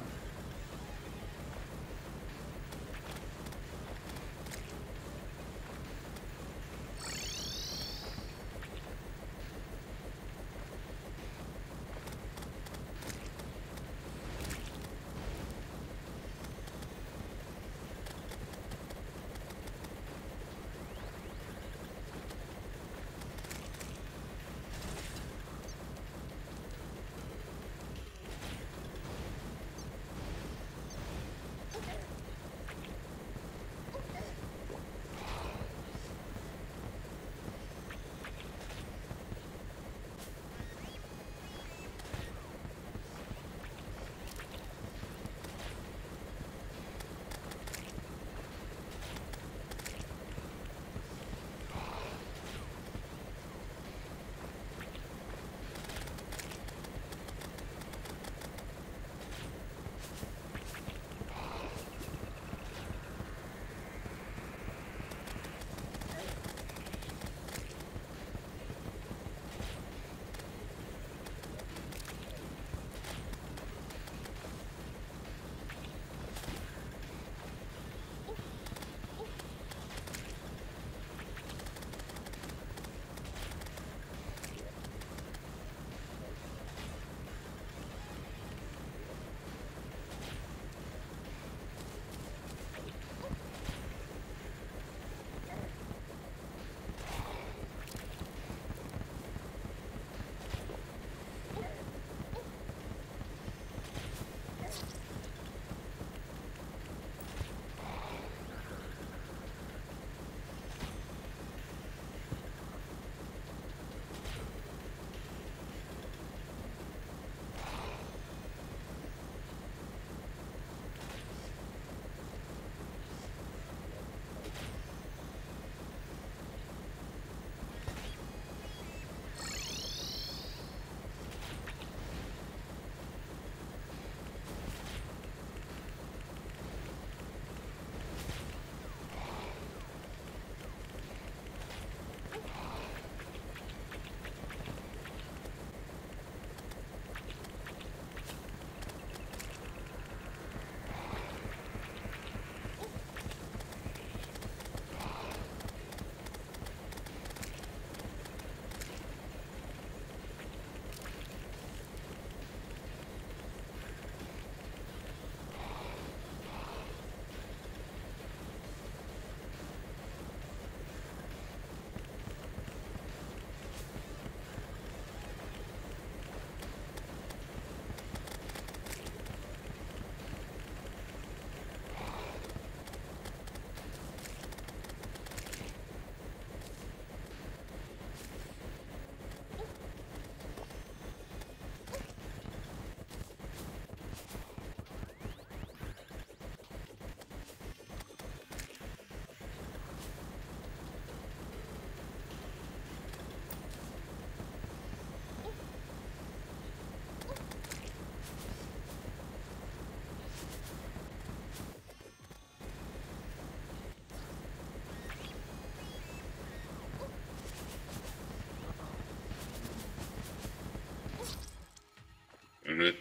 it.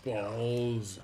Balls.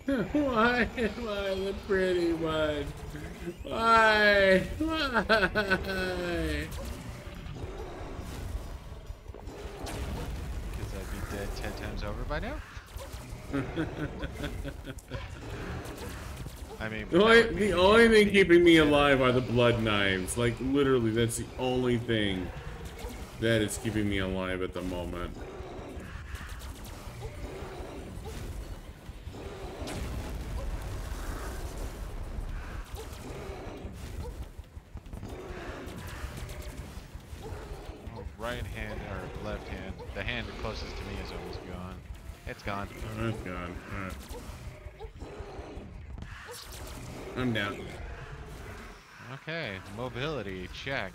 Why am I the pretty one? Why? Why? Because I'd be dead 10 times over by now. I mean, The only thing keeping me alive are the blood knives. Like, literally, that's the only thing that is keeping me alive at the moment. Right hand or left hand. The hand closest to me is almost gone. It's gone. Oh, it's gone. Alright. I'm down. Okay, mobility, check.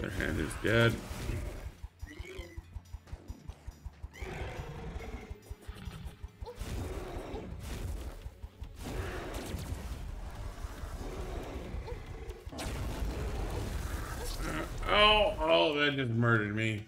Their hand is dead. Oh, that just murdered me.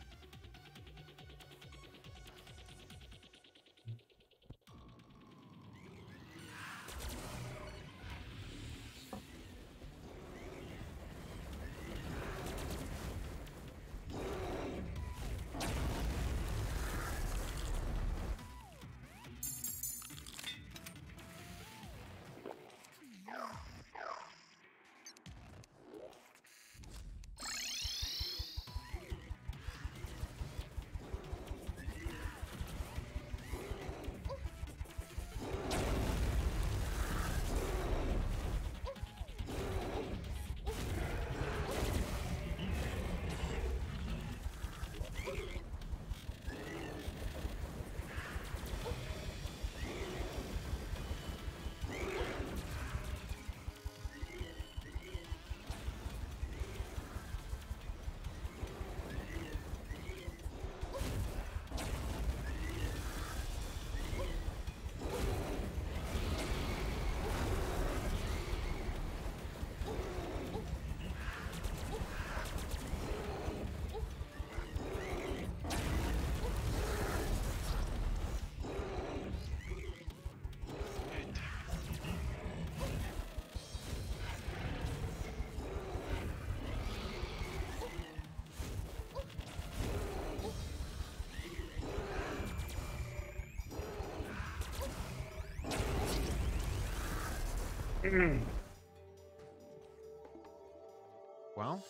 Well,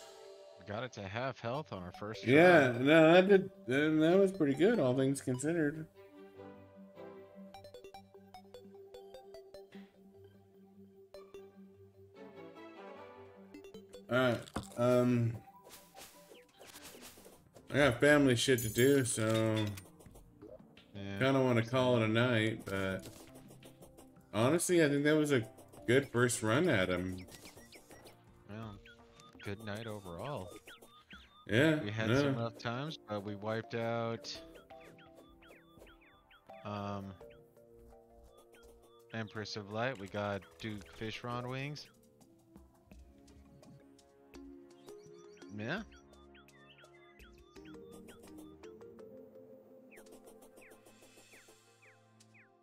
we got it to half health on our first try. Yeah, no, that was pretty good, all things considered. Alright, I got family shit to do, so Yeah. kind of want to call it a night, but honestly, I think that was a good first run at him. Well, good night overall. Yeah, We had some rough times, but we wiped out Empress of Light. We got Duke Fishron wings. Yeah.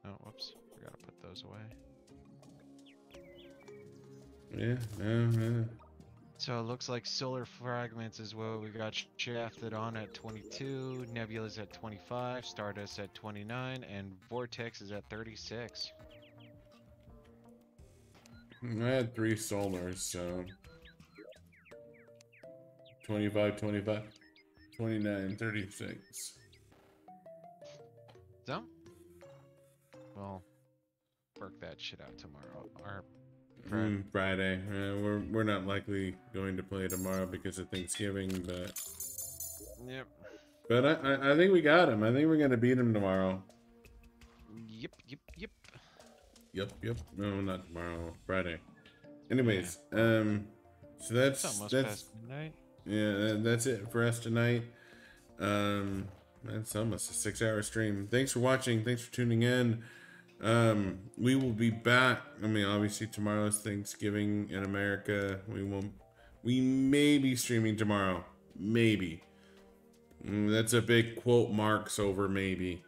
Oh, whoops. We gotta put those away. yeah, So it looks like Solar Fragments is what we got shafted on at 22, Nebula's at 25, Stardust at 29, and Vortex is at 36. I had 3 solars, so 25, 25, 29, 36. So, well, work that shit out tomorrow. Or Friday. We're not likely going to play tomorrow because of Thanksgiving, but yep. But I think we got him. I think we're gonna beat him tomorrow. Yep. Yep. No, not tomorrow. Friday. Anyways, so It's almost past midnight. yeah, that's it for us tonight. That's almost a 6-hour stream. Thanks for watching. Thanks for tuning in. We will be back. I mean, obviously tomorrow is Thanksgiving in America. We may be streaming tomorrow. Maybe. That's a big quote marks over maybe.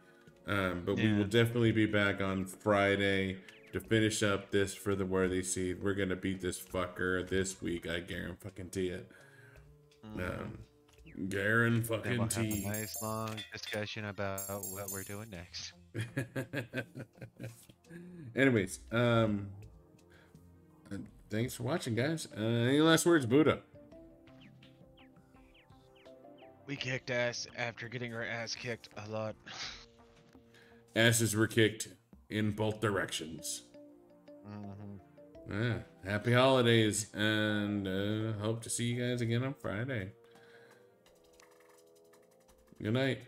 But we will definitely be back on Friday to finish up this for the Worthy Seed. We're gonna beat this fucker this week. I guarantee it. Guarantee. Then we'll have a nice long discussion about what we're doing next. Anyways, thanks for watching, guys. Any last words, Buddha? We kicked ass after getting our ass kicked a lot. Asses were kicked in both directions. Happy holidays, and hope to see you guys again on Friday. Good night.